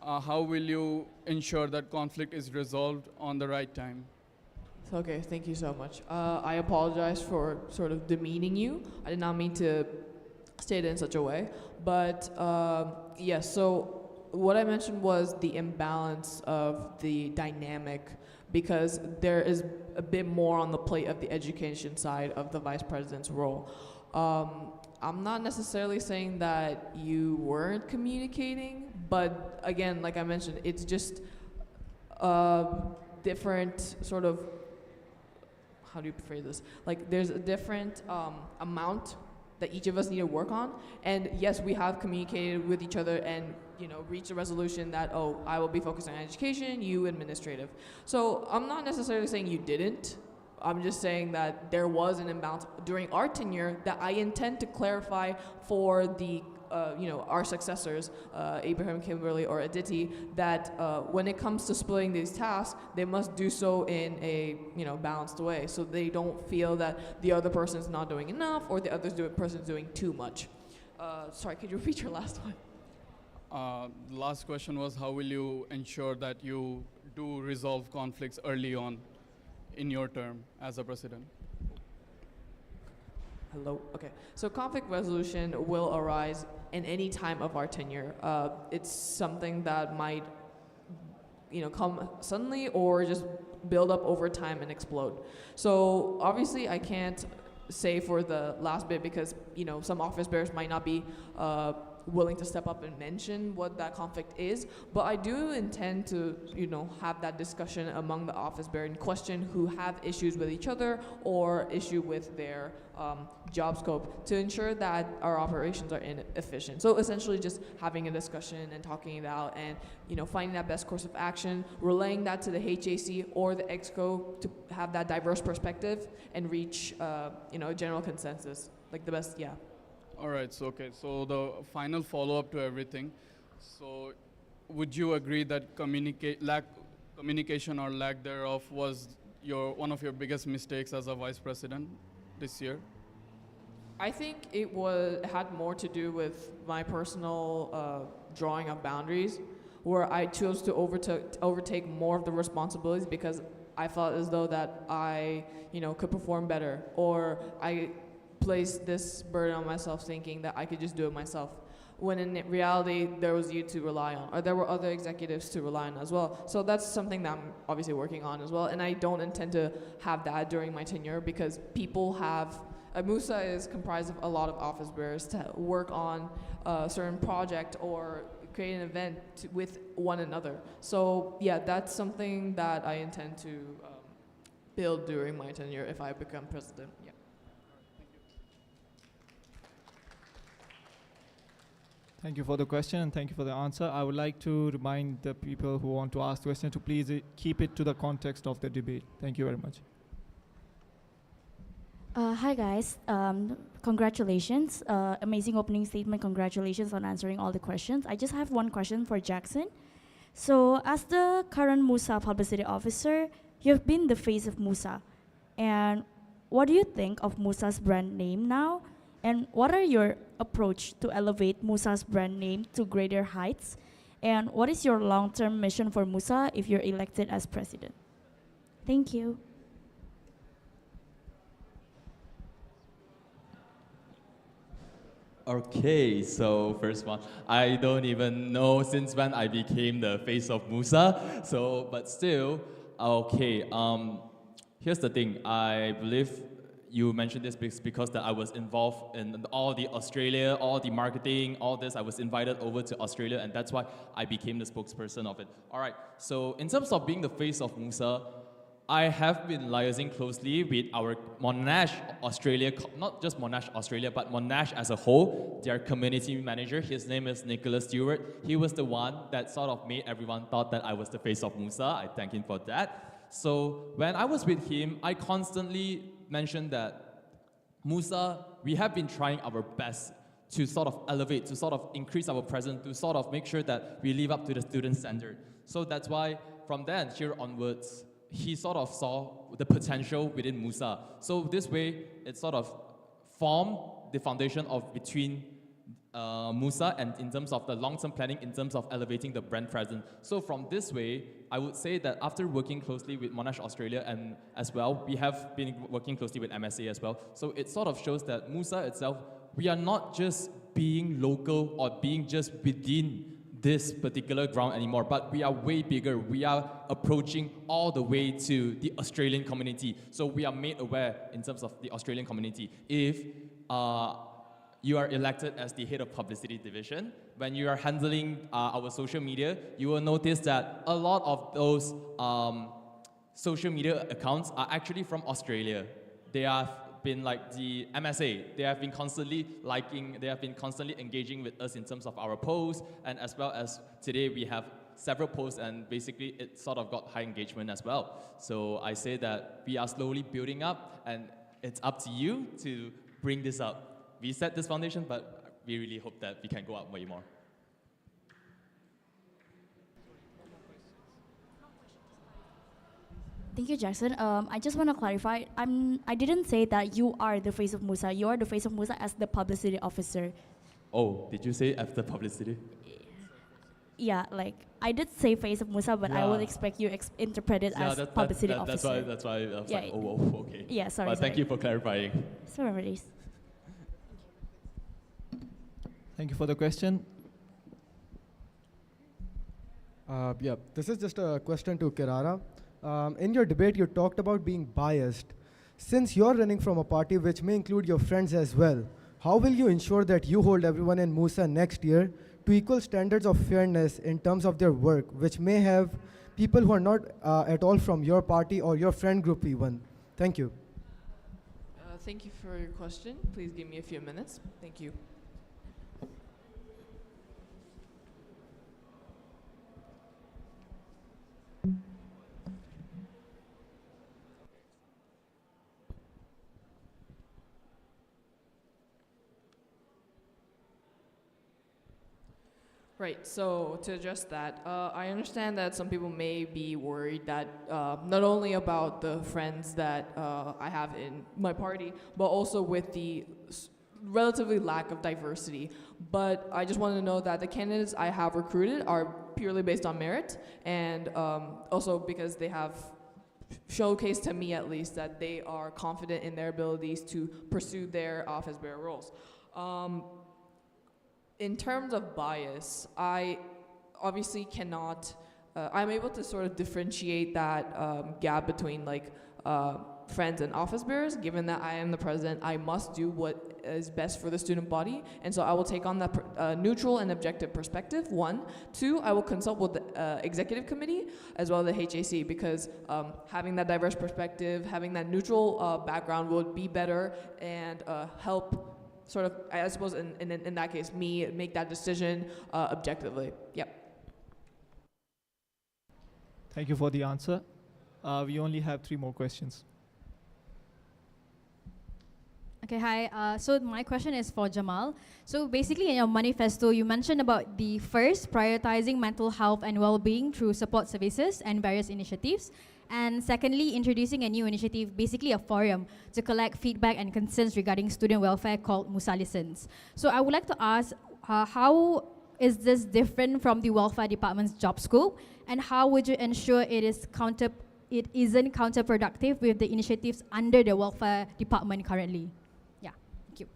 how will you ensure that conflict is resolved on the right time?
Okay, thank you so much. I apologize for sort of demeaning you. I did not mean to state it in such a way. But yes, so what I mentioned was the imbalance of the dynamic, because there is a bit more on the plate of the education side of the vice president's role. I'm not necessarily saying that you weren't communicating, But again, like I mentioned, it's just different sort of, how do you phrase this? Like there's a different amount that each of us need to work on. And yes, we have communicated with each other and reached a resolution that, oh, I will be focusing on education, you administrative. So I'm not necessarily saying you didn't. I'm just saying that there was an imbalance during our tenure that I intend to clarify for the our successors, Abraham, Kimberly, or Aditi, that when it comes to splitting these tasks, they must do so in a balanced way, so they don't feel that the other person's not doing enough or the other person's doing too much. Sorry, could you repeat your last one?
The last question was, how will you ensure that you do resolve conflicts early on in your term as a president?
Hello? Okay. So conflict resolution will arise in any time of our tenure. It's something that might come suddenly or just build up over time and explode. So obviously I can't say for the last bit because some office bearers might not be willing to step up and mention what that conflict is, but I do intend to have that discussion among the office bearer in question who have issues with each other or issue with their job scope to ensure that our operations are efficient. So essentially just having a discussion and talking it out and finding that best course of action, relaying that to the HAC or the EXCO to have that diverse perspective and reach a general consensus, like the best.
All right, so the final follow-up to everything. So would you agree that communication or lack thereof was one of your biggest mistakes as a vice president this year?
I think it had more to do with my personal drawing of boundaries, where I chose to overtake more of the responsibilities because I felt as though that I could perform better, or I placed this burden on myself thinking that I could just do it myself, when in reality there was you to rely on, or there were other executives to rely on as well. So that's something that I'm obviously working on as well, and I don't intend to have that during my tenure because people have, MUSA is comprised of a lot of office bearers to work on a certain project or create an event with one another. So yeah, that's something that I intend to build during my tenure if I become president. Yeah.
Thank you for the question and thank you for the answer. I would like to remind the people who want to ask questions to please keep it to the context of the debate. Thank you very much.
Hi guys, congratulations. Amazing opening statement, congratulations on answering all the questions. I just have one question for Jackson. So as the current MUSA publicity officer, you've been the face of MUSA. And what do you think of MUSA's brand name now? And what are your approach to elevate MUSA's brand name to greater heights? And what is your long-term mission for MUSA if you're elected as president? Thank you.
Okay, so first one, I don't even know since when I became the face of MUSA. So, but still, okay. Here's the thing. I believe you mentioned this because that I was involved in all the Australia, all the marketing, all this. I was invited over to Australia, and that's why I became the spokesperson of it. All right. So in terms of being the face of MUSA, I have been liaising closely with our Monash Australia, not just Monash Australia, but Monash as a whole, their community manager. His name is Nicholas Stewart. He was the one that sort of made everyone thought that I was the face of MUSA. I thank him for that. So when I was with him, I constantly mentioned that MUSA, we have been trying our best to sort of elevate, to sort of increase our presence, to sort of make sure that we live up to the student standard. So that's why from then, here onwards, he sort of saw the potential within MUSA. So this way, it sort of formed the foundation of between MUSA and in terms of the long-term planning, in terms of elevating the brand presence. So from this way, I would say that after working closely with Monash Australia and as well, we have been working closely with MSA as well. So it sort of shows that MUSA itself, we are not just being local or being just within this particular ground anymore, but we are way bigger. We are approaching all the way to the Australian community. So we are made aware in terms of the Australian community. If you are elected as the head of publicity division. When you are handling our social media, you will notice that a lot of those social media accounts are actually from Australia. They have been like the MSA. They have been constantly liking, they have been constantly engaging with us in terms of our posts, and as well as today we have several posts, and basically it sort of got high engagement as well. So I say that we are slowly building up, and it's up to you to bring this up. We set this foundation, but we really hope that we can go up way more.
Thank you, Jackson. I just want to clarify. I didn't say that you are the face of MUSA. You are the face of MUSA as the publicity officer.
Oh, did you say after publicity?
Yeah, like I did say face of MUSA, but I will
Yeah.
expect you interpret it as publicity officer.
That's why I was
Yeah,
like, oh, okay.
Yeah, sorry.
But thank you for clarifying.
Sorry, Maurice.
Thank you for the question.
Yeah, this is just a question to Kirara. In your debate, you talked about being biased. Since you're running from a party which may include your friends as well, how will you ensure that you hold everyone in MUSA next year to equal standards of fairness in terms of their work, which may have people who are not at all from your party or your friend group even? Thank you.
Thank you for your question. Please give me a few minutes. Thank you. Right, so to address that, I understand that some people may be worried that not only about the friends that I have in my party, but also with the relatively lack of diversity. But I just want to know that the candidates I have recruited are purely based on merit, and also because they have showcased to me at least that they are confident in their abilities to pursue their office bearer roles. In terms of bias, I obviously cannot, I'm able to sort of differentiate that gap between like friends and office bearers. Given that I am the president, I must do what is best for the student body. And so I will take on that neutral and objective perspective, one. Two, I will consult with the executive committee as well as the HAC, because having that diverse perspective, having that neutral background would be better and help sort of, I suppose, in that case, me make that decision objectively. Yep.
Thank you for the answer. We only have 3 more questions.
Okay, hi. So my question is for Jamal. So basically in your manifesto, you mentioned about the first, prioritizing mental health and well-being through support services and various initiatives. And secondly, introducing a new initiative, basically a forum, to collect feedback and concerns regarding student welfare called MUSA Listens. So I would like to ask, how is this different from the welfare department's job scope? And how would you ensure it isn't counterproductive with the initiatives under the welfare department currently? Yeah, thank you.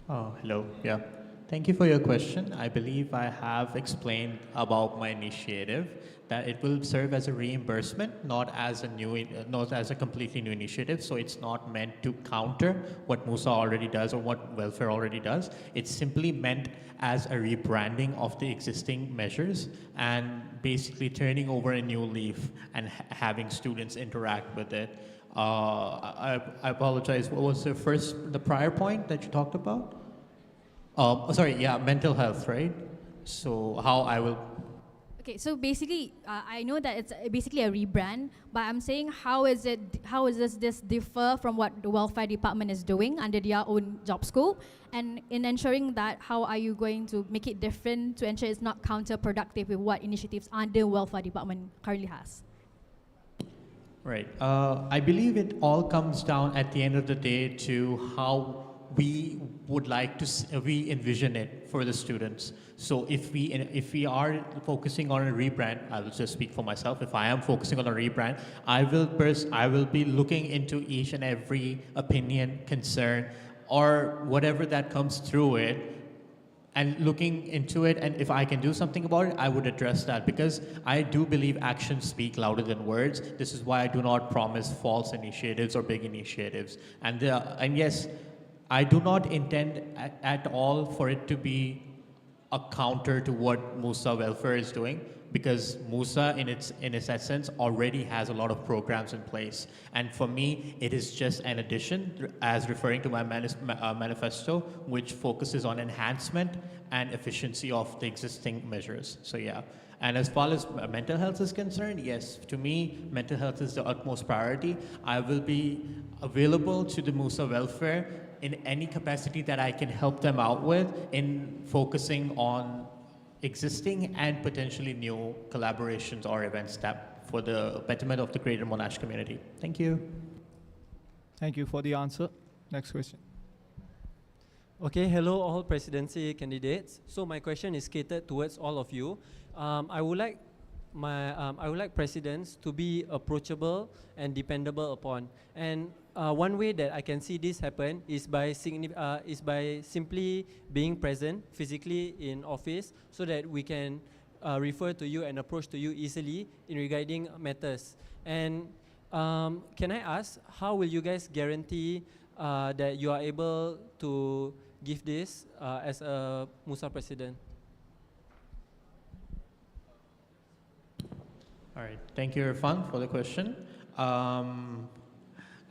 Hello, yeah. Thank you for your question. I believe I have explained about my initiative, that it will serve as a reimbursement, not as a completely new initiative. So it's not meant to counter what MUSA already does or what welfare already does. It's simply meant as a rebranding of the existing measures and basically turning over a new leaf and having students interact with it. I apologize. What was the prior point that you talked about? Sorry, yeah, mental health, right? So how I will...
Okay, so basically, I know that it's basically a rebrand, but I'm saying how does this differ from what the welfare department is doing under their own job scope? And in ensuring that, how are you going to make it different to ensure it's not counterproductive with what initiatives under welfare department currently has?
Right. I believe it all comes down at the end of the day to how we would like to we envision it for the students. So if we are focusing on a rebrand, I will just speak for myself. If I am focusing on a rebrand, I will be looking into each and every opinion, concern, or whatever that comes through it, and looking into it, and if I can do something about it, I would address that, because I do believe actions speak louder than words. This is why I do not promise false initiatives or big initiatives. And yes, I do not intend at all for it to be a counter to what MUSA welfare is doing, because MUSA in its essence already has a lot of programs in place. And for me, it is just an addition, as referring to my manifesto, which focuses on enhancement and efficiency of the existing measures. So yeah. And as far as mental health is concerned, yes, to me, mental health is the utmost priority. I will be available to the MUSA welfare in any capacity that I can help them out with in focusing on existing and potentially new collaborations or events that for the betterment of the greater Monash community. Thank you.
Thank you for the answer. Next question.
Okay, hello all presidency candidates. So my question is catered towards all of you. I would like presidents to be approachable and dependable upon. And one way that I can see this happen is by simply being present physically in office, so that we can refer to you and approach to you easily in regarding matters. And can I ask, how will you guys guarantee that you are able to give this as a MUSA president?
All right, thank you, Irfan, for the question.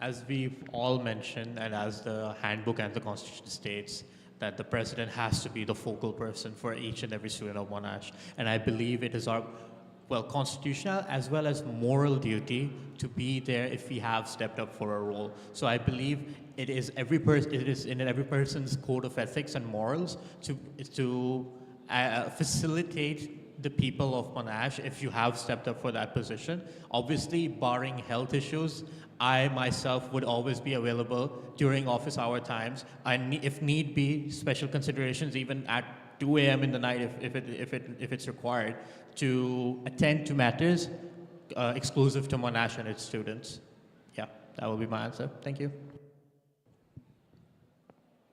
As we've all mentioned, and as the handbook and the constitution states, that the president has to be the focal person for each and every student of Monash. And I believe it is our, well, constitutional as well as moral duty to be there if we have stepped up for a role. So I believe it is in every person's code of ethics and morals to facilitate the people of Monash if you have stepped up for that position. Obviously, barring health issues, I myself would always be available during office hour times, and if need be, special considerations even at 2 a.m. in the night if it's required, to attend to matters exclusive to Monash and its students. Yeah, that will be my answer. Thank you.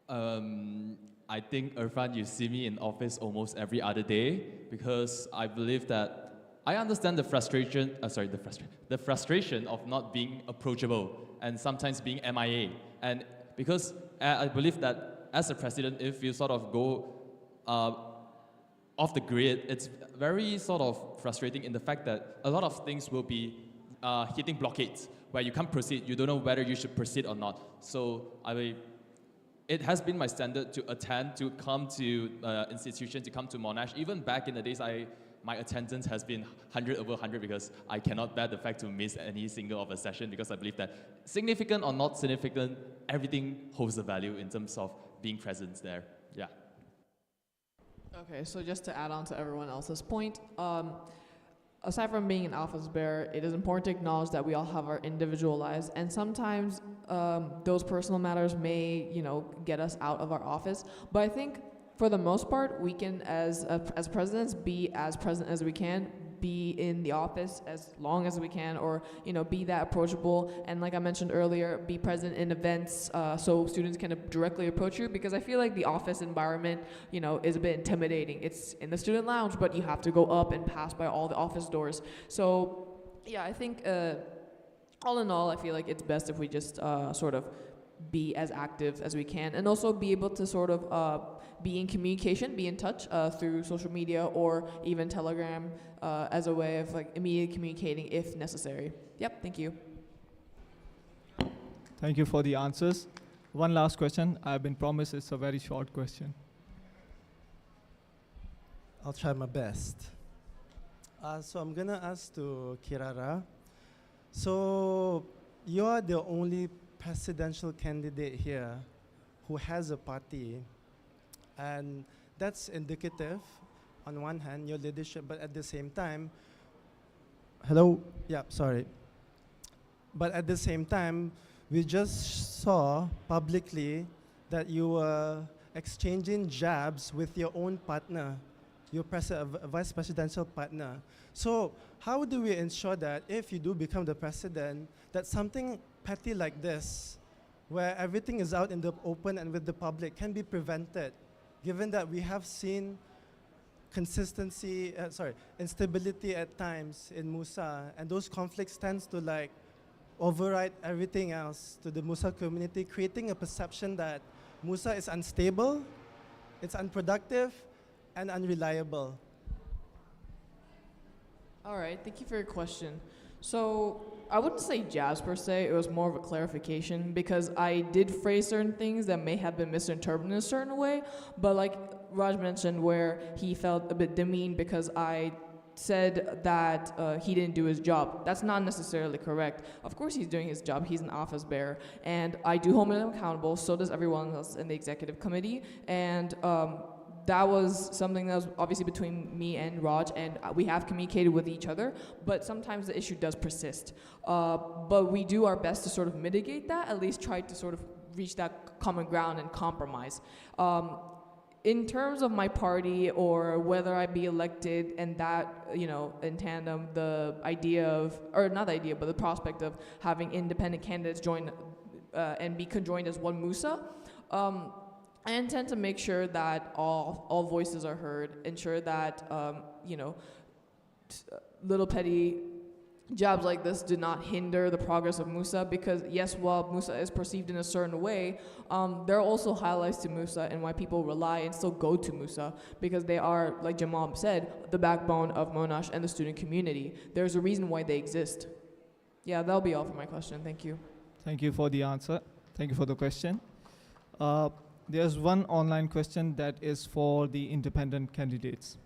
I think, Irfan, you see me in office almost every other day, because I believe that I understand the frustration, the frustration of not being approachable and sometimes being MIA. And because I believe that as a president, if you sort of go off the grid, it's very sort of frustrating in the fact that a lot of things will be hitting blockades where you can't proceed. You don't know whether you should proceed or not. So it has been my standard to attend, to come to institutions, to come to Monash. Even back in the days, my attendance has been 100 over 100, because I cannot bear the fact to miss any single of a session, because I believe that significant or not significant, everything holds a value in terms of being present there. Yeah.
Okay, so just to add on to everyone else's point, aside from being an office bearer, it is important to acknowledge that we all have our individual lives, and sometimes those personal matters may, get us out of our office. But I think for the most part, we can, as presidents, be as present as we can, be in the office as long as we can, or be that approachable. And like I mentioned earlier, be present in events so students can directly approach you, because I feel like the office environment, is a bit intimidating. It's in the student lounge, but you have to go up and pass by all the office doors. So yeah, I think all in all, I feel like it's best if we just sort of be as active as we can, and also be able to sort of be in communication, be in touch through social media or even Telegram as a way of immediately communicating if necessary. Yep, thank you.
Thank you for the answers. One last question. I've been promised it's a very short question.
I'll try my best. So I'm gonna ask to Kirara. So you're the only presidential candidate here who has a party, and that's indicative on one hand, your leadership, but at the same time, but at the same time, we just saw publicly that you were exchanging jabs with your own partner, your vice presidential partner. So how do we ensure that if you do become the president, that something petty like this, where everything is out in the open and with the public, can be prevented, given that we have seen instability at times in MUSA, and those conflicts tends to override everything else to the MUSA community, creating a perception that MUSA is unstable, it's unproductive, and unreliable.
All right, thank you for your question. So I wouldn't say jabs per se, it was more of a clarification because I did phrase certain things that may have been misinterpreted in a certain way, but like Raj mentioned where he felt a bit demeaned because I said that he didn't do his job. That's not necessarily correct. Of course he's doing his job, he's an office bearer, and I do hold him accountable, so does everyone else in the executive committee, and that was something that was obviously between me and Raj, and we have communicated with each other, but sometimes the issue does persist. But we do our best to sort of mitigate that, at least try to sort of reach that common ground and compromise. In terms of my party or whether I be elected and that, in tandem, the idea of, or not the idea, but the prospect of having independent candidates join and be conjoined as one MUSA, I intend to make sure that all voices are heard, ensure that, little petty jobs like this do not hinder the progress of MUSA because, yes, while MUSA is perceived in a certain way, there are also highlights to MUSA and why people rely and still go to MUSA because they are, like Jamal said, the backbone of Monash and the student community. There's a reason why they exist. Yeah, that'll be all for my question. Thank you.
Thank you for the answer. Thank you for the question. There's one online question that is for the independent candidates.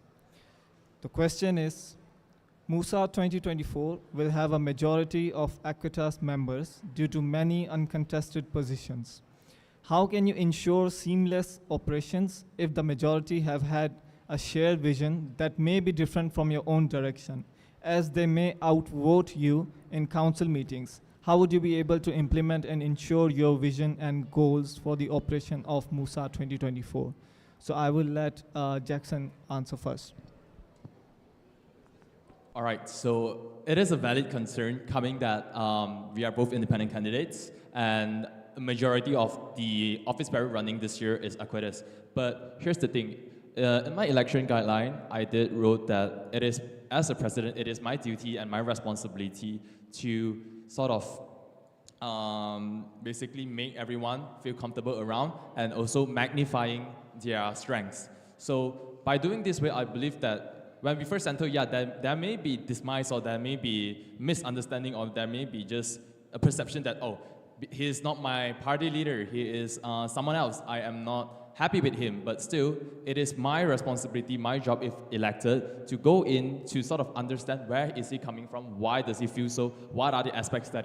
The question is, MUSA 2024 will have a majority of Aquitas members due to many uncontested positions. How can you ensure seamless operations if the majority have had a shared vision that may be different from your own direction, as they may outvote you in council meetings? How would you be able to implement and ensure your vision and goals for the operation of MUSA 2024? So I will let Jackson answer first.
All right, so it is a valid concern coming that we are both independent candidates and a majority of the office bearer running this year is Aquitas. But here's the thing, in my election guideline, I did wrote that it is, as a president, it is my duty and my responsibility to sort of basically make everyone feel comfortable around and also magnifying their strengths. So by doing this way, I believe that when we first enter, yeah, there may be dismiss or there may be misunderstanding or there may be just a perception that, oh, he is not my party leader, he is someone else, I am not happy with him, but still, it is my responsibility, my job if elected, to go in to sort of understand where is he coming from, why does he feel so, what are the aspects that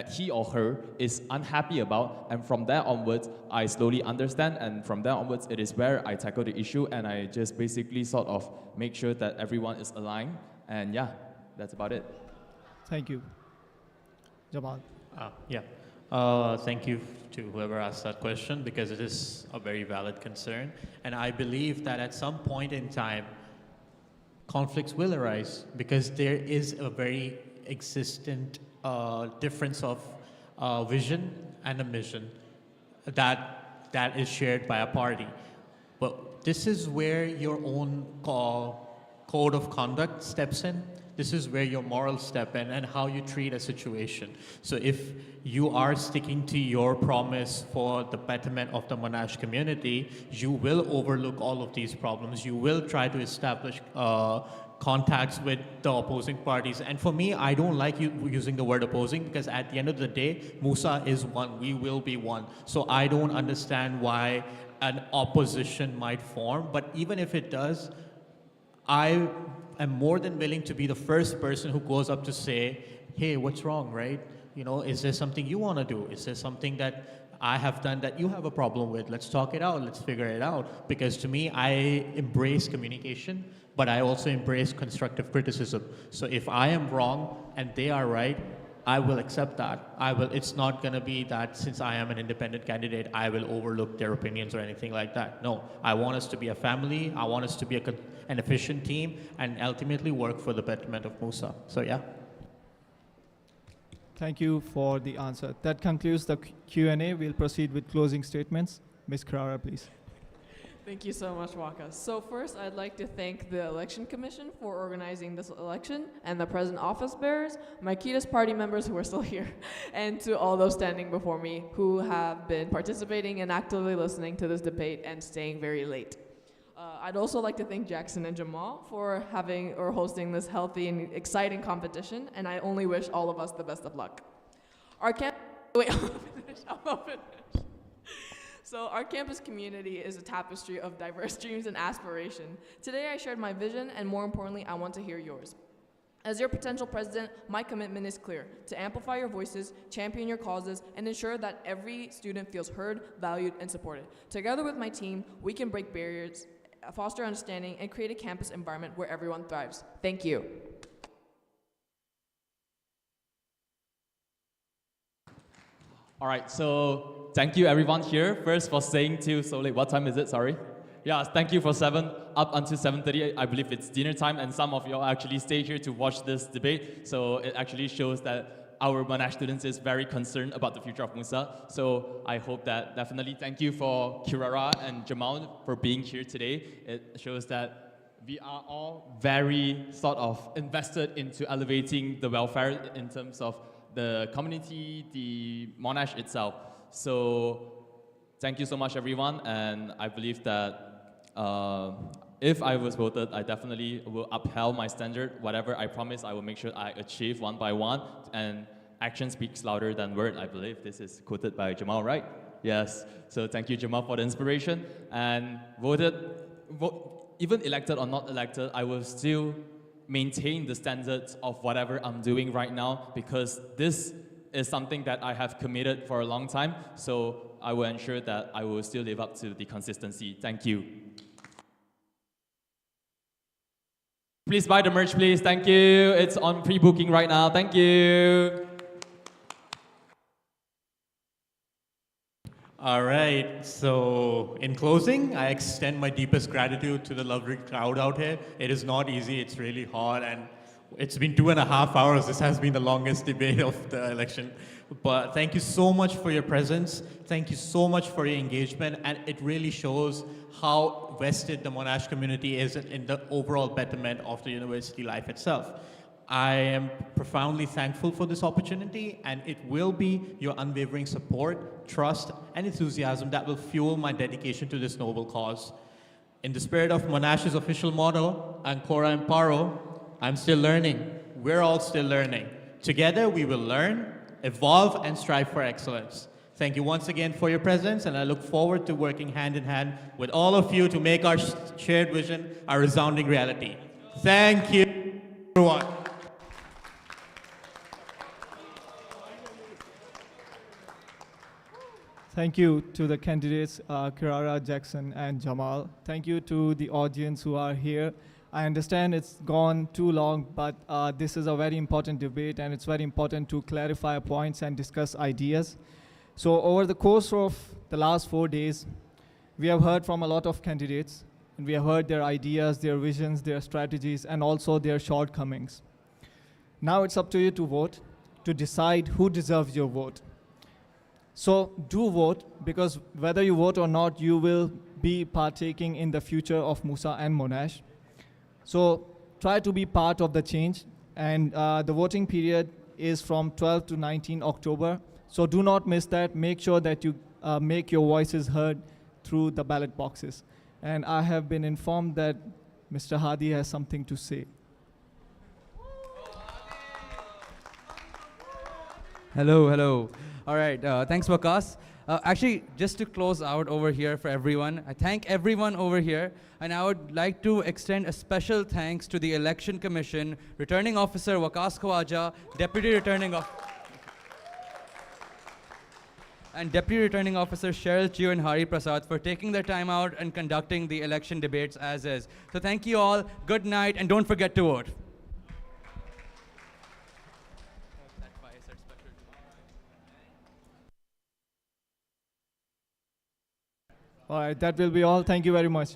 he or her is unhappy about, and from there onwards, I slowly understand, and from there onwards, it is where I tackle the issue, and I just basically sort of make sure that everyone is aligned, and yeah, that's about it.
Thank you. Jamal.
Thank you to whoever asked that question because it is a very valid concern. And I believe that at some point in time, conflicts will arise because there is a very existent difference of vision and a mission that is shared by a party. But this is where your own code of conduct steps in. This is where your morals step in and how you treat a situation. So if you are sticking to your promise for the betterment of the Monash community, you will overlook all of these problems. You will try to establish contacts with the opposing parties. And for me, I don't like using the word opposing because at the end of the day, MUSA is one. We will be one. So I don't understand why an opposition might form. But even if it does, I am more than willing to be the first person who goes up to say, hey, what's wrong, right? You know, is there something you want to do? Is there something that I have done that you have a problem with? Let's talk it out. Let's figure it out. Because to me, I embrace communication, but I also embrace constructive criticism. So if I am wrong and they are right, I will accept that. It's not going to be that since I am an independent candidate, I will overlook their opinions or anything like that. No, I want us to be a family. I want us to be an efficient team and ultimately work for the betterment of MUSA. So yeah.
Thank you for the answer. That concludes the Q&A. We'll proceed with closing statements. Ms. Carrara, please.
Thank you so much, Waka. So first, I'd like to thank the Election Commission for organizing this election and the present office bearers, my Kitas party members who are still here, and to all those standing before me who have been participating and actively listening to this debate and staying very late. I'd also like to thank Jackson and Jamal for having or hosting this healthy and exciting competition, and I only wish all of us the best of luck. Wait, I'm not finished. So our campus community is a tapestry of diverse dreams and aspiration. Today I shared my vision, and more importantly, I want to hear yours. As your potential president, my commitment is clear: to amplify your voices, champion your causes, and ensure that every student feels heard, valued, and supported. Together with my team, we can break barriers, foster understanding, and create a campus environment where everyone thrives. Thank you.
All right, so thank you everyone here first for staying till so late. What time is it? Sorry. Yeah, thank you for up until 7:30. I believe it's dinner time, and some of you actually stayed here to watch this debate. So it actually shows that our Monash students is very concerned about the future of MUSA. So I hope that definitely thank you for Kirara and Jamal for being here today. It shows that we are all very sort of invested into elevating the welfare in terms of the community, the Monash itself. So thank you so much, everyone. And I believe that if I was voted, I definitely will upheld my standard. Whatever I promise, I will make sure I achieve one by one. And action speaks louder than word, I believe. This is quoted by Jamal, right? Yes. So thank you, Jamal, for the inspiration. And even elected or not elected, I will still maintain the standards of whatever I'm doing right now, because this is something that I have committed for a long time. So I will ensure that I will still live up to the consistency. Thank you. Please buy the merch, please. Thank you. It's on pre-booking right now. Thank you.
All right, so in closing, I extend my deepest gratitude to the lovely crowd out here. It is not easy, it's really hard, and it's been 2.5 hours. This has been the longest debate of the election. But thank you so much for your presence. Thank you so much for your engagement, and it really shows how vested the Monash community is in the overall betterment of the university life itself. I am profoundly thankful for this opportunity, and it will be your unwavering support, trust, and enthusiasm that will fuel my dedication to this noble cause. In the spirit of Monash's official motto, Ancora Imparo, I'm still learning. We're all still learning. Together, we will learn, evolve, and strive for excellence. Thank you once again for your presence, and I look forward to working hand in hand with all of you to make our shared vision a resounding reality. Thank you, everyone.
Thank you to the candidates, Kirara, Jackson, and Jamal. Thank you to the audience who are here. I understand it's gone too long, but this is a very important debate, and it's very important to clarify points and discuss ideas. So over the course of the last 4 days, we have heard from a lot of candidates, and we have heard their ideas, their visions, their strategies, and also their shortcomings. Now it's up to you to vote, to decide who deserves your vote. So do vote, because whether you vote or not, you will be partaking in the future of MUSA and Monash. So try to be part of the change, and the voting period is from 12 to 19 October. So do not miss that. Make sure that you make your voices heard through the ballot boxes. And I have been informed that Mr. Hadi has something to say.
Hello, hello. All right, thanks, Wakas. Actually, just to close out over here for everyone, I thank everyone over here, and I would like to extend a special thanks to the Election Commission, Returning Officer Wakas Khawaja, Deputy Returning Officer, and Deputy Returning Officer Cheryl Chiu and Hari Prasad for taking their time out and conducting the election debates as is. So thank you all, good night, and don't forget to vote.
All right, that will be all. Thank you very much.